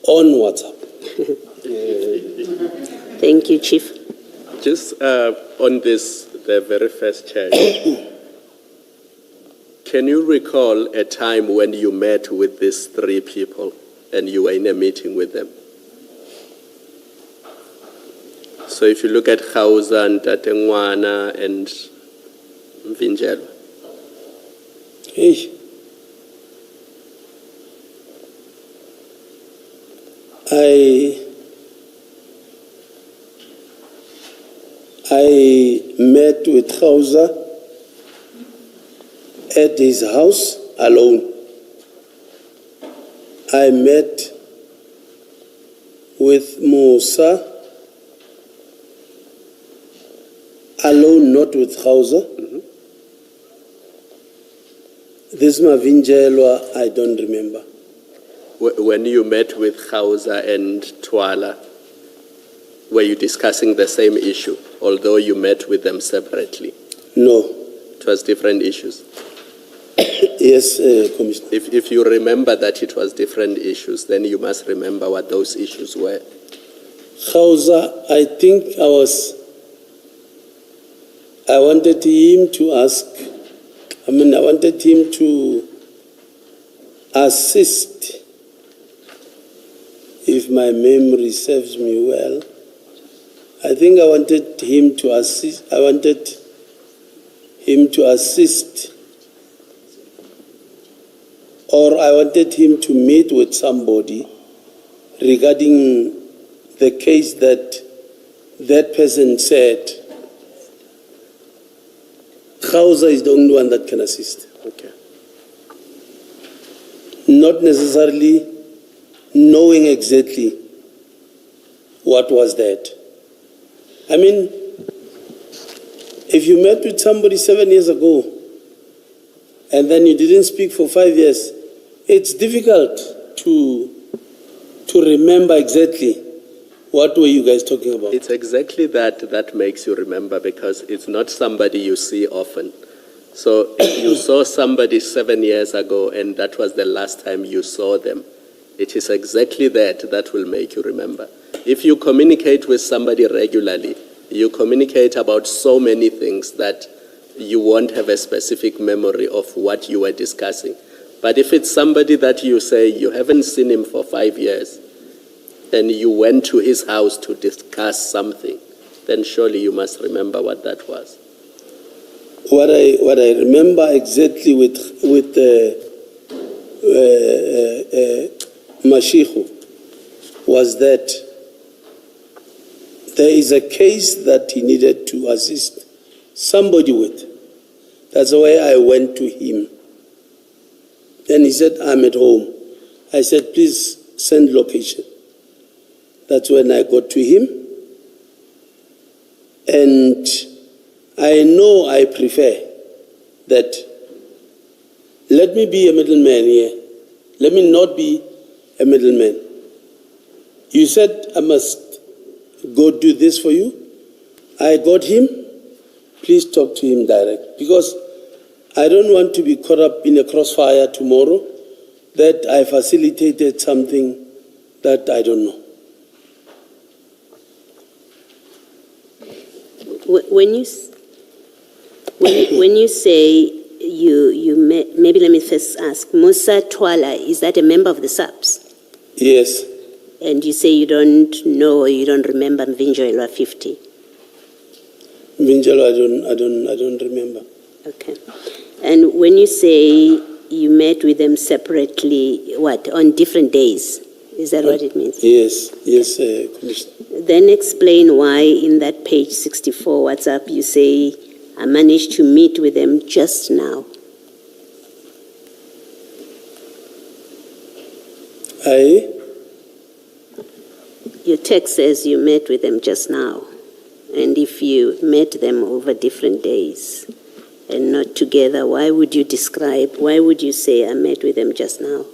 On WhatsApp. Thank you, Chief. Just on this, the very first charge, can you recall a time when you met with these three people and you were in a meeting with them? So if you look at Khauza and Tatengwana and Mvinjelwa. Hey. I met with Khauza at his house alone. I met with Musa alone, not with Khauza. This Mavinjelwa, I don't remember. When you met with Khauza and Twala, were you discussing the same issue, although you met with them separately? No. It was different issues? Yes, Commissioner. If you remember that it was different issues, then you must remember what those issues were. Khauza, I think I wanted him to assist, if my memory serves me well. I think I wanted him to assist, or I wanted him to meet with somebody regarding the case that person said. Khauza is the only one that can assist. Okay. Not necessarily knowing exactly what was that. I mean, if you met with somebody 7 years ago and then you didn't speak for 5 years, it's difficult to remember exactly what were you guys talking about. It's exactly that makes you remember, because it's not somebody you see often. So if you saw somebody 7 years ago and that was the last time you saw them, it is exactly that will make you remember. If you communicate with somebody regularly, you communicate about so many things that you won't have a specific memory of what you were discussing. But if it's somebody that you say you haven't seen him for 5 years, and you went to his house to discuss something, then surely you must remember what that was. What I remember exactly with Mashihu was that there is a case that he needed to assist somebody with. That's why I went to him. And he said, I'm at home. I said, please send location. That's when I got to him. And I know I prefer that let me be a middleman here. Let me not be a middleman. You said I must go do this for you. I got him. Please talk to him direct, because I don't want to be caught up in a crossfire tomorrow that I facilitated something that I don't know. When you say you met, maybe let me first ask, Musa Twala, is that a member of the SAPS? Yes. And you say you don't know or you don't remember Mvinjolo 50? Mvinjolo, I don't remember. Okay. And when you say you met with them separately, what, on different days? Is that what it means? Yes, Commissioner. Then explain why in that page 64 WhatsApp you say, I managed to meet with them just now. Your text says you met with them just now. And if you met them over different days and not together, why would you say I met with them just now?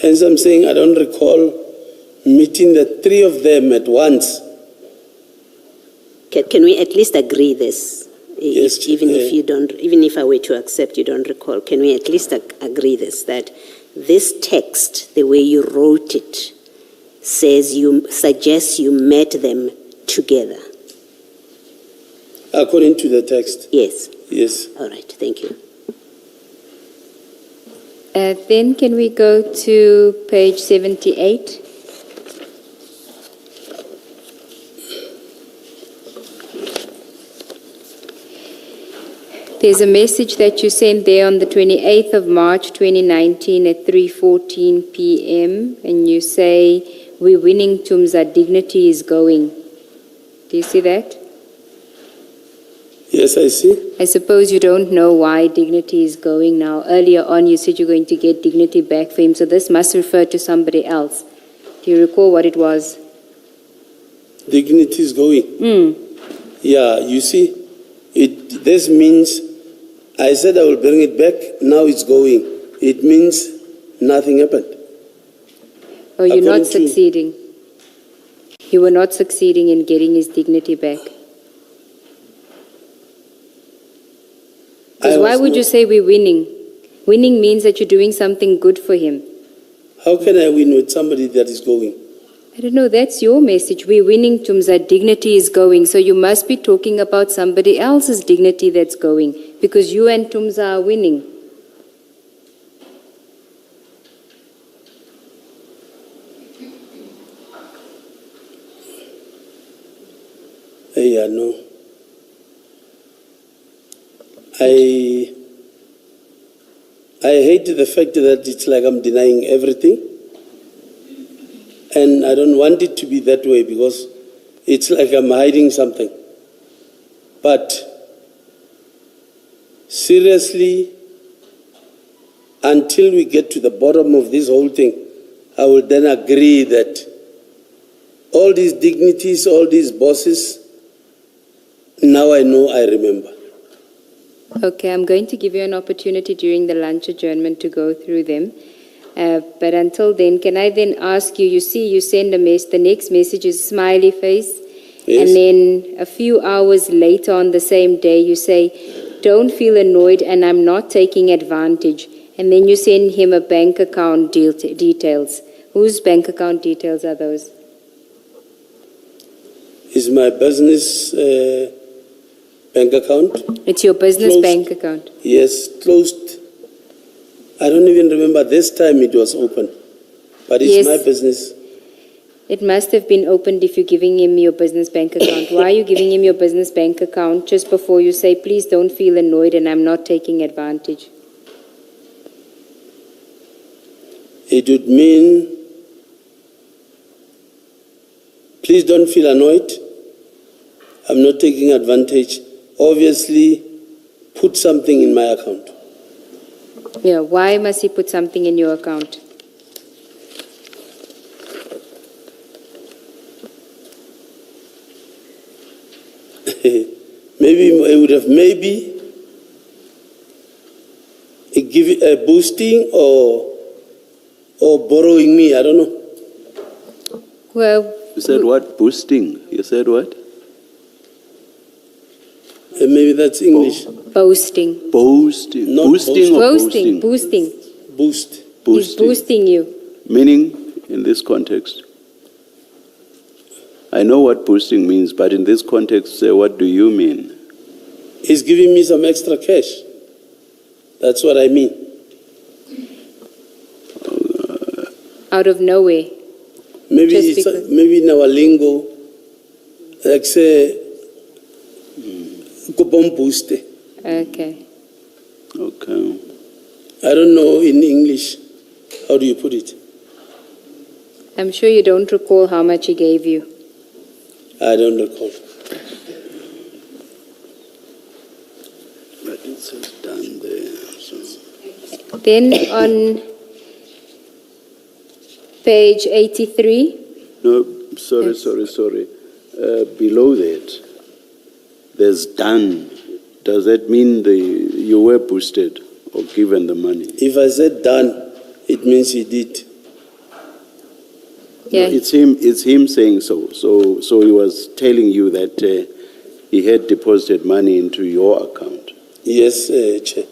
Hence I'm saying I don't recall meeting the three of them at once. Can we at least agree this? Yes, even if I were to accept you don't recall, can we at least agree this, that this text, the way you wrote it, suggests you met them together? According to the text? Yes. Yes. All right, thank you. Then can we go to page 78? There's a message that you sent there on the 28th of March 2019 at 3:14 p.m. and you say, we're winning Tumza, dignity is going. Do you see that? Yes, I see. I suppose you don't know why dignity is going now. Earlier on you said you're going to get dignity back for him, so this must refer to somebody else. Do you recall what it was? Dignity is going. Yeah, you see, this means I said I will bring it back, now it's going. It means nothing happened. Oh, you're not succeeding. You were not succeeding in getting his dignity back. Because why would you say we're winning? Winning means that you're doing something good for him. How can I win with somebody that is going? I don't know, that's your message. We're winning, Tumza, dignity is going. So you must be talking about somebody else's dignity that's going, because you and Tumza are winning. Yeah, no. I hate the fact that it's like I'm denying everything. And I don't want it to be that way, because it's like I'm hiding something. But seriously, until we get to the bottom of this whole thing, I will then agree that all these dignities, all these bosses, now I know, I remember. Okay, I'm going to give you an opportunity during the lunch adjournment to go through them. But until then, can I then ask you, you see, you send a the next message is smiley face. Yes. And then a few hours later on the same day, you say, don't feel annoyed and I'm not taking advantage. And then you send him a bank account details. Whose bank account details are those? Is my business bank account. It's your business closed. Bank account? Yes, closed. I don't even remember this time it was open. But it's my business. It must have been opened if you're giving him your business bank account. Why are you giving him your business bank account just before you say, please don't feel annoyed and I'm not taking advantage? It would mean, please don't feel annoyed. I'm not taking advantage. Obviously, put something in my account. Yeah, why must he put something in your account? Maybe I would have give it a boosting or borrowing me. I don't know. Well, You said what? Boosting. You said what? Maybe that's English. boasting. Boasting. Not Boosting or Boasting, boosting? boosting. Boost. He's Boosting. boosting you. Meaning, in this context? I know what boosting means, but in this context, say, what do you mean? He's giving me some extra cash. That's what I mean. Out of nowhere. Maybe Just it's because- maybe in our lingo, like say, kupon boost. Okay. Okay. I don't know in English. How do you put it? I'm sure you don't recall how much he gave you. I don't recall. But it says done there. So. Then on page 83, No, sorry. Yes. Below that, there's done. Does that mean you were boosted or given the money? If I said done, it means he did. yeah, No, it's him saying so. So he was telling you that he had deposited money into your account. Yes, Chair.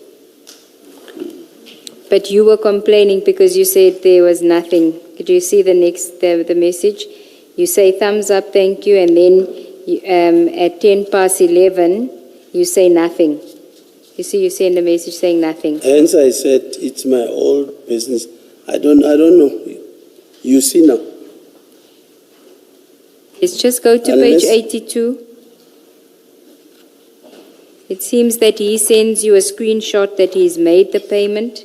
but you were complaining because you said there was nothing. Could you see the message? You say thumbs up, thank you, and then at 11, you say nothing. You see, you send a message saying nothing. Hence I said it's my old business. I don't know. You see now. Let's just go to Unless- page 82. It seems that he sends you a screenshot that he's made the payment,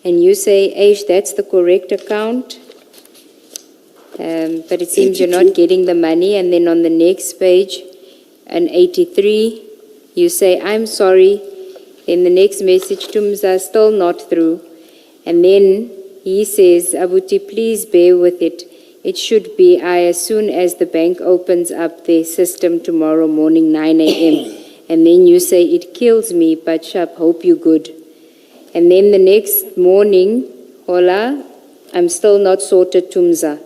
and you say, Aish, that's the correct account. But it seems you're 82. not getting the money. And then on the next page, an 83, you say, I'm sorry. In the next message, Tumza, still not through. And then he says, Abuti, please bear with it. It should be as soon as the bank opens up their system tomorrow morning, 9 a.m. And then you say, it kills me, but sharp, hope you good. And then the next morning, hola, I'm still not sorted, Tumza.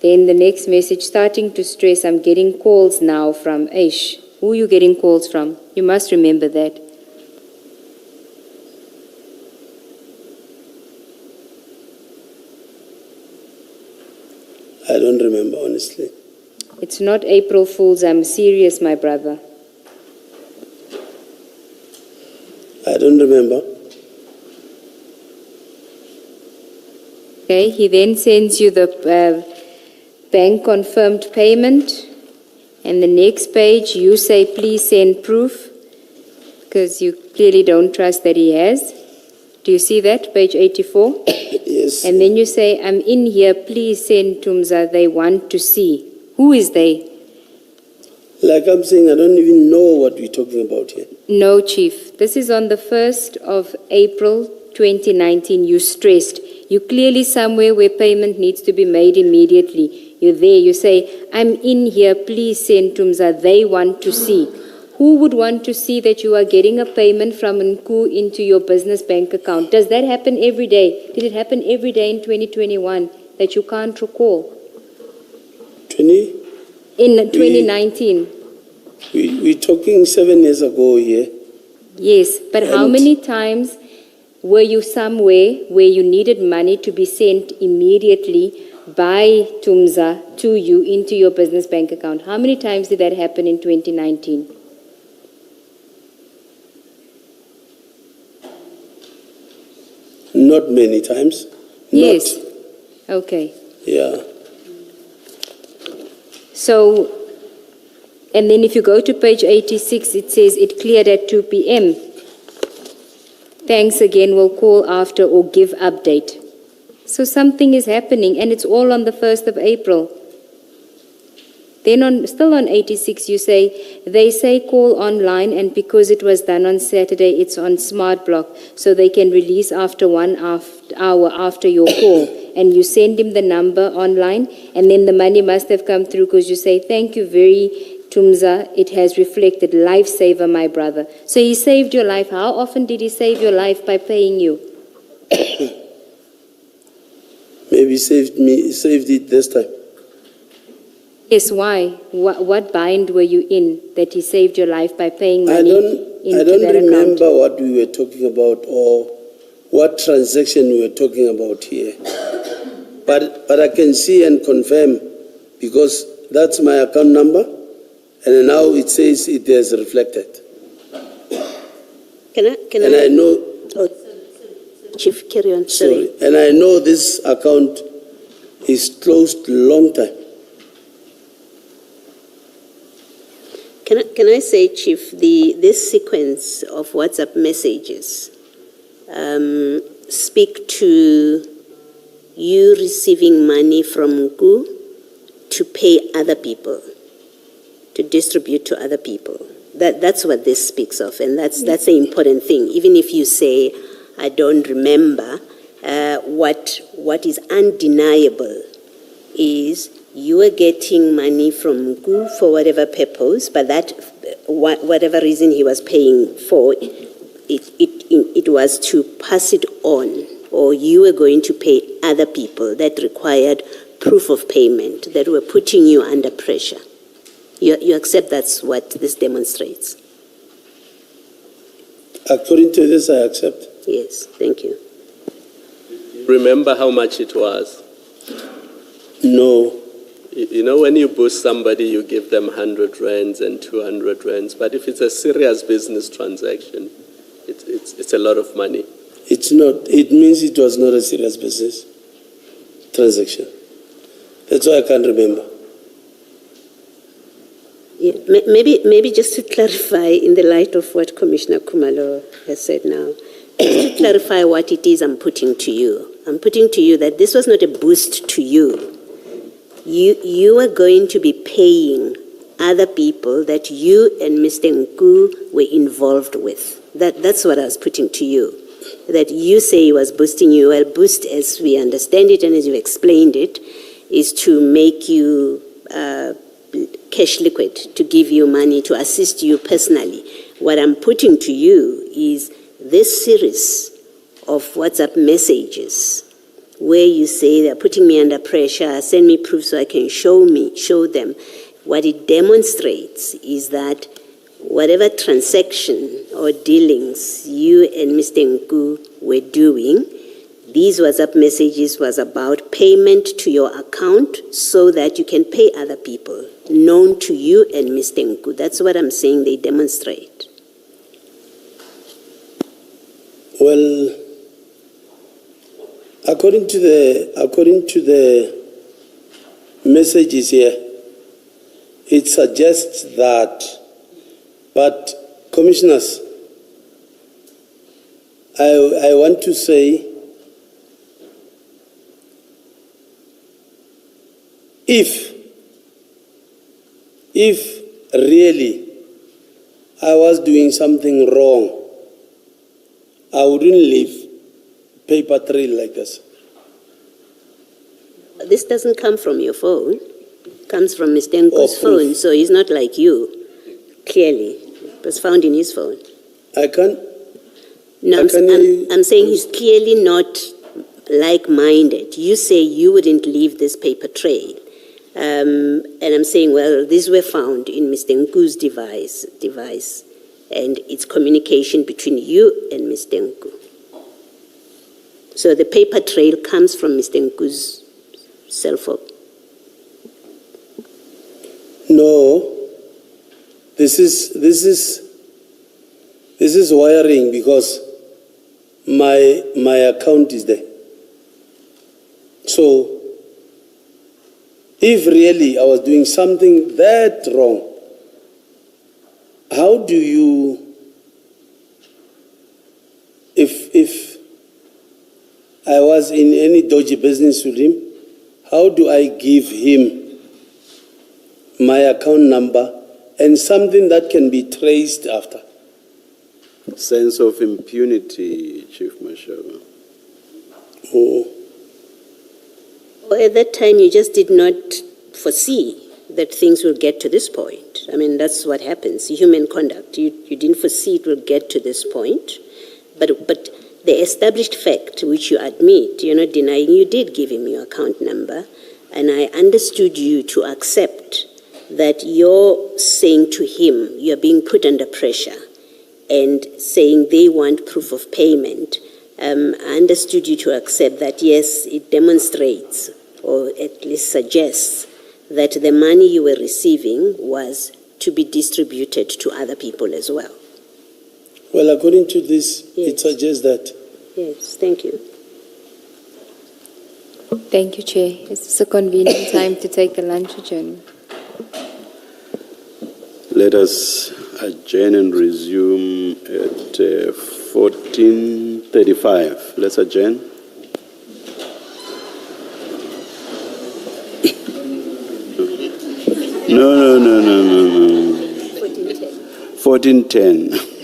Then the next message, starting to stress, I'm getting calls now from Aish. Who are you getting calls from? You must remember that. I don't remember, honestly. It's not April Fool's, I'm serious, my brother. I don't remember. Okay, he then sends you the bank confirmed payment. And the next page, you say, please send proof, because you clearly don't trust that he has. Do you see that, page 84? Yes. And then you say, I'm in here, please send Tumza, they want to see. Who is they? Like I'm saying, I don't even know what we're talking about here. No, Chief. This is on the 1st of April 2019. You stressed. You clearly somewhere where payment needs to be made immediately. You're there. You say, I'm in here. Please send Tumza. They want to see. Who would want to see that you are getting a payment from Nku into your business bank account? Does that happen every day? Did it happen every day in 2021 that you can't recall? 20? In 2019? We're talking 7 years ago here. Yes, but how And- many times were you somewhere where you needed money to be sent immediately by Tumza to you into your business bank account? How many times did that happen in 2019? Not many times. Yes. Okay. Yeah. So, and then if you go to page 86, it says it cleared at 2 p.m. Thanks again, we'll call after or give update. So something is happening, and it's all on the 1st of April. Then still on 86, you say, they say call online, and because it was done on Saturday, it's on Smart Block, so they can release after 1 hour after your call. And you send him the number online, and then the money must have come through because you say, thank you very Tumza, it has reflected lifesaver, my brother. So he saved your life. How often did he save your life by paying you? Maybe saved it this time. Yes, why? What bind were you in that he saved your life by paying I money don't into that remember account? what we were talking about or what transaction we were talking about here. But I can see and confirm because that's my account number and now it says it has reflected. Can I know... Oh, Chief, carry on. Sorry. And I know this account is closed long time. Can I say, Chief, this sequence of WhatsApp messages speak to you receiving money from Nku to pay other people, to distribute to other people. That's what this speaks of, and that's the important thing. Even if you say, I don't remember, what is undeniable is you are getting money from Nku for whatever purpose, but that whatever reason he was paying for, it was to pass it on, or you were going to pay other people that required proof of payment, that were putting you under pressure. You accept that's what this demonstrates? According to this, I accept. Yes, thank you. Remember how much it was? No. You know, when you boost somebody, you give them 100 rands and 200 rands. But if it's a serious business transaction, it's a lot of money. It's not. It means it was not a serious business transaction. That's why I can't remember. Yeah, maybe just to clarify in the light of what Commissioner Kumalo has said now, to clarify what it is I'm putting to you. I'm putting to you that this was not a boost to you. You are going to be paying other people that you and Mr. Nku were involved with. That's what I was putting to you. That you say he was boosting you. Well, boost, as we understand it and as you explained it, is to make you cash liquid, to give you money, to assist you personally. What I'm putting to you is this series of WhatsApp messages where you say they're putting me under pressure, send me proof so I can show them. What it demonstrates is that whatever transaction or dealings you and Mr. Nku were doing, these WhatsApp messages was about payment to your account so that you can pay other people, known to you and Mr. Nku. That's what I'm saying they demonstrate. Well, according to the messages here, it suggests that, but commissioners, I want to say, if really I was doing something wrong, I wouldn't leave paper trail like this. This doesn't come from your phone. It comes from Mr. Nku's phone, so he's not like you. Clearly, it was found in his phone. I can't. No, I'm saying he's clearly not like-minded. You say you wouldn't leave this paper trail. And I'm saying, well, these were found in Mr. Nku's device, and it's communication between you and Mr. Nku. So the paper trail comes from Mr. Nku's cell phone. No, this is wiring because my account is there. So if really I was doing something that wrong, how do you, if I was in any dodgy business with him, how do I give him my account number and something that can be traced after? Sense of impunity, Chief Mashaba. Oh. Or at that time you just did not foresee that things will get to this point. I mean, that's what happens. Human conduct. You didn't foresee it will get to this point. But the established fact, which you admit, you're not denying, you did give him your account number. And I understood you to accept that you're saying to him, you're being put under pressure and saying they want proof of payment. I understood you to accept that, yes, it demonstrates or at least suggests that the money you were receiving was to be distributed to other people as well. Well, according to this, Yes. it suggests that. Yes, thank you. Thank you, Chair. Is this a convenient time to take a lunch adjournment? Let us adjourn and resume at 14:35. Let's adjourn. No. 14:10.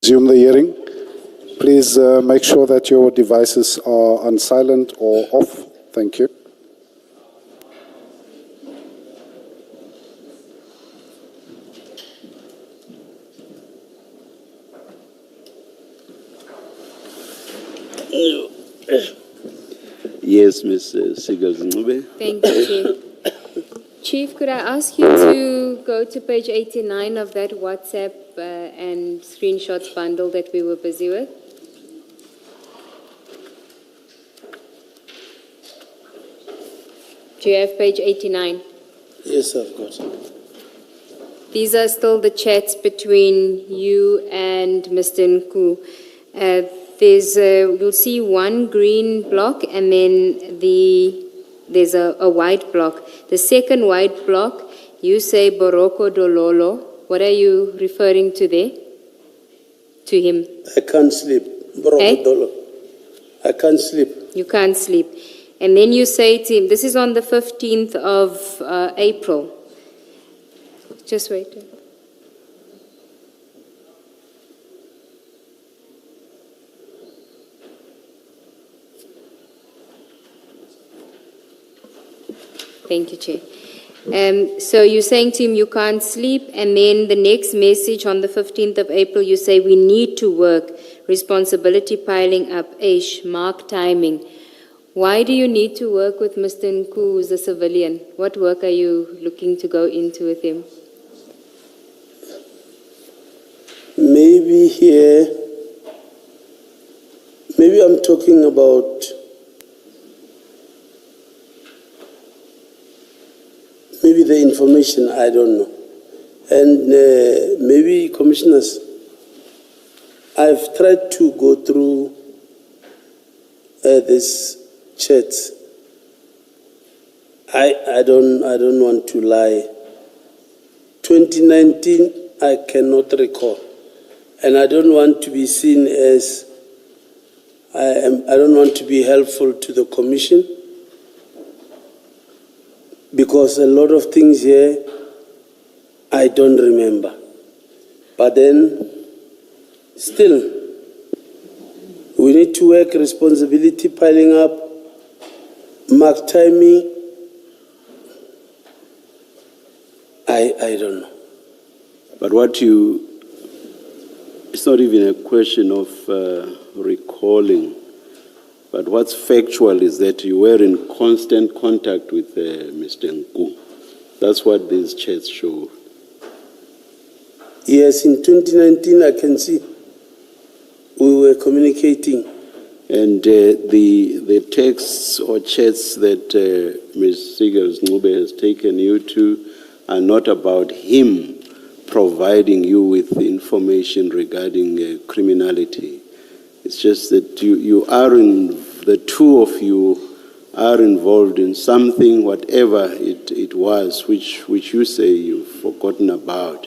Resume the hearing. Please make sure that your devices are on silent or off. Thank you. Yes, Ms. Sigels-Ncube. Thank you, Chief. Chief, could I ask you to go to page 89 of that WhatsApp and screenshots bundle that we were busy with? Do you have page 89? Yes, I've got it. These are still the chats between you and Mr. Nku. You'll see one green block and then there's a white block. The second white block, you say Boroko Dololo. What are you referring to there? To him? I can't sleep. Boroko Dolo. I can't sleep. You can't sleep. And then you say to him, this is on the 15th of April. Just wait. Thank you, Chair. So you're saying to him you can't sleep, and then the next message on the 15th of April, you say we need to work, responsibility piling up, mark timing. Why do you need to work with Mr. Nku, who's a civilian? What work are you looking to go into with him? Maybe here, maybe I'm talking about maybe the information, I don't know. And maybe commissioners, I've tried to go through this chat. I don't want to lie. 2019, I cannot recall. And I don't want to be seen as, I don't want to be helpful to the commission, because a lot of things here I don't remember. But then, still, we need to work, responsibility piling up, mark timing. I don't know. But it's not even a question of recalling, but what's factual is that you were in constant contact with Mr. Nku. That's what these chats show. Yes, in 2019, I can see we were communicating. And the texts or chats that Ms. Sigels-Ncube has taken you to are not about him providing you with information regarding criminality. It's just that the two of you are involved in something, whatever it was, which you say you've forgotten about.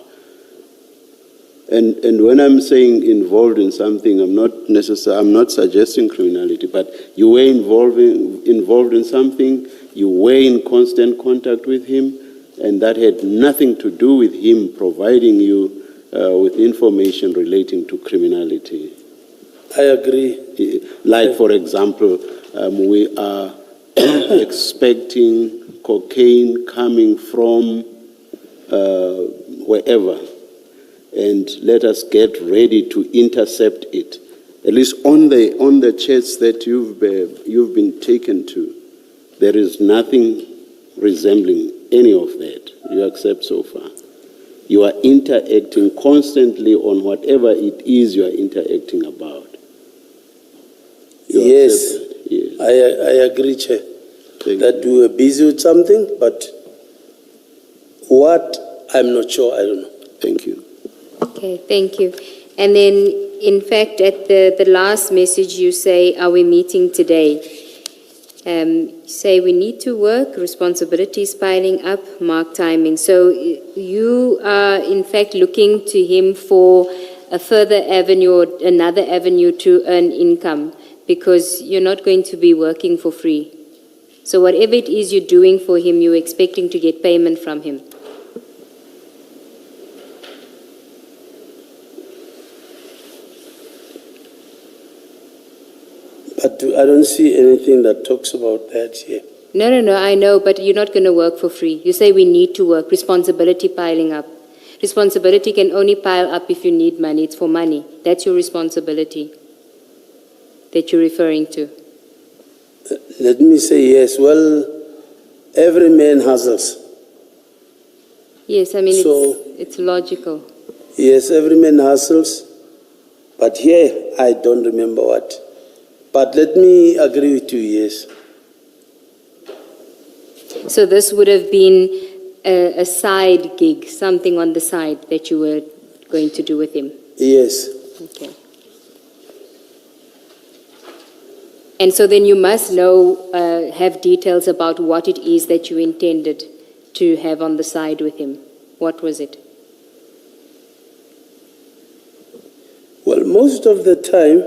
And when I'm saying involved in something, I'm not suggesting criminality, but you were involved in something, you were in constant contact with him, and that had nothing to do with him providing you with information relating to criminality. I agree. Like, for example, we are expecting cocaine coming from wherever, and let us get ready to intercept it. At least on the chats that you've been taken to, there is nothing resembling any of that. You accept so far. You are interacting constantly on whatever it is you are interacting about. Yes, I agree, Chair, that we were busy with something, but what, I'm not sure, I don't know. Thank you. Okay, thank you. And then, in fact, at the last message you say, are we meeting today? You say we need to work, responsibilities piling up, mark timing. So you are, in fact, looking to him for a further avenue or another avenue to earn income, because you're not going to be working for free. So whatever it is you're doing for him, you're expecting to get payment from him. don't see anything that talks about that here. No, I know, but you're not going to work for free. You say we need to work, responsibility piling up. Responsibility can only pile up if you need money. It's for money. That's your responsibility that you're referring to. Let me say yes. Well, every man hustles. Yes, I mean, So- it's logical. Yes, every man hustles. But here, I don't remember what. But let me agree with you, yes. So this would have been a side gig, something on the side that you were going to do with him. Yes. Okay. And so then you must know, have details about what it is that you intended to have on the side with him. What was it? Well, most of the time,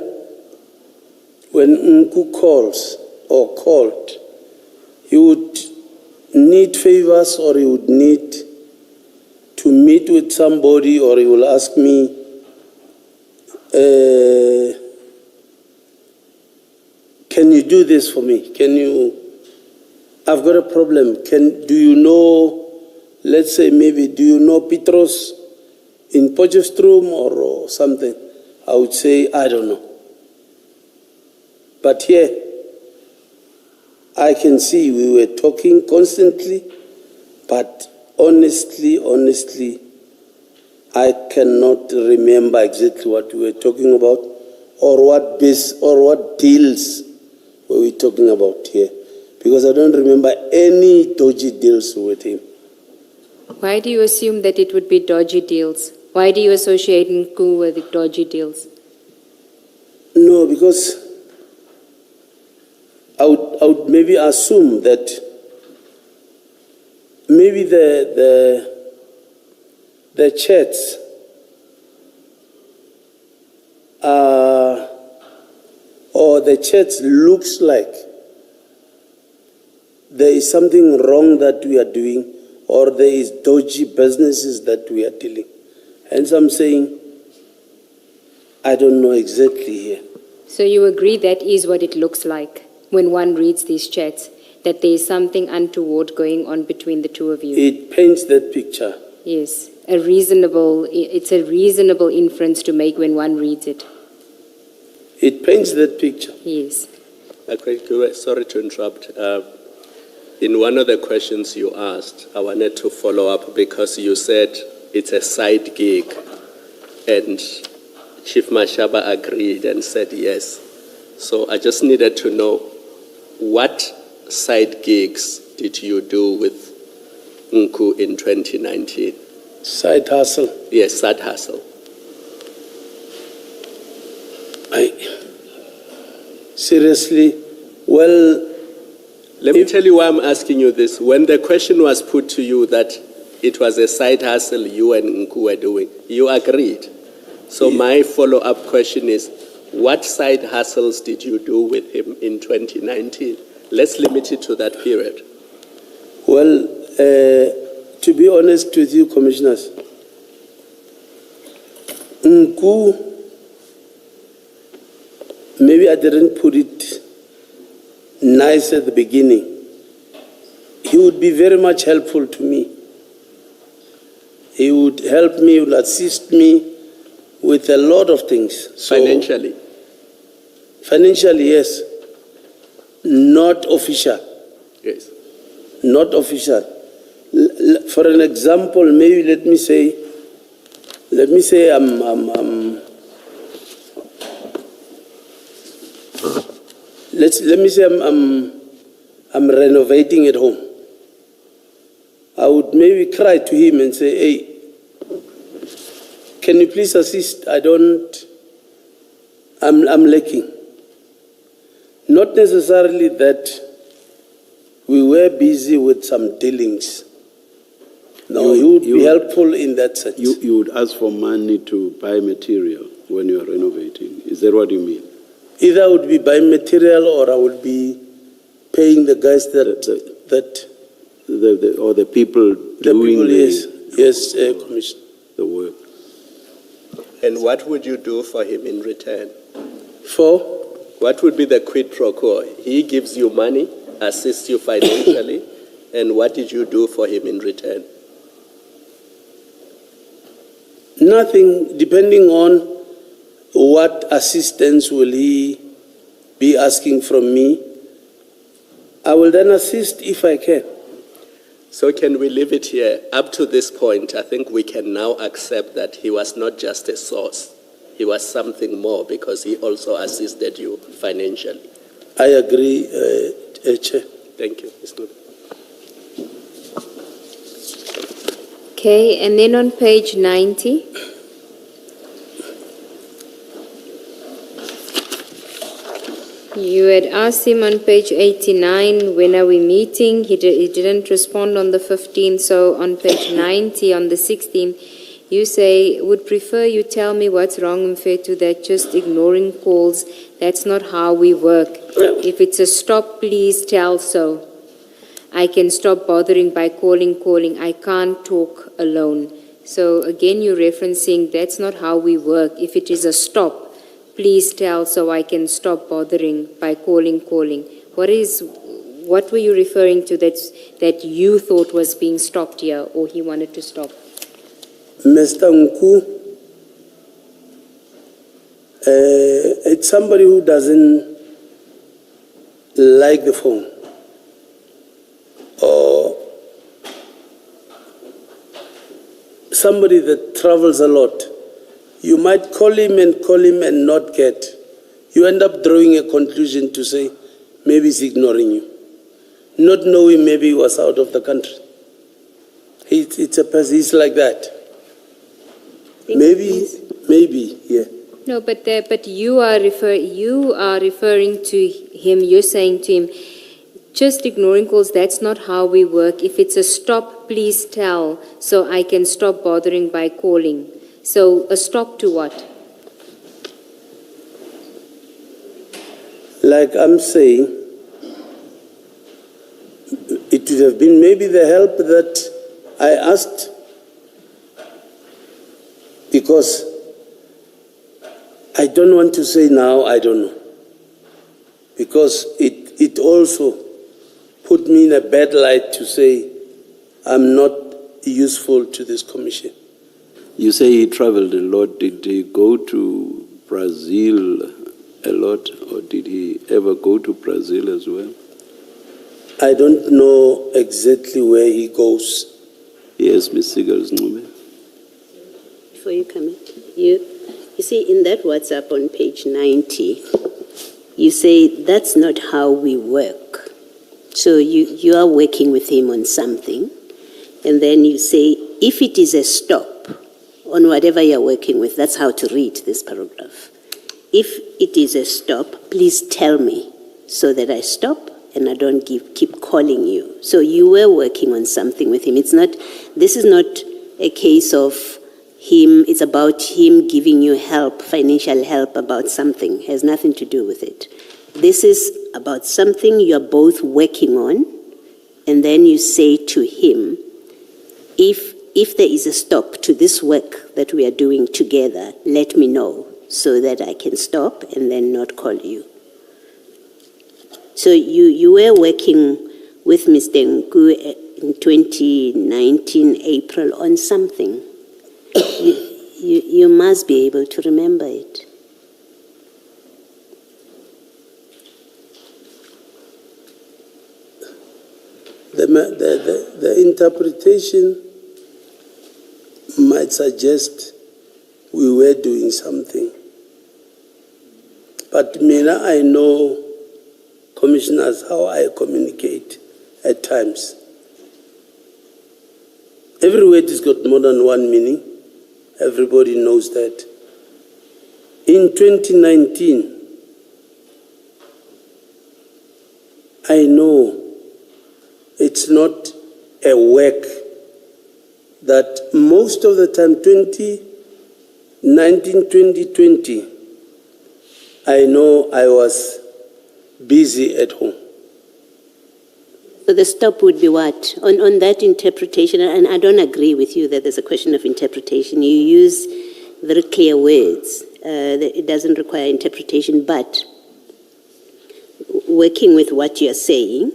when Nku calls or called, he would need favors or he would need to meet with somebody, or he will ask me, can you do this for me? I've got a problem. Do you know, let's say maybe, do you know Petros in Potchefstroom or something? I would say, I don't know. But here, I can see we were talking constantly, but honestly, I cannot remember exactly what we were talking about, or what deals were we talking about here, because I don't remember any dodgy deals with him. Why do you assume that it would be dodgy deals? Why do you associate Nku with dodgy deals? No, because I would maybe assume that maybe the chats or the chats looks like there is something wrong that we are doing, or there is dodgy businesses that we are dealing. Hence I'm saying, I don't know exactly here. So you agree that is what it looks like when one reads these chats, that there is something untoward going on between the two of you? It paints that picture. Yes, it's a reasonable inference to make when one reads it. It paints that picture. Yes. Sorry to interrupt. In one of the questions you asked, I wanted to follow up because you said it's a side gig, and Chief Mashaba agreed and said yes. So I just needed to know, what side gigs did you do with Nku in 2019? Side hustle. Yes, side hustle. Seriously, well... Let me tell you why I'm asking you this. When the question was put to you that it was a side hustle you and Nku were doing, you agreed. So my follow-up question is, what side hustles did you do with him in 2019? Let's limit it to that period. Well, to be honest with you, commissioners, Nku, maybe I didn't put it nice at the beginning. He would be very much helpful to me. He would help me, would assist me with a lot of things. So, Financially? Financially, yes. Not official. Yes. Not official. For an example, maybe let me say I'm renovating at home. I would maybe cry to him and say, hey, can you please assist? I'm lacking. Not necessarily that we were busy with some dealings. No, he would be helpful in that sense. You would ask for money to buy material when you are renovating. Is that what you mean? Either I would be buying material or I would be paying the guys or the people doing Commissioner. the work. And what would you do for him in return? For? What would be the quid pro quo? He gives you money, assists you financially, and what did you do for him in return? Nothing, depending on what assistance will he be asking from me. I will then assist if I can. So can we leave it here? Up to this point, I think we can now accept that he was not just a source. He was something more because he also assisted you financially. I agree, Chair. Thank you. It's good. Okay, and then on page 90, you had asked him on page 89, when are we meeting? He didn't respond on the 15th, so on page 90, on the 16th, you say, would prefer you tell me what's wrong, Mfethu, that just ignoring calls, that's not how we work. If it's a stop, please tell so. I can stop bothering by calling. I can't talk alone. So again, you're referencing that's not how we work. If it is a stop, please tell so I can stop bothering by calling. What were you referring to that you thought was being stopped here or he wanted to stop? Mr. Nku, it's somebody who doesn't like the phone. Or somebody that travels a lot. You might call him and not get. You end up drawing a conclusion to say, maybe he's ignoring you. Not knowing maybe he was out of the country. It's a person, he's like that. Maybe, yeah. No, but you are referring to him, you're saying to him, just ignoring calls, that's not how we work. If it's a stop, please tell, so I can stop bothering by calling. So a stop to what? Like I'm saying, it would have been maybe the help that I asked, because I don't want to say now, I don't know. Because it also put me in a bad light to say I'm not useful to this commission. You say he traveled a lot. Did he go to Brazil a lot, or did he ever go to Brazil as well? I don't know exactly where he goes. Yes, Ms. Sigals Ncube. Before you come in, you see in that WhatsApp on page 90, you say that's not how we work. So you are working with him on something, and then you say, if it is a stop on whatever you're working with, that's how to read this paragraph. If it is a stop, please tell me so that I stop and I don't keep calling you. So you were working on something with him. This is not a case of him, it's about him giving you help, financial help about something. It has nothing to do with it. This is about something you're both working on, and then you say to him, if there is a stop to this work that we are doing together, let me know so that I can stop and then not call you. So you were working with Mr. Nku in 2019, April, on something. You must be able to remember it. The interpretation might suggest we were doing something. But Mina, I know commissioners how I communicate at times. Every word has got more than one meaning. Everybody knows that. In 2019, I know it's not a work that most of the time, 2019, 2020, I know I was busy at home. So the stop would be what? On that interpretation, and I don't agree with you that there's a question of interpretation. You use very clear words. It doesn't require interpretation, but working with what you're saying,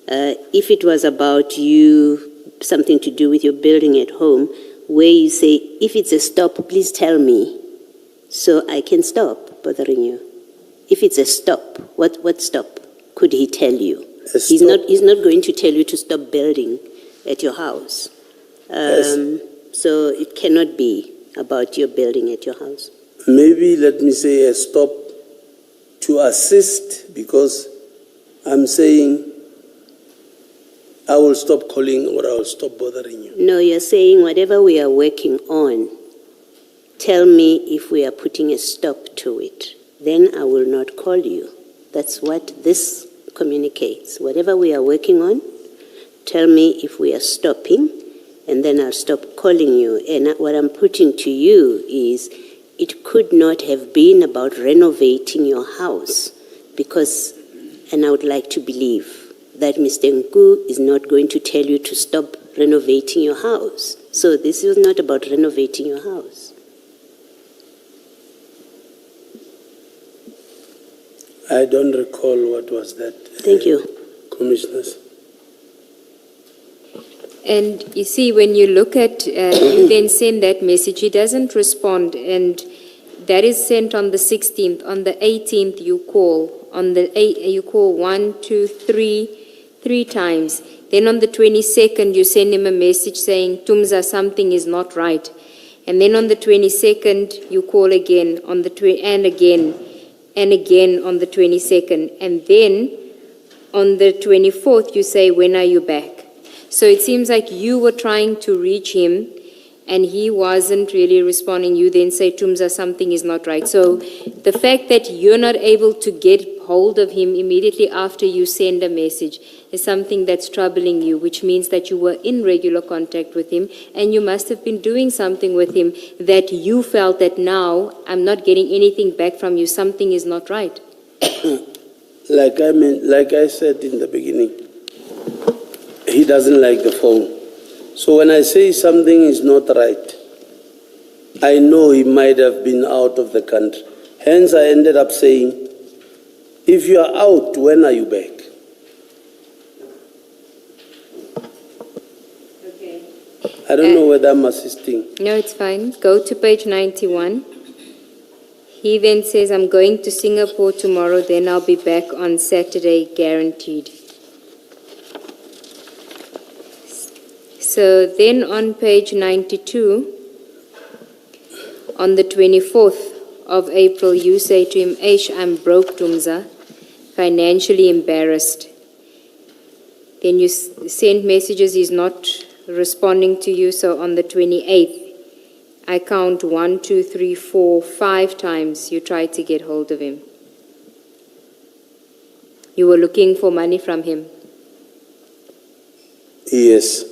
if it was about you, something to do with your building at home, where you say, if it's a stop, please tell me so I can stop bothering you. If it's a stop, what stop could he tell you? He's not going to tell you to stop building at your house. So it cannot be about your building at your house. Maybe let me say a stop to assist, because I'm saying I will stop calling or I will stop bothering you. No, you're saying whatever we are working on, tell me if we are putting a stop to it. Then I will not call you. That's what this communicates. Whatever we are working on, tell me if we are stopping, and then I'll stop calling you. And what I'm putting to you is, it could not have been about renovating your house, because, and I would like to believe that Mr. Nku is not going to tell you to stop renovating your house. So this is not about renovating your house. I don't recall what was that. Thank you. Commissioners. And you see, when you look at, you then send that message, he doesn't respond, and that is sent on the 16th. On the 18th, you call. On the you call 1, 2, 3 times. Then on the 22nd, you send him a message saying, Tumza, something is not right. And then on the 22nd, you call again, on the and again on the 22nd. And then on the 24th, you say, when are you back? So it seems like you were trying to reach him and he wasn't really responding. You then say, Tumza, something is not right. So the fact that you're not able to get hold of him immediately after you send a message is something that's troubling you, which means that you were in regular contact with him and you must have been doing something with him that you felt that now I'm not getting anything back from you. Something is not right. Like I said in the beginning, he doesn't like the phone. So when I say something is not right, I know he might have been out of the country. Hence, I ended up saying, if you are out, when are you back? Okay. I don't know whether I'm assisting. No, it's fine. Go to page 91. He then says, I'm going to Singapore tomorrow, then I'll be back on Saturday, guaranteed. So then on page 92, on the 24th of April, you say to him, Aish, I'm broke, Tumza, financially embarrassed. Then you send messages, he's not responding to you. So on the 28th, I count 1, 2, 3, 4, 5 times you tried to get hold of him. You were looking for money from him. Yes.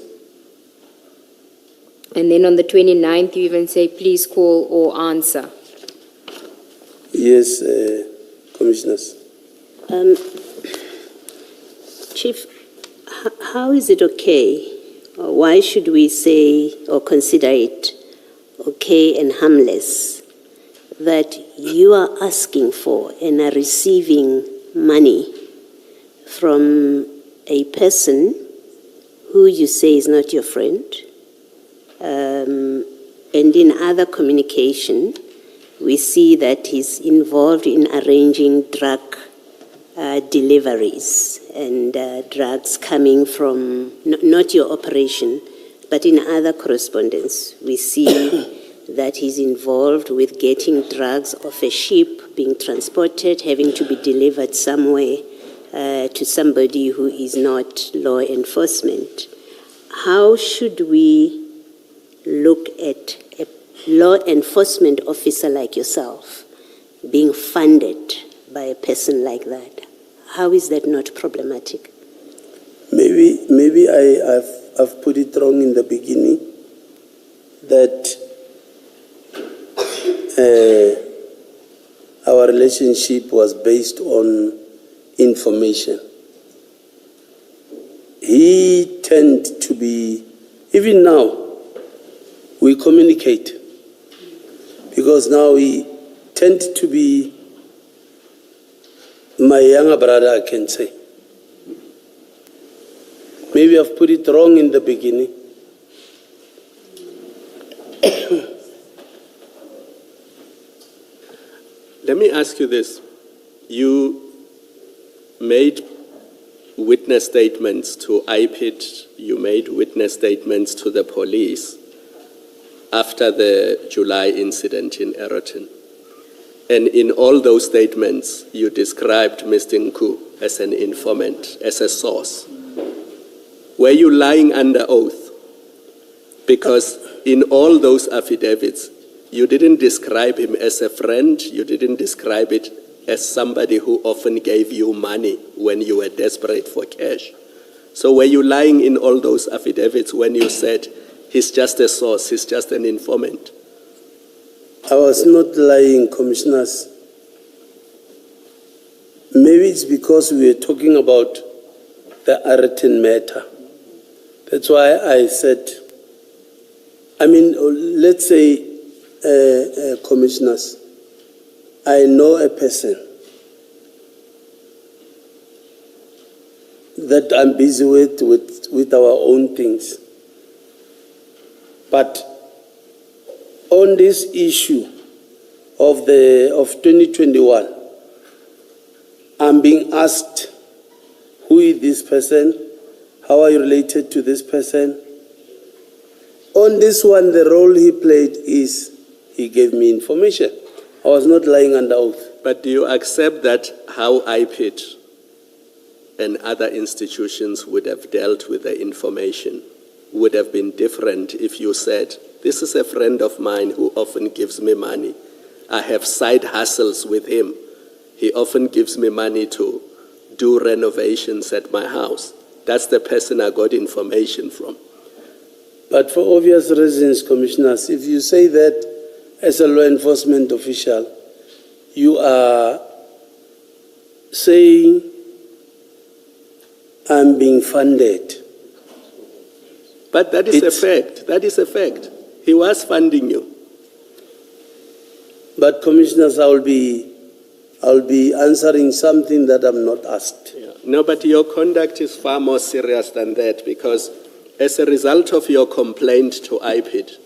And then on the 29th, you even say, please call or answer. Yes, Commissioners. Chief, how is it okay, or why should we say or consider it okay and harmless that you are asking for and are receiving money from a person who you say is not your friend? And in other communication, we see that he's involved in arranging drug deliveries and drugs coming from, not your operation, but in other correspondence. We see that he's involved with getting drugs off a ship, being transported, having to be delivered somewhere to somebody who is not law enforcement. How should we look at a law enforcement officer like yourself being funded by a person like that? How is that not problematic? Maybe I've put it wrong in the beginning that our relationship was based on information. He tended to be, even now, we communicate, because now we tend to be my younger brother, I can say. Maybe I've put it wrong in the beginning. Let me ask you this. You made witness statements to IPID, you made witness statements to the police after the July incident in Eroton. And in all those statements, you described Mr. Nku as an informant, as a source. Were you lying under oath? Because in all those affidavits, you didn't describe him as a friend, you didn't describe it as somebody who often gave you money when you were desperate for cash. So were you lying in all those affidavits when you said, he's just a source, he's just an informant? I was not lying, commissioners. Maybe it's because we were talking about the Eroton matter. That's why I said, let's say, commissioners, I know a person that I'm busy with our own things. But on this issue of 2021, I'm being asked, who is this person? How are you related to this person? On this one, the role he played is he gave me information. I was not lying under oath. But do you accept that how IPID and other institutions would have dealt with the information would have been different if you said, this is a friend of mine who often gives me money. I have side hustles with him. He often gives me money to do renovations at my house. That's the person I got information from. But for obvious reasons, commissioners, if you say that as a law enforcement official, you are saying I'm being funded. But that is a fact. That is a fact. He was funding you. But commissioners, I'll be answering something that I'm not asked. Yeah. No, but your conduct is far more serious than that, because as a result of your complaint to IPID,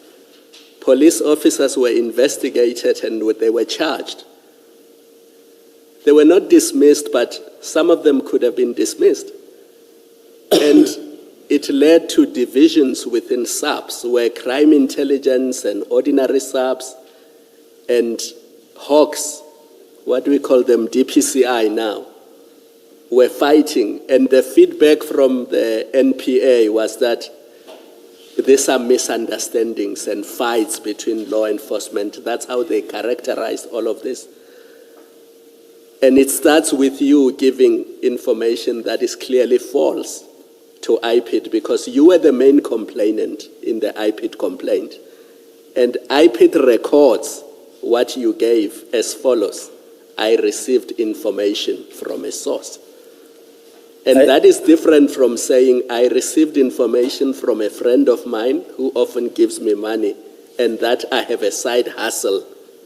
police officers were investigated and they were charged. They were not dismissed, but some of them could have been dismissed. And it led to divisions within SAPs, where crime intelligence and ordinary SAPs and Hawks, what do we call them, DPCI now, were fighting. And the feedback from the NPA was that these are misunderstandings and fights between law enforcement. That's how they characterized all of this. And it starts with you giving information that is clearly false to IPID, because you were the main complainant in the IPID complaint. And IPID records what you gave as follows: I received information from a source. And that is different from saying, I received information from a friend of mine who often gives me money, and that I have a side hustle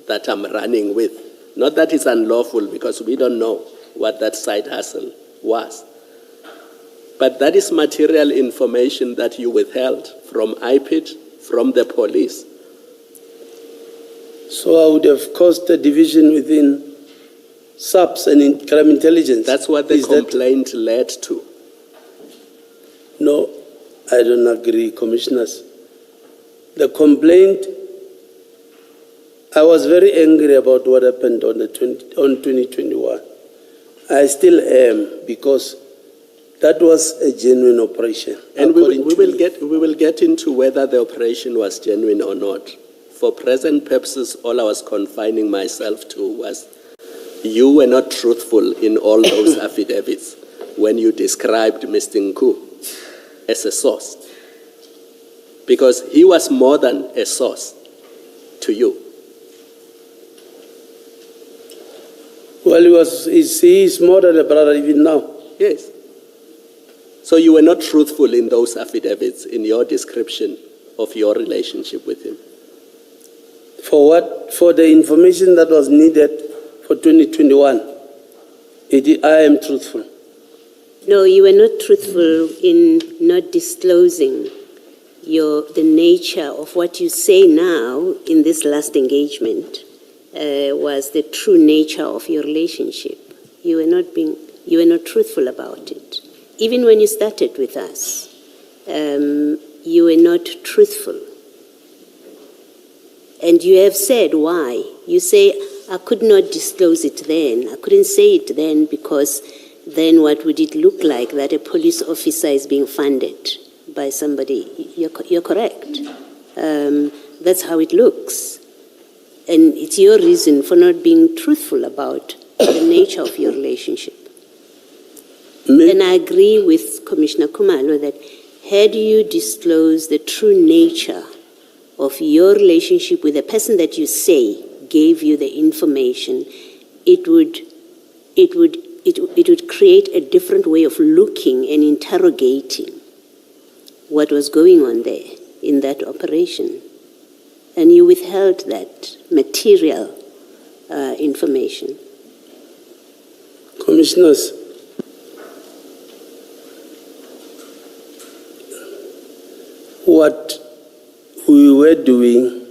that I'm running with. Not that it's unlawful, because we don't know what that side hustle was. But that is material information that you withheld from IPID, from the police. So I would have caused a division within SAPs and in crime intelligence. That's what the complaint led to. No, I don't agree, commissioners. The complaint, I was very angry about what happened on 2021. I still am, because that was a genuine operation. And we will get into whether the operation was genuine or not. For present purposes, all I was confining myself to was you were not truthful in all those affidavits when you described Mr. Nku as a source. Because he was more than a source to you. Well, he is more than a brother even now. Yes. So you were not truthful in those affidavits in your description of your relationship with him. For what? For the information that was needed for 2021. I am truthful. No, you were not truthful in not disclosing the nature of what you say now in this last engagement was the true nature of your relationship. You were not truthful about it. Even when you started with us, you were not truthful. And you have said why. You say, I could not disclose it then. I couldn't say it then because then what would it look like that a police officer is being funded by somebody? You're correct. That's how it looks. And it's your reason for not being truthful about the nature of your relationship. And I agree with Commissioner Khumalo that had you disclosed the true nature of your relationship with the person that you say gave you the information, it would create a different way of looking and interrogating what was going on there in that operation. And you withheld that material information. Commissioners, what we were doing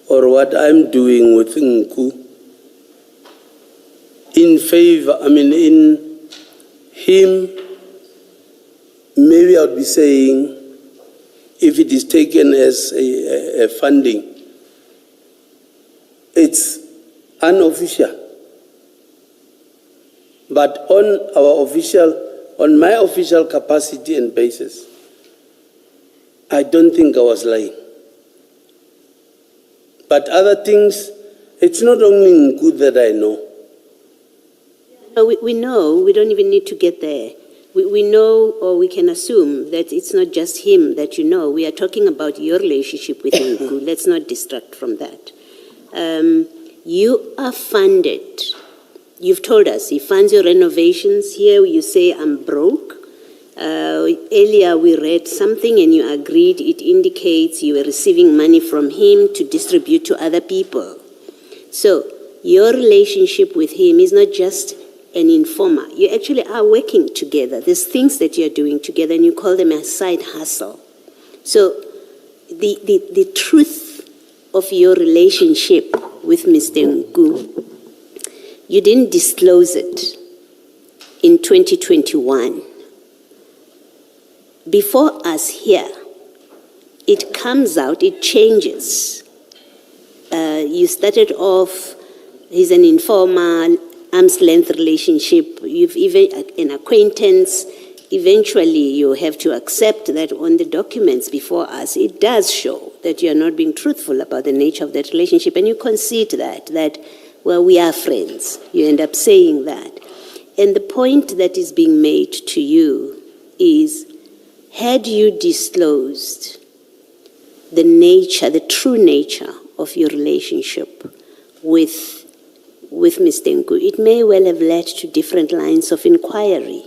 or what I'm doing with Nku in him, maybe I would be saying, if it is taken as a funding, it's unofficial. But on my official capacity and basis, I don't think I was lying. But other things, it's not only Nku that I know. No, we know, we don't even need to get there. We know, or we can assume, that it's not just him that you know. We are talking about your relationship with Nku. Let's not distract from that. You are funded. You've told us he funds your renovations. Here you say, I'm broke. Earlier we read something and you agreed it indicates you were receiving money from him to distribute to other people. So your relationship with him is not just an informer. You actually are working together. There's things that you're doing together and you call them a side hustle. So the truth of your relationship with Mr. Nku, you didn't disclose it in 2021. Before us here, it comes out, it changes. You started off, he's an informer, arm's length relationship, you've even an acquaintance. Eventually you have to accept that on the documents before us, it does show that you are not being truthful about the nature of that relationship, and you concede that, well, we are friends. You end up saying that. And the point that is being made to you is, had you disclosed the nature, the true nature of your relationship with Mr. Nku, it may well have led to different lines of inquiry.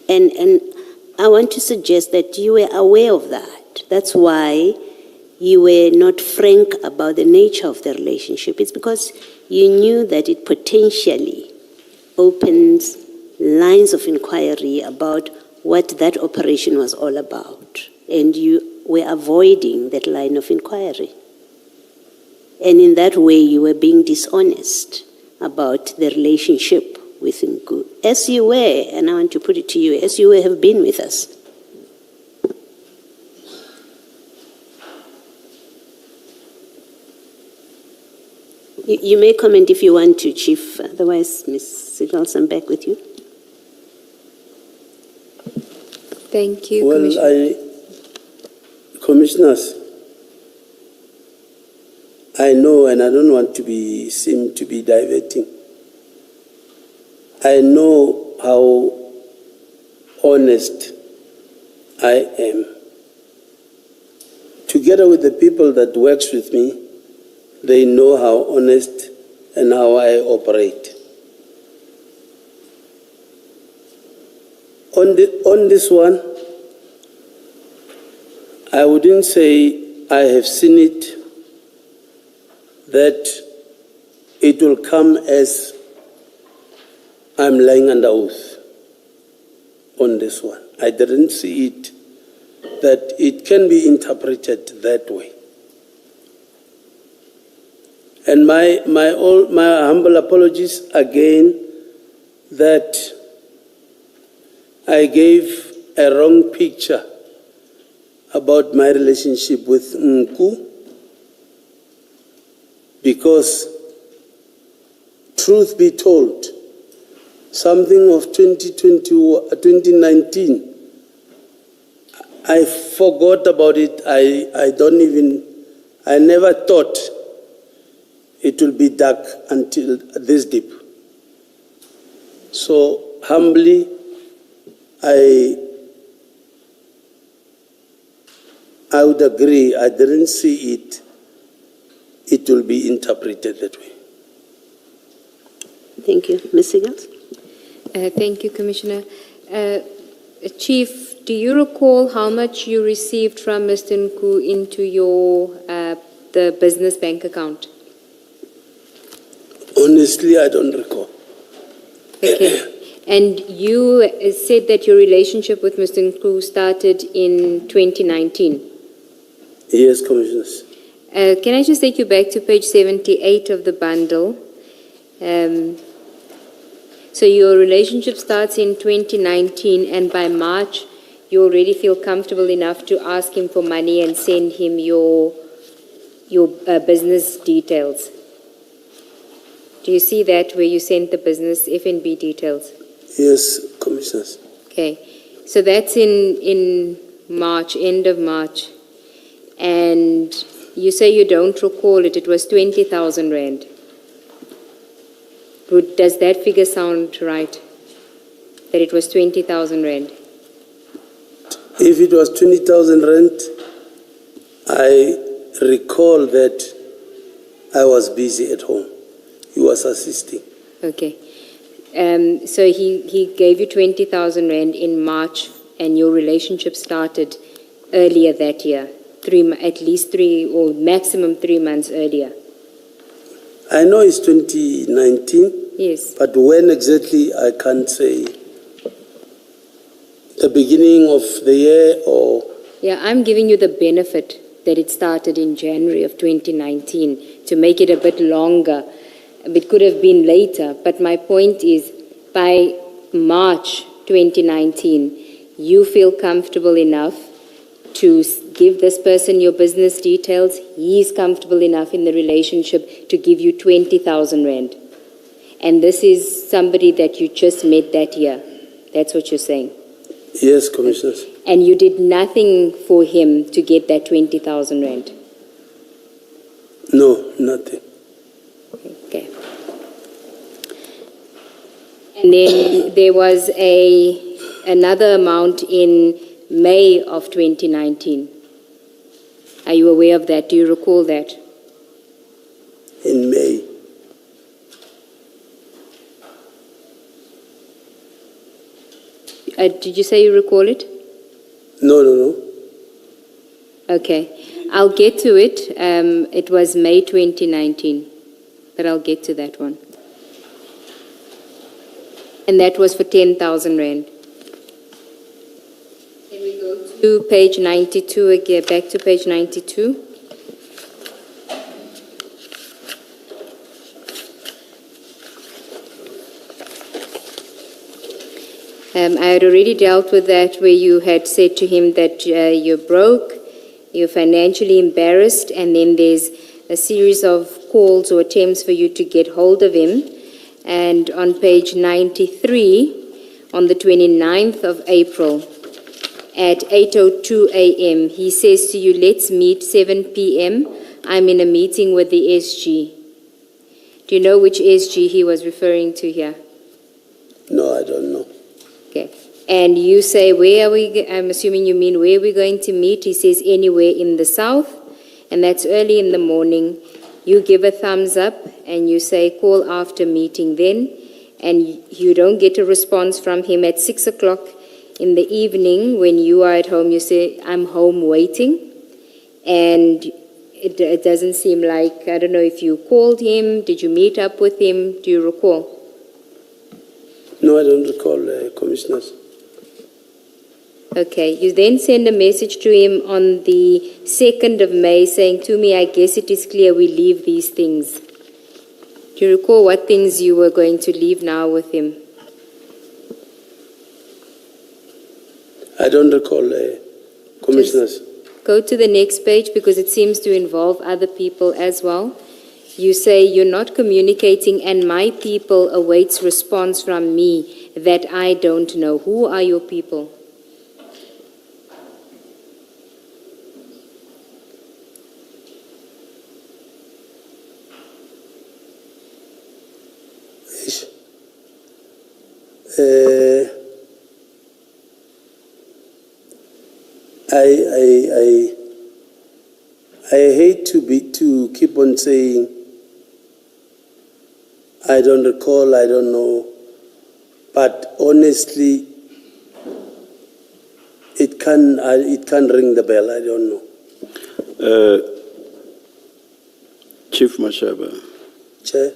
And I want to suggest that you were aware of that. That's why you were not frank about the nature of the relationship. It's because you knew that it potentially opens lines of inquiry about what that operation was all about. And you were avoiding that line of inquiry. And in that way, you were being dishonest about the relationship with Nku. As you were, and I want to put it to you, as you have been with us. You may comment if you want to, Chief. Otherwise, Ms. Siddles, I'm back with you. Thank you, Well, Commissioner. Commissioners, I know, and I don't want to seem to be diverting. I know how honest I am. Together with the people that works with me, they know how honest and how I operate. On this one, I wouldn't say I have seen it, that it will come as I'm lying under oath on this one. I didn't see it, that it can be interpreted that way. And my humble apologies again that I gave a wrong picture about my relationship with Nku, because truth be told, something of 2019, I forgot about it. I never thought it will be dark until this deep. So humbly, I would agree. I didn't see it. It will be interpreted that way. Thank you. Ms. Siegels? Thank you, Commissioner. Chief, do you recall how much you received from Mr. Nku into your the business bank account? Honestly, I don't recall. Okay. And you said that your relationship with Mr. Nku started in 2019? Yes, Commissioners. Can I just take you back to page 78 of the bundle? So your relationship starts in 2019, and by March, you already feel comfortable enough to ask him for money and send him your business details. Do you see that where you sent the business F&B details? Yes, Commissioners. Okay. So that's in March, end of March. And you say you don't recall it. It was 20,000 Rand. Does that figure sound right? That it was 20,000 Rand? If it was 20,000 Rand, I recall that I was busy at home. He was assisting. Okay. So he gave you 20,000 Rand in March, and your relationship started earlier that year, at least 3 or maximum 3 months earlier. I know it's 2019. Yes. But when exactly, I can't say. The beginning of the year or... Yeah, I'm giving you the benefit that it started in January of 2019 to make it a bit longer. It could have been later, but my point is by March 2019, you feel comfortable enough to give this person your business details. He's comfortable enough in the relationship to give you 20,000 Rand. And this is somebody that you just met that year. That's what you're saying? Yes, Commissioners. And you did nothing for him to get that 20,000 Rand? No, nothing. Okay. And then there was another amount in May of 2019. Are you aware of that? Do you recall that? In May. Did you say you recall it? No. Okay. I'll get to it. It was May 2019, but I'll get to that one. And that was for 10,000 Rand. Can we go to page 92 again, back to page 92? I had already dealt with that where you had said to him that you're broke, you're financially embarrassed, and then there's a series of calls or attempts for you to get hold of him. And on page 93, on the 29th of April, at 8:02 a.m., he says to you, let's meet 7 p.m. I'm in a meeting with the SG. Do you know which SG he was referring to here? No, I don't know. Okay. And you say, where are we, I'm assuming you mean where are we going to meet? He says anywhere in the south, and that's early in the morning. You give a thumbs up and you say call after meeting then, and you don't get a response from him at 6 o'clock in the evening when you are at home. You say, I'm home waiting, and it doesn't seem like, I don't know if you called him, did you meet up with him, do you recall? No, I don't recall, Commissioners. Okay, you then send a message to him on the 2nd of May saying, to me, I guess it is clear we leave these things. Do you recall what things you were going to leave now with him? I don't recall, Commissioners. Go to the next page because it seems to involve other people as well. You say you're not communicating and my people awaits response from me that I don't know. Who are your people? I hate to keep on saying I don't recall, I don't know, but honestly, it can ring the bell. I don't know. Chief Mashaba. Chair.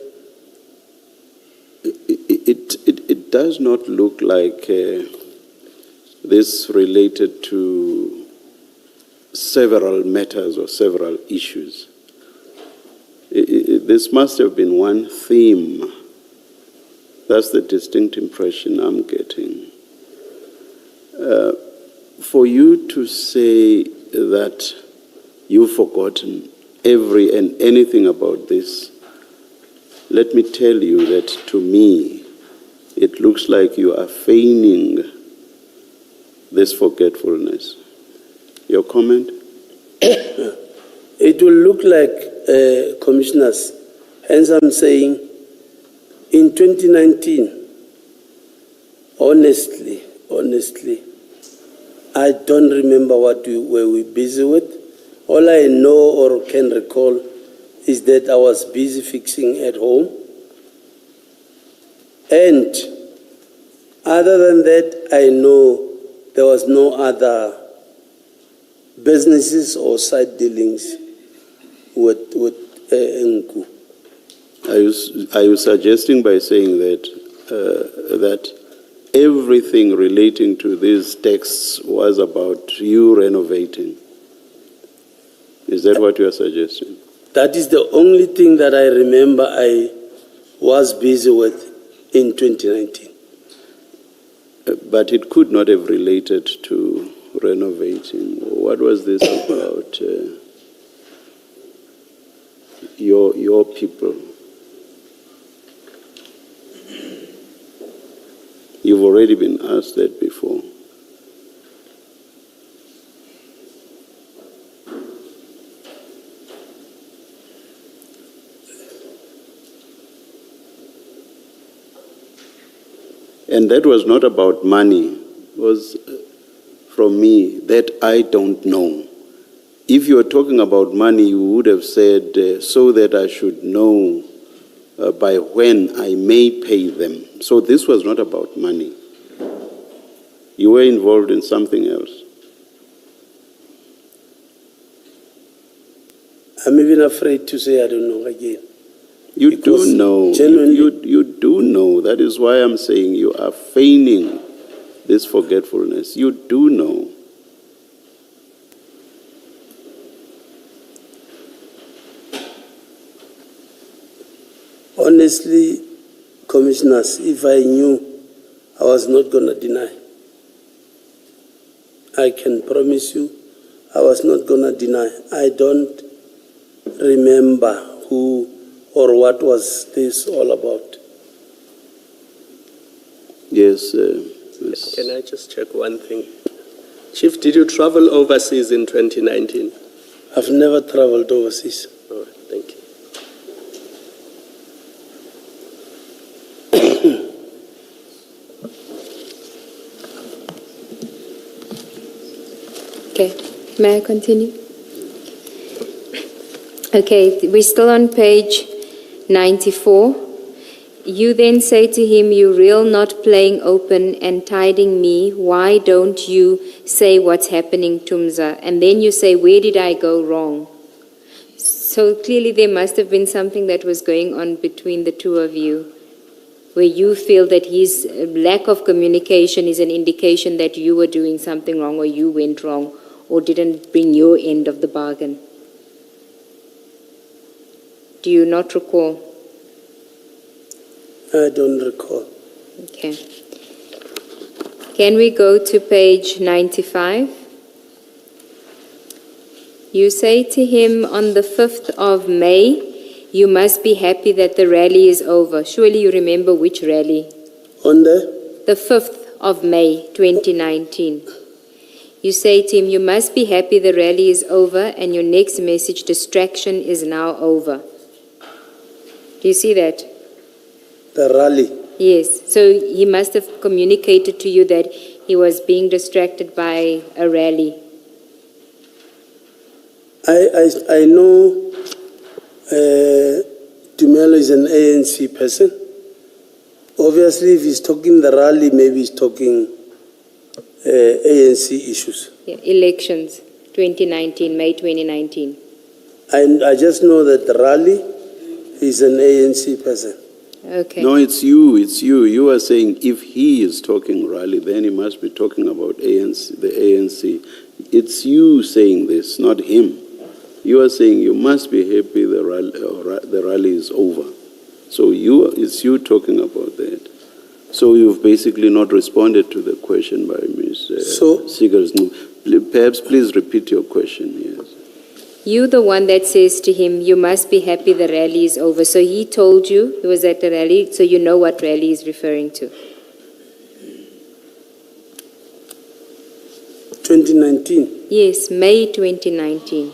It does not look like this related to several matters or several issues. This must have been one theme. That's the distinct impression I'm getting. For you to say that you've forgotten every and anything about this, let me tell you that to me, it looks like you are feigning this forgetfulness. Your comment? It will look like, Commissioners, hence I'm saying, in 2019, honestly, I don't remember what we were busy with. All I know or can recall is that I was busy fixing at home. And other than that, I know there was no other businesses or side dealings with Nku. Are you suggesting by saying that everything relating to these texts was about you renovating? Is that what you are suggesting? That is the only thing that I remember I was busy with in 2019. But it could not have related to renovating. What was this about? Your people. You've already been asked that before. And that was not about money. It was from me that I don't know. If you were talking about money, you would have said, so that I should know by when I may pay them. So this was not about money. You were involved in something else. I'm even afraid to say I don't know again. You do know. You do know. That is why I'm saying you are feigning this forgetfulness. You do know. Honestly, Commissioners, if I knew, I was not going to deny. I can promise you, I was not going to deny. I don't remember who or what was this all about. Yes. Yes. Can I just check one thing? Chief, did you travel overseas in 2019? I've never traveled overseas. All right, thank you. Okay, may I continue? Okay, we're still on page 94. You then say to him, you real not playing open and tiding me. Why don't you say what's happening, Tumza? And then you say, where did I go wrong? So clearly there must have been something that was going on between the two of you where you feel that his lack of communication is an indication that you were doing something wrong or you went wrong or didn't bring your end of the bargain? Do you not recall? I don't recall. Okay. Can we go to page 95? You say to him on the 5th of May, you must be happy that the rally is over. Surely you remember which rally? On the? The 5th of May, 2019. You say to him, you must be happy the rally is over, and your next message, distraction is now over. Do you see that? The rally. Yes. So he must have communicated to you that he was being distracted by a rally. I know Tumelo is an ANC person. Obviously, if he's talking the rally, maybe he's talking ANC issues. Yeah, elections, 2019, May 2019. I just know that the rally is an ANC person. Okay. No, it's you. You are saying if he is talking rally, then he must be talking about ANC, the ANC. It's you saying this, not him. You are saying you must be happy the rally is over. So it's you talking about that. So you've basically not responded to the question by Ms. Seegers. Perhaps please repeat your question, yes. You the one that says to him, you must be happy the rally is over. So he told you he was at the rally, so you know what rally he's referring to. 2019? Yes, May 2019.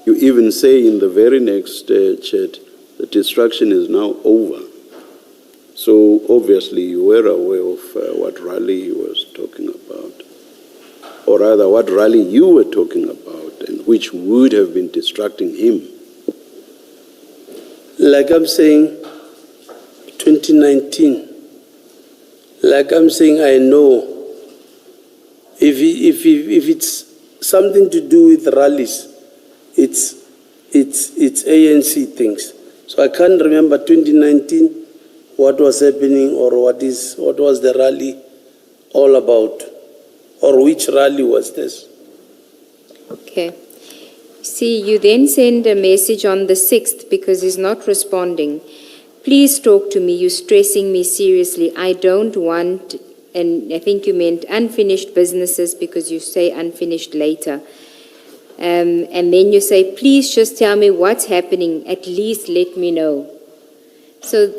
You even say in the very next chat, the distraction is now over. So obviously you were aware of what rally he was talking about. Or rather, what rally you were talking about, and which would have been distracting him. Like I'm saying, 2019. Like I'm saying, I know. If it's something to do with rallies, it's ANC things. So I can't remember 2019 what was happening or what was the rally all about. Or which rally was this? Okay. See, you then send a message on the 6th because he's not responding. Please talk to me. You're stressing me seriously. I don't want, and I think you meant unfinished businesses because you say unfinished later. And then you say, please just tell me what's happening. At least let me know. So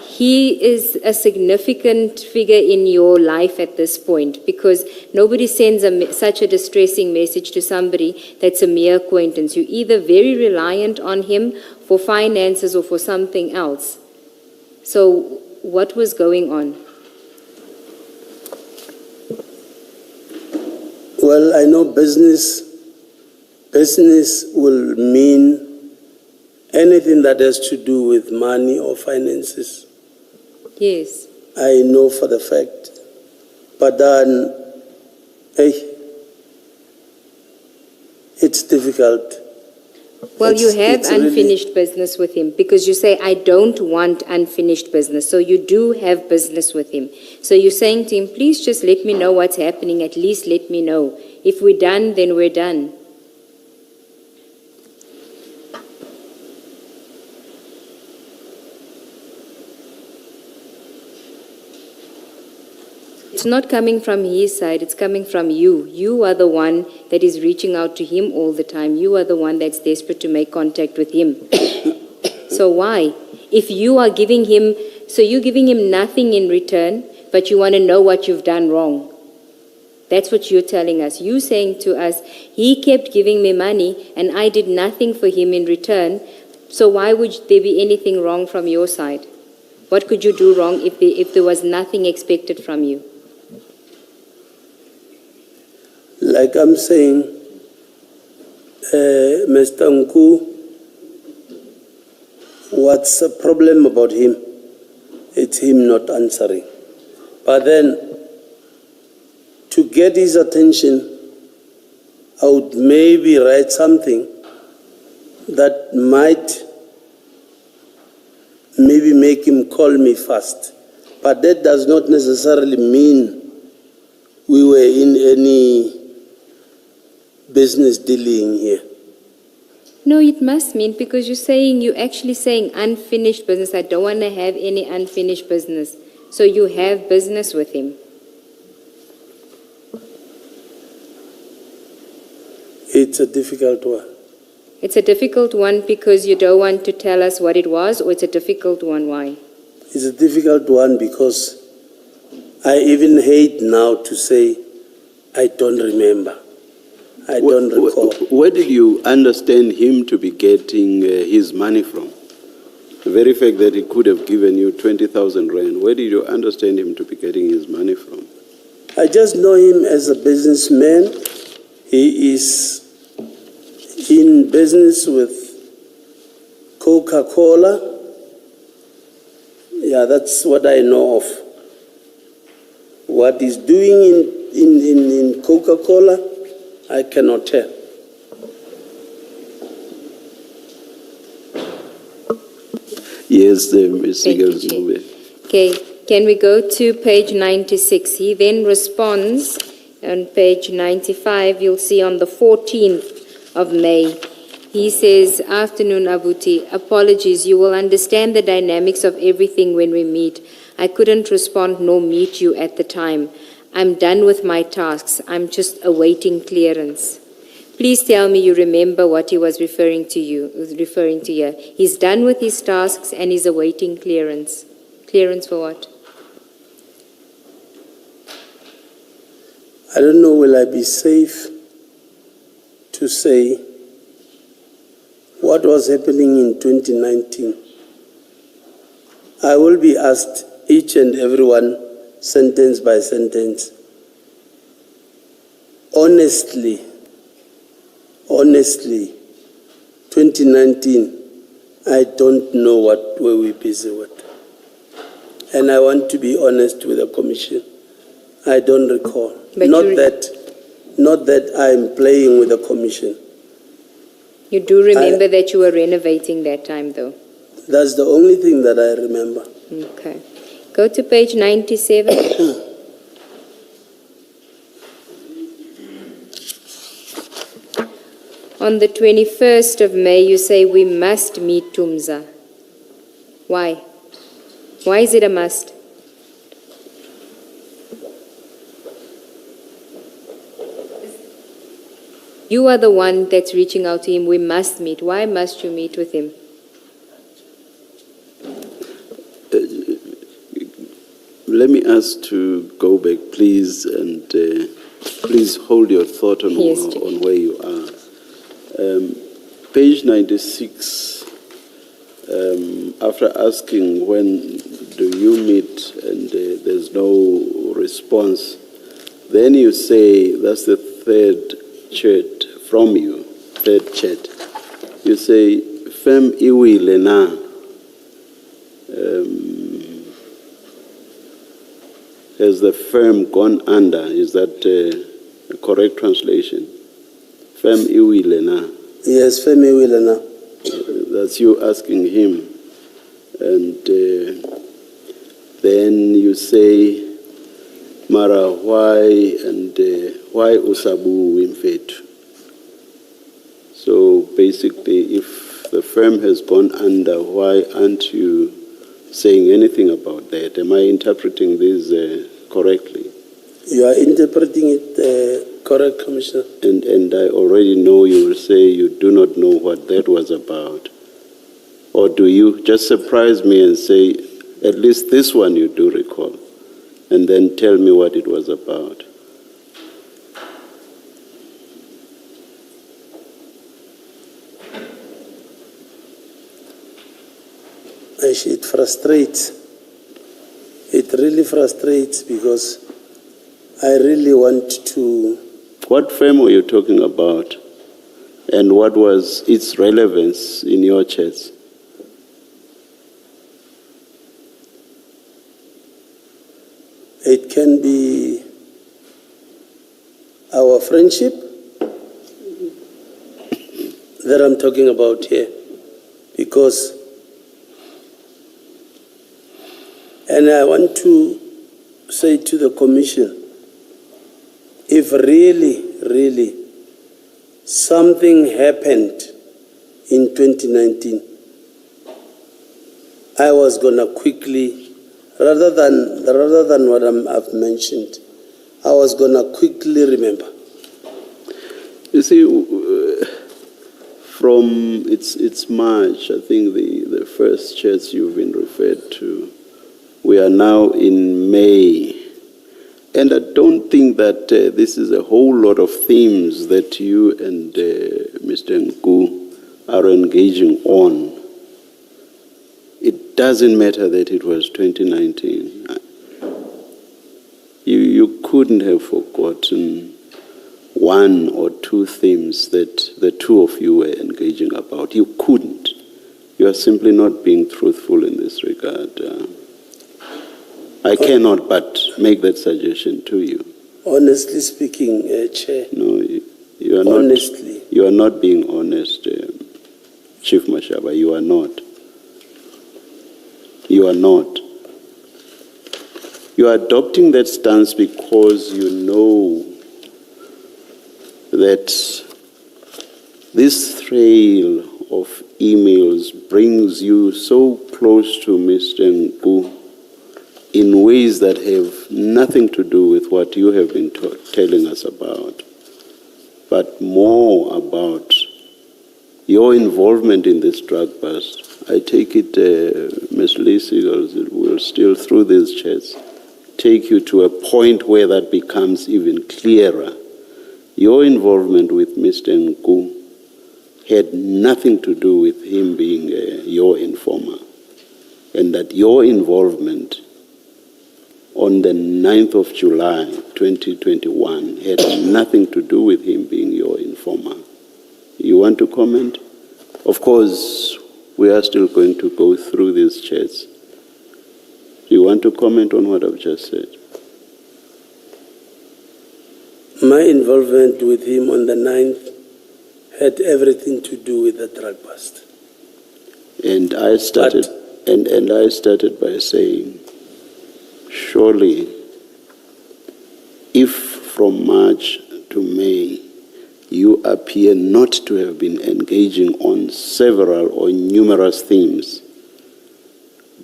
he is a significant figure in your life at this point because nobody sends such a distressing message to somebody that's a mere acquaintance. You're either very reliant on him for finances or for something else. So what was going on? Well, I know business will mean anything that has to do with money or finances. Yes. I know for the fact. But then, it's difficult. Well, you have unfinished business with him because you say, I don't want unfinished business. So you do have business with him. So you're saying to him, please just let me know what's happening. At least let me know. If we're done, then we're done. It's not coming from his side, it's coming from you. You are the one that is reaching out to him all the time. You are the one that's desperate to make contact with him. So why? If you are giving him, so you're giving him nothing in return, but you want to know what you've done wrong. That's what you're telling us. You're saying to us, he kept giving me money and I did nothing for him in return. So why would there be anything wrong from your side? What could you do wrong if there was nothing expected from you? Like I'm saying, Mr. Nku, what's the problem about him? It's him not answering. But then, to get his attention, I would maybe write something that that might maybe make him call me first. But that does not necessarily mean we were in any business dealing here. No, it must mean, because you're actually saying unfinished business. I don't want to have any unfinished business. So you have business with him. It's a difficult one. It's a difficult one because you don't want to tell us what it was, or it's a difficult one, why? It's a difficult one because I even hate now to say I don't remember. I don't recall. Where did you understand him to be getting his money from? The very fact that he could have given you 20,000 rand, where did you understand him to be getting his money from? I just know him as a businessman. He is in business with Coca-Cola. Yeah, that's what I know of. What he's doing in Coca-Cola, I cannot tell. Yes, Mr. Gilsmove. Okay, can we go to page 96? He then responds on page 95, you'll see on the 14th of May. He says, "Afternoon, Abuti. Apologies, you will understand the dynamics of everything when we meet. I couldn't respond nor meet you at the time. I'm done with my tasks. I'm just awaiting clearance. Please tell me you remember what he was referring to here. He's done with his tasks and he's awaiting clearance. Clearance for what?" I don't know, will I be safe to say what was happening in 2019? I will be asked each and every one, sentence by sentence. Honestly, 2019, I don't know what were we busy with. And I want to be honest with the commission. I don't recall. Not that I'm playing with the commission. You do remember that you were renovating that time, though? That's the only thing that I remember. Okay. Go to page 97. On the 21st of May, you say we must meet Tumza. Why? Why is it a must? You are the one that's reaching out to him. We must meet. Why must you meet with him? Let me ask to go back, please, and please hold your thought on, on where you are. Page 96, after asking when do you meet and there's no response, then you say, that's the third chat from you, third chat. You say, Fem iwi lena. Has the firm gone under? Is that a correct translation? Fem iwi lena. Yes, Fem iwi lena. That's you asking him. And then you say, Mara, why and why usabu wimfetu? So basically, if the firm has gone under, why aren't you saying anything about that? Am I interpreting this correctly? You are interpreting it correct, Commissioner. And I already know you will say you do not know what that was about. Or do you just surprise me and say, at least this one you do recall, and then tell me what it was about? It frustrates. It really frustrates because I really want to... What firm were you talking about? And what was its relevance in your chats? It can be our friendship that I'm talking about here. because, and I want to say to the Commission, if really something happened in 2019, I was gonna quickly, rather than what I've mentioned, I was gonna quickly remember. You see, from it's March, I think the first chats you've been referred to, we are now in May. And I don't think that this is a whole lot of themes that you and Mr. Nku are engaging on. It doesn't matter that it was 2019. You couldn't have forgotten one or two themes that the two of you were engaging about. You couldn't. You are simply not being truthful in this regard. I cannot but make that suggestion to you. Honestly speaking, Chair. No, you are not. Honestly. You are not being honest, Chief Mashaba. You are not. You are not. You are adopting that stance because you know that this trail of emails brings you so close to Mr. Nku in ways that have nothing to do with what you have been telling us about, but more about your involvement in this drug bust. I take it, Ms. Lee Seagulls, it will still, through these chats, take you to a point where that becomes even clearer. Your involvement with Mr. Nku had nothing to do with him being your informer, and that your involvement on the 9th of July, 2021, had nothing to do with him being your informer. You want to comment? Of course, we are still going to go through these chats. Do you want to comment on what I've just said? My involvement with him on the 9th had everything to do with the drug bust. And I started, and I started by saying, surely, if from March to May you appear not to have been engaging on several or numerous themes,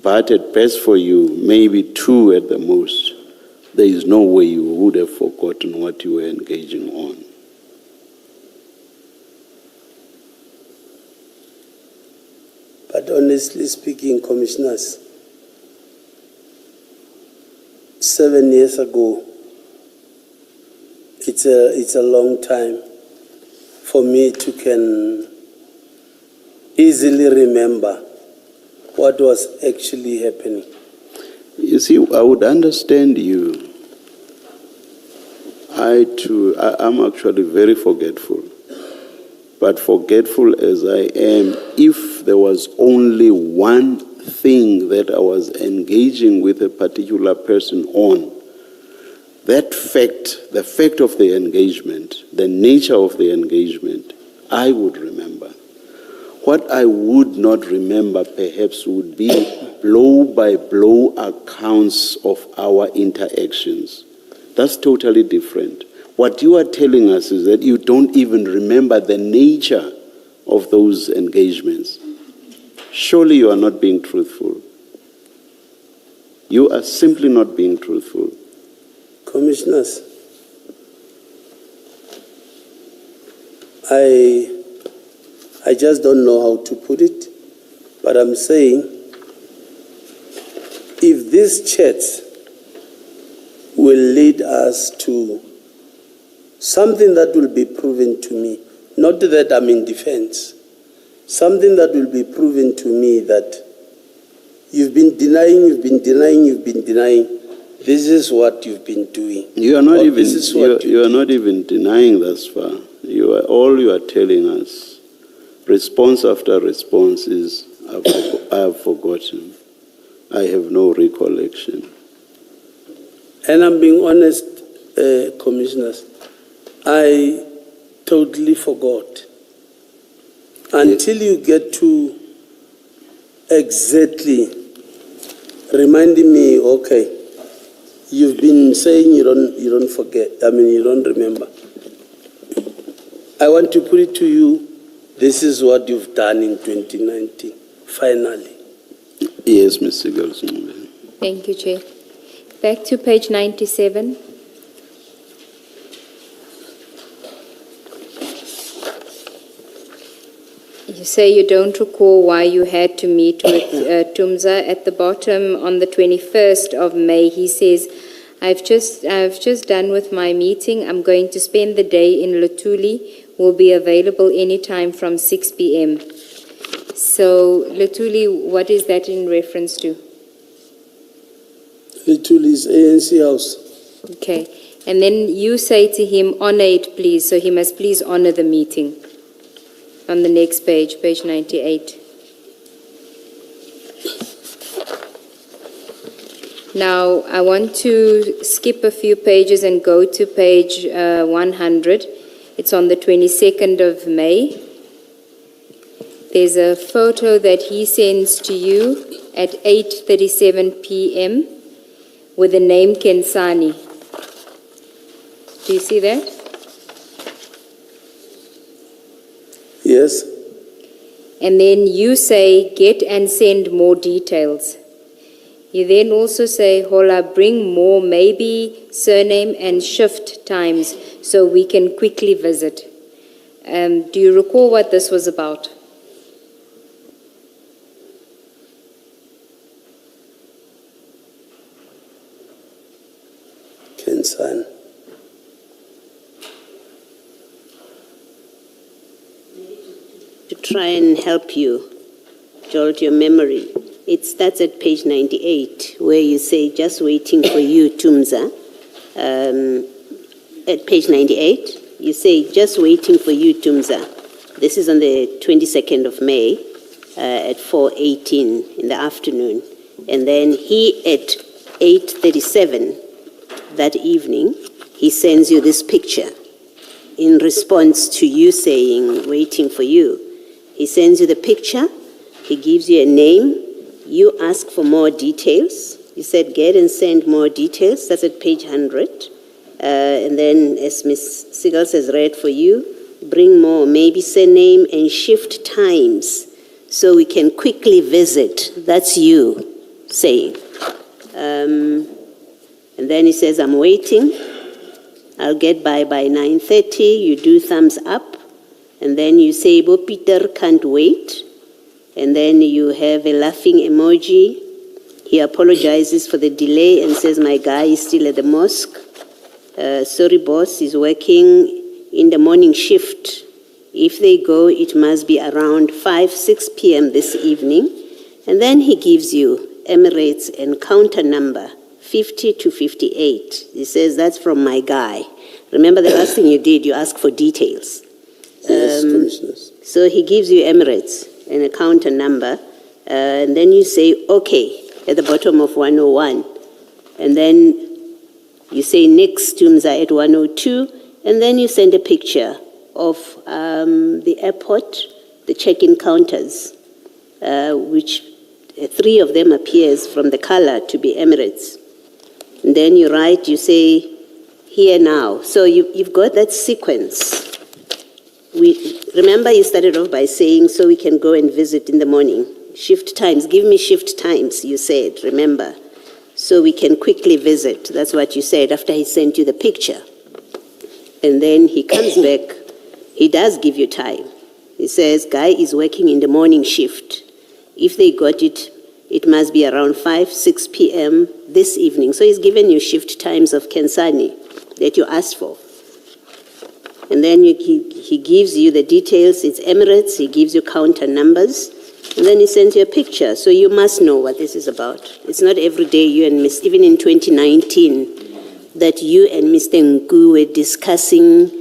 but at best for you, maybe two at the most, there is no way you would have forgotten what you were engaging on. But honestly speaking, Commissioners, 7 years ago, it's a long time for me to can easily remember what was actually happening. You see, I would understand you. I'm actually very forgetful. But forgetful as I am, if there was only one thing that I was engaging with a particular person on, that fact, the fact of the engagement, the nature of the engagement, I would remember. What I would not remember perhaps would be blow-by-blow accounts of our interactions. That's totally different. What you are telling us is that you don't even remember the nature of those engagements. Surely you are not being truthful. You are simply not being truthful. Commissioners, I just don't know how to put it, but I'm saying if these chats will lead us to something that will be proven to me, not that I'm in defense, something that will be proven to me that you've been denying, this is what you've been doing. You are not you are not even denying thus far. All you are telling us, response after response, is I have forgotten. I have no recollection. And I'm being honest, Commissioners, I totally forgot. Until you get to Exactly. Reminding me, okay, you've been saying you don't forget, you don't remember. I want to put it to you, this is what you've done in 2019, finally. Yes, Mr. Gelson. Thank you, Chair. Back to page 97. You say you don't recall why you had to meet with Tumza. At the bottom, on the 21st of May, he says, I've just done with my meeting. I'm going to spend the day in Lutuli. Will be available anytime from 6 p.m. So, Lutuli, what is that in reference to? Lutuli's ANC house. Okay. And then you say to him, honor it, please. So he must please honor the meeting. On the next page, page 98. Now, I want to skip a few pages and go to page 100. It's on the 22nd of May. There's a photo that he sends to you at 8:37 p.m. with the name Kensani. Do you see that? Yes. And then you say, get and send more details. You then also say, Hola, bring more, maybe surname and shift times so we can quickly visit. Do you recall what this was about? Kensan. To try and help you jog your memory, it starts at page 98, where you say, just waiting for you, Tumza. At page 98, you say, just waiting for you, Tumza. This is on the 22nd of May at 4:18 in the afternoon. And then he, at 8:37 that evening, he sends you this picture in response to you saying, waiting for you. He sends you the picture, he gives you a name, you ask for more details. You said, get and send more details. That's at page 100. And then, as Ms. Sigals has read for you, bring more, maybe surname and shift times so we can quickly visit. That's you saying. And then he says, I'm waiting. I'll get by 9:30. You do thumbs up. And then you say, Bo Peter can't wait. And then you have a laughing emoji. He apologizes for the delay and says, my guy is still at the mosque. Sorry, boss, he's working in the morning shift. If they go, it must be around 6 p.m. this evening. And then he gives you Emirates and counter number 50 to 58. He says, that's from my guy. Remember the last thing you did, you asked for details. Yes, Commissioners. So he gives you Emirates and a counter number, and then you say, okay, at the bottom of 101. And then you say next Tumza at 102, and then you send a picture of the airport, the check-in counters, which 3 of them appears from the color to be Emirates. And then you write, you say, here now. So you've got that sequence. Remember you started off by saying, so we can go and visit in the morning. Shift times, give me shift times, you said, remember. So we can quickly visit. That's what you said after he sent you the picture. And then he comes back. He does give you time. He says, guy is working in the morning shift. If they got it, it must be around 6 p.m. this evening. So he's given you shift times of Kensani that you asked for. And then he gives you the details. It's Emirates. He gives you counter numbers. And then he sends you a picture. So you must know what this is about. It's not every day you and even in 2019, that you and Mr. Nku were discussing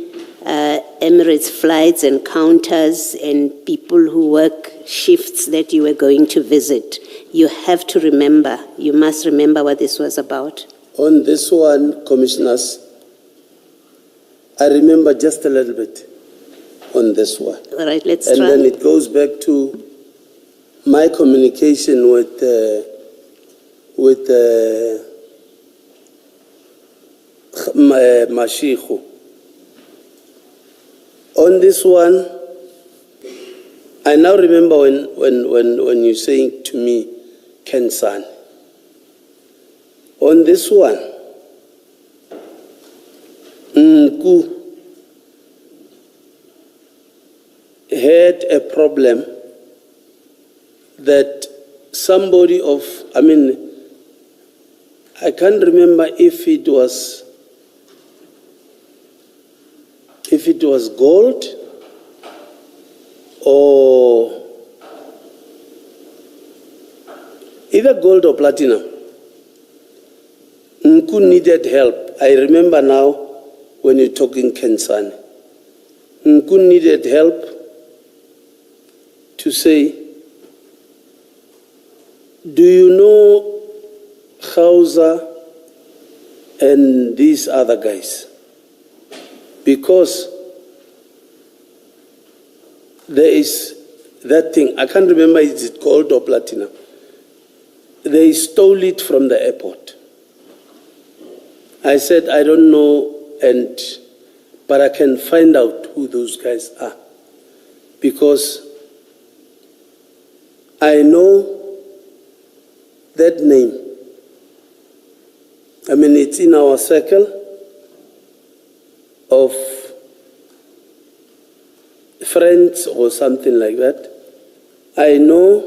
Emirates flights and counters and people who work shifts that you were going to visit. You have to remember. You must remember what this was about. On this one, Commissioners, I remember just a little bit on this one. All right, let's and try. And then it goes back to my communication with Mashiko. On this one, I now remember when you're saying to me, Kensan. On this one, Nku had a problem that somebody I can't remember if it was gold or either gold or platinum. Nku needed help. I remember now when you're talking Kensani. Nku needed help to say, do you know Hausa and these other guys? Because there is that thing, I can't remember is it gold or platinum. They stole it from the airport. I said, I don't know, but I can find out who those guys are. Because I know that name. It's in our circle of friends or something like that. I know,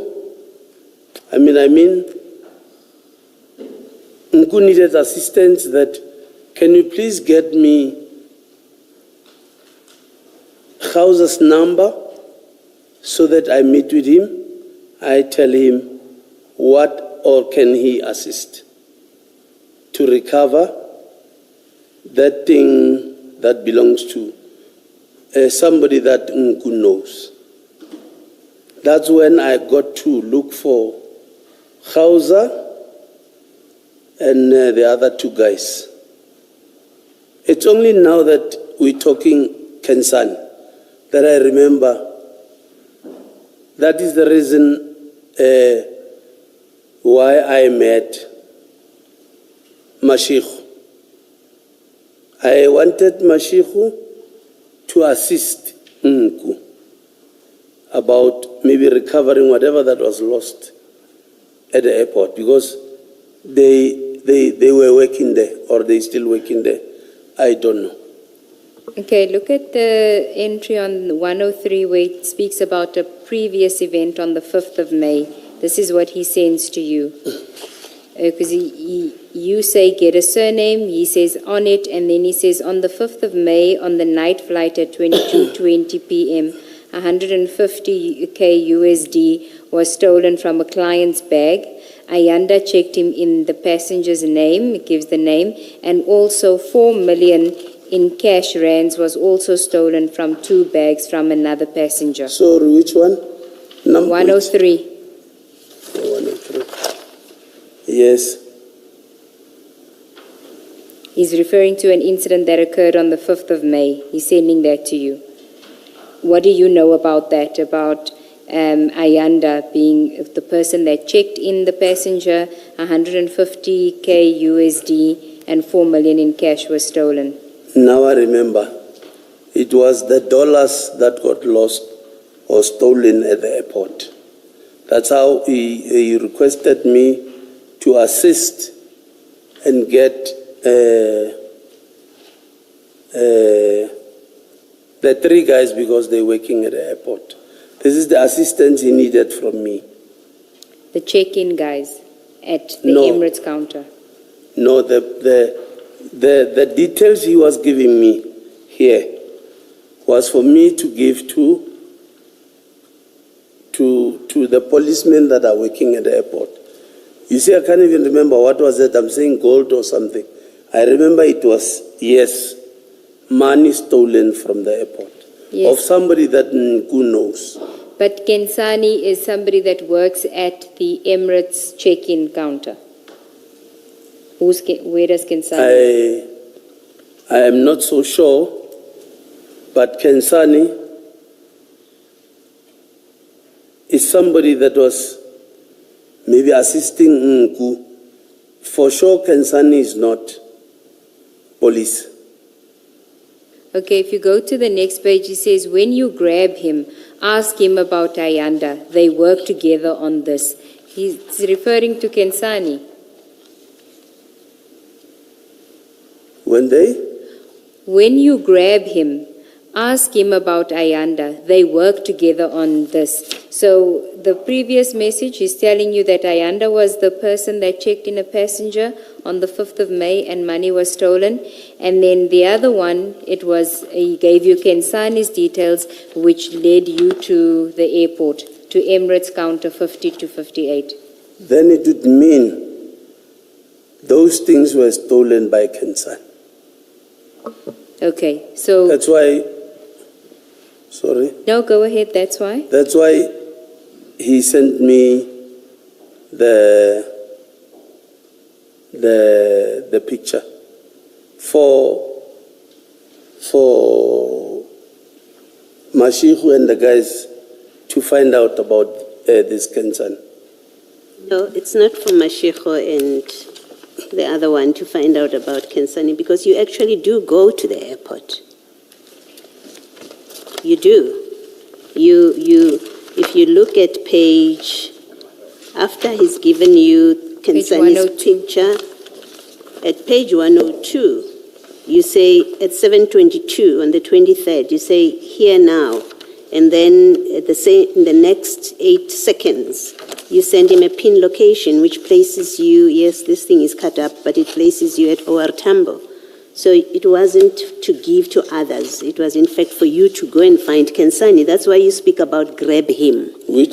Nku needed assistance that, can you please get me Hausa's number so that I meet with him? I tell him what or can he assist to recover that thing that belongs to somebody that Nku knows. That's when I got to look for Hausa and the other two guys. It's only now that we're talking Kensan that I remember. That is the reason why I met Mashiko. I wanted Mashiko to assist Nku about maybe recovering whatever that was lost at the airport, because they were working there, or they still working there. I don't know. Okay, look at the entry on 103 where it speaks about a previous event on the 5th of May. This is what he sends to you. Because you say get a surname, he says on it, and then he says on the 5th of May on the night flight at 22:20 p.m., 150k USD was stolen from a client's bag. Ayanda checked him in the passenger's name, it gives the name, and also 4 million in cash rands was also stolen from 2 bags from another passenger. So which one? Number 103. 103. Yes. He's referring to an incident that occurred on the 5th of May. He's sending that to you. What do you know about that, about Ayanda being the person that checked in the passenger, 150k USD and 4 million in cash was stolen? Now I remember. It was the dollars that got lost or stolen at the airport. That's how he requested me to assist and get the 3 guys, because they're working at the airport. This is the assistance he needed from me. The check-in guys at the Emirates counter? No, the details he was giving me here was for me to give to the policemen that are working at the airport. You see, I can't even remember what was it. I'm saying gold or something. I remember it was, yes, money stolen from the airport. Yes. Of somebody that Nku knows. But Kensani is somebody that works at the Emirates check-in counter. Where does Kensani? I am not so sure, but Kensani is somebody that was maybe assisting Nku. For sure, Kensani is not police. Okay, if you go to the next page, it says, when you grab him, ask him about Ayanda. They work together on this. He's referring to Kensani. When you grab him, ask him about Ayanda. They work together on this. So the previous message is telling you that Ayanda was the person that checked in a passenger on the 5th of May and money was stolen. And then the other one, he gave you Kensani's details, which led you to the airport, to Emirates counter 50 to 58. Then it would mean those things were stolen by Kensani. Okay, so... That's why... Sorry? No, go ahead, that's why? That's why he sent me the picture for Mashihu and the guys to find out about this Kensani. No, it's not for Mashiho and the other one to find out about Kensani, because you actually do go to the airport. You do. If you look at page, after he's given you Kensani's picture, at page 102, you say at 7:22 on the 23rd, you say here now, and then in the next 8 seconds, you send him a pin location which places you, yes, this thing is cut up, but it places you at OR Tambo. So it wasn't to give to others. It was, in fact, for you to go and find Kensani. That's why you speak about grab him. I'm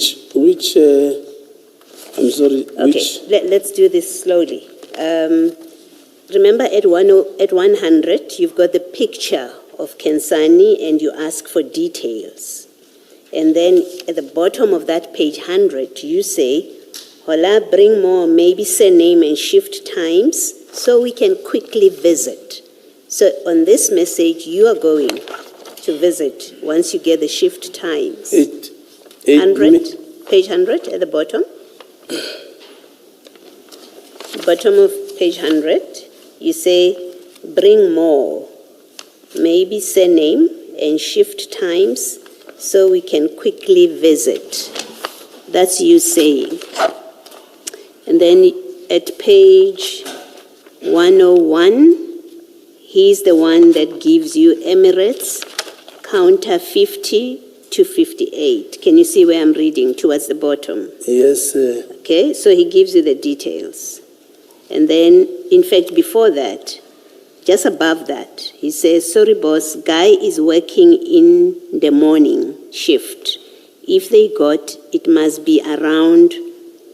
sorry, okay, let's do this slowly. Remember at 100, you've got the picture of Kensani and you ask for details. And then at the bottom of that page 100, you say, Hola, bring more, maybe surname and shift times so we can quickly visit. So on this message, you are going to visit once you get the shift times. 100, page 100 at the bottom. Bottom of page 100, you say, bring more, maybe surname and shift times so we can quickly visit. That's you saying. And then at page 101, he's the one that gives you Emirates, counter 50 to 58. Can you see where I'm reading towards the bottom? Yes. Okay, so he gives you the details. And then, in fact, before that, just above that, he says, sorry, boss, guy is working in the morning shift. If they got, it must be around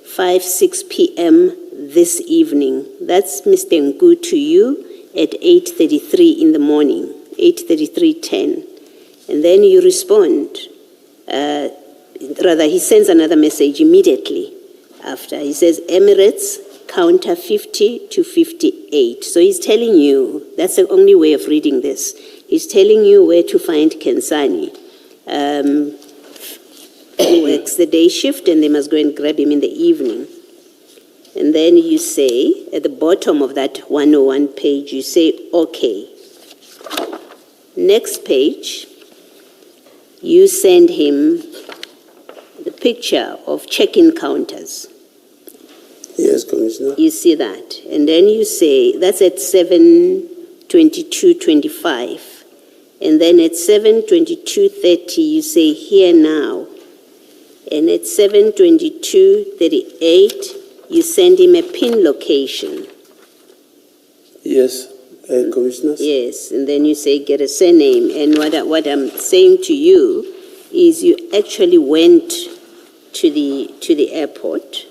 5, 6 p.m. this evening. That's Mr. Nku to you at 8:33 in the morning, 8:33:10. And then you respond. Rather, he sends another message immediately after. He says, Emirates, counter 50 to 58. So he's telling you, that's the only way of reading this. He's telling you where to find Kensani. He works the day shift and they must go and grab him in the evening. And then you say, at the bottom of that 101 page, you say, okay. Next page, you send him the picture of check-in counters. Yes, Commissioner. You see that. And then you say, that's at 7:22:25. And then at 7:22:30, you say, here now. And at 7:22:38, you send him a pin location. Yes, Commissioner. Yes, and then you say, get a surname. And what I'm saying to you is you actually went to the airport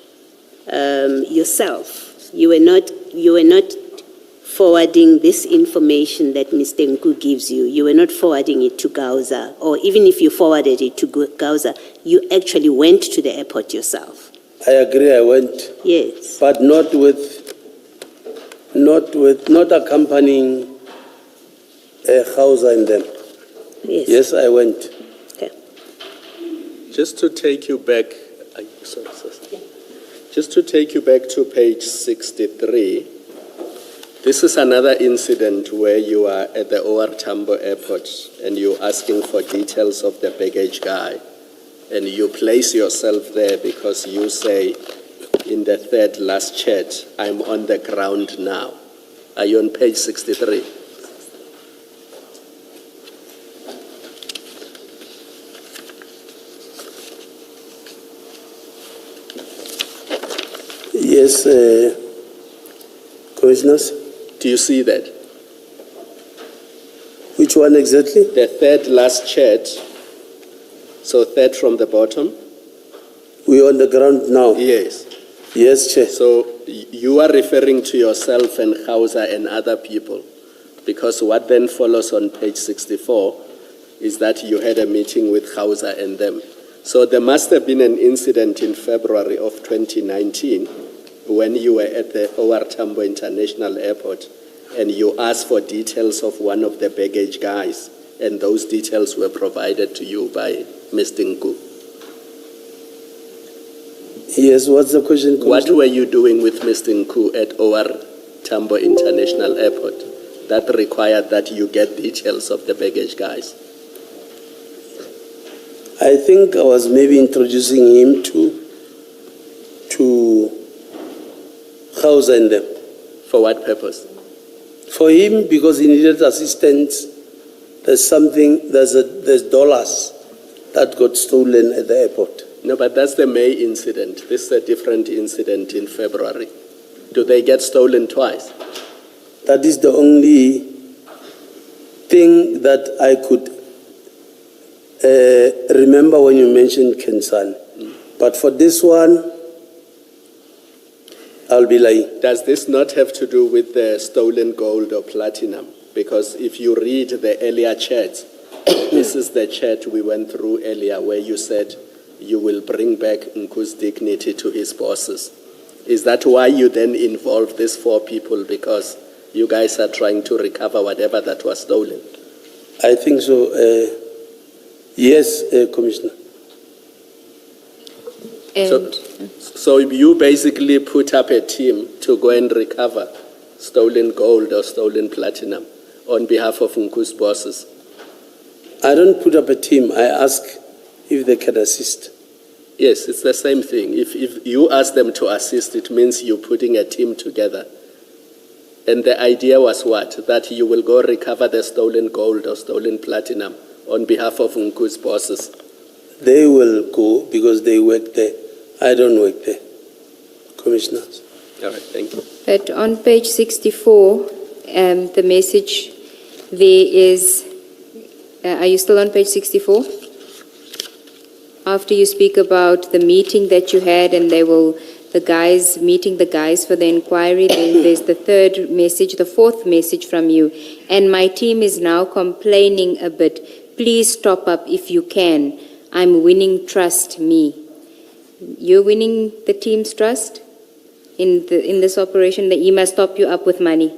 yourself. You were not forwarding this information that Mr. Nku gives you. You were not forwarding it to Gauza, or even if you forwarded it to Gauza, you actually went to the airport yourself. I agree, I went. Yes. But not accompanying Gauza and them. Yes. Yes, I went. Okay. Just to take you back, just to take you back to page 63, this is another incident where you are at the OR Tambo airport and you're asking for details of the baggage guy. And you place yourself there because you say in the third last chat, I'm on the ground now. Are you on page 63? Yes, Commissioners. Do you see that? Which one exactly? The third last chat, so third from the bottom? We're on the ground now. Yes. Yes, Chair. So you are referring to yourself and Hausa and other people, because what then follows on page 64 is that you had a meeting with Hausa and them. So there must have been an incident in February of 2019 when you were at the OR Tambo International Airport and you asked for details of one of the baggage guys, and those details were provided to you by Mr. Nku. Yes, what's the question, Commissioner? What were you doing with Mr. Nku at OR Tambo International Airport that required that you get details of the baggage guys? I think I was maybe introducing him to Hausa and them. For what purpose? For him, because he needed assistance. There's dollars that got stolen at the airport. No, but that's the May incident. This is a different incident in February. Do they get stolen twice? That is the only thing that I could remember when you mentioned Kensan. But for this one, I'll be lying. Does this not have to do with the stolen gold or platinum? Because if you read the earlier chat, this is the chat we went through earlier where you said you will bring back Nku's dignity to his bosses. Is that why you then involve these 4 people, because you guys are trying to recover whatever that was stolen? I think so. Yes, Commissioner. So you basically put up a team to go and recover stolen gold or stolen platinum on behalf of Nku's bosses? I don't put up a team. I ask if they can assist. Yes, it's the same thing. If you ask them to assist, it means you're putting a team together. And the idea was what? That you will go recover the stolen gold or stolen platinum on behalf of Nku's bosses. They will go because they work there. I don't work there, Commissioners. All right, thank you. But on page 64, the message there is, are you still on page 64? After you speak about the meeting that you had and meeting the guys for the inquiry, then there's the third message, the fourth message from you. And my team is now complaining a bit. Please top up if you can. I'm winning, trust me. You're winning the team's trust in this operation that he must top you up with money.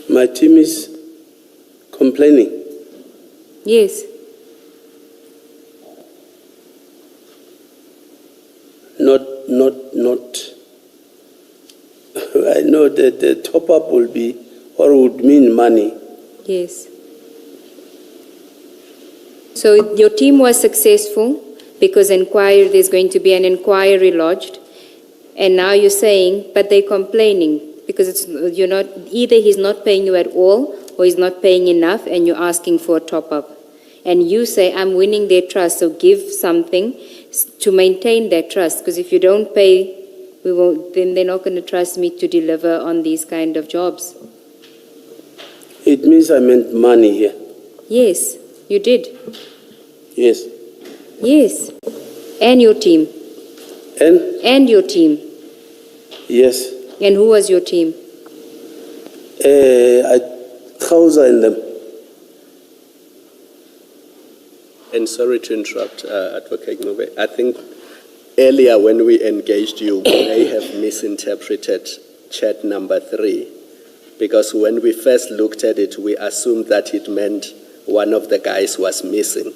My team is complaining. Yes. Not. I know that the top up will be, or would mean money. Yes. So your team was successful because there's going to be an inquiry lodged, and now you're saying, but they're complaining because either he's not paying you at all or he's not paying enough, and you're asking for a top up, and you say I'm winning their trust, so give something to maintain their trust, because if you don't pay, then they're not going to trust me to deliver on these kind of jobs. It means I meant money here. Yes, you did. Yes. Yes. And your team. And your team. Yes. And who was your team? Hausa and them. And sorry to interrupt, Advocate Ngube. I think earlier when we engaged you, we may have misinterpreted chat number 3, because when we first looked at it, we assumed that it meant one of the guys was missing.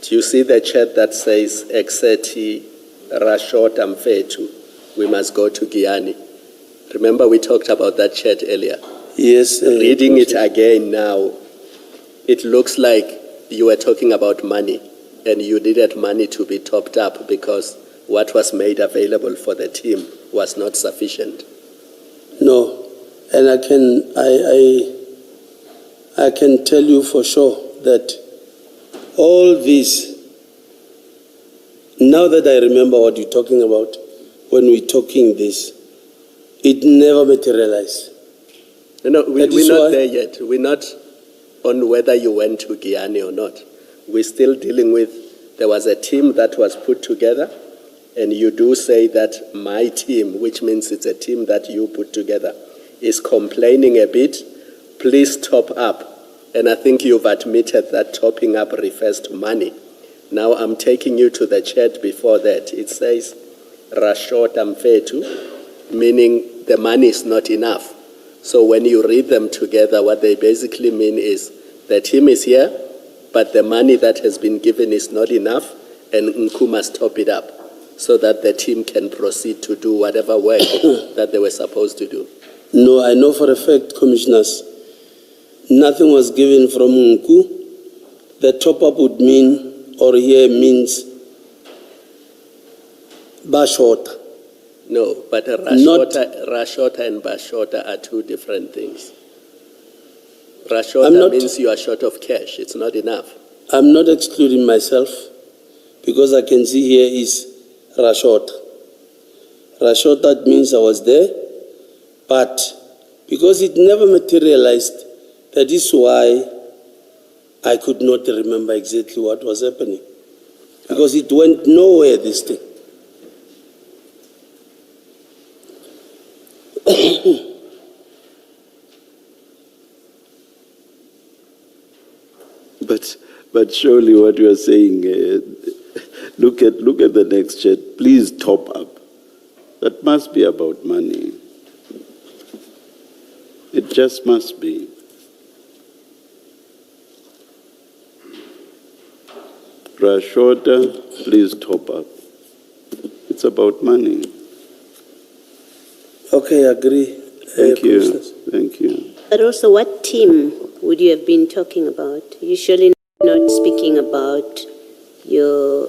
Do you see the chat that says Exeti Rashot Amfetu? We must go to Guyana. Remember we talked about that chat earlier. Yes. Reading it again now, it looks like you were talking about money and you needed money to be topped up because what was made available for the team was not sufficient. No, and I can tell you for sure that all this, now that I remember what you're talking about when we're talking this, it never materialized. No, we're not there yet. We're not on whether you went to Guyana or not. We're still dealing with, there was a team that was put together, and you do say that my team, which means it's a team that you put together, is complaining a bit. Please top up. And I think you've admitted that topping up refers to money. Now I'm taking you to the chat before that. It says, Rashot Amfetu, meaning the money is not enough. So when you read them together, what they basically mean is the team is here, but the money that has been given is not enough, and Nku must top it up so that the team can proceed to do whatever work that they were supposed to do. No, I know for a fact, Commissioners, nothing was given from Nku. The top-up would mean, or here means, Bashota. No, but Rashota and Bashota are two different things. Rashota means you are short of cash. It's not enough. I'm not excluding myself because I can see here is Rashota. Rashota means I was there, but because it never materialized, that is why I could not remember exactly what was happening. Because it went nowhere, this thing. But surely what you are saying, look at the next chat. Please top up. That must be about money. It just must be. Rashota, please top up. It's about money. Okay, I agree. Thank you. Thank you. But also, what team would you have been talking about? You surely not speaking about your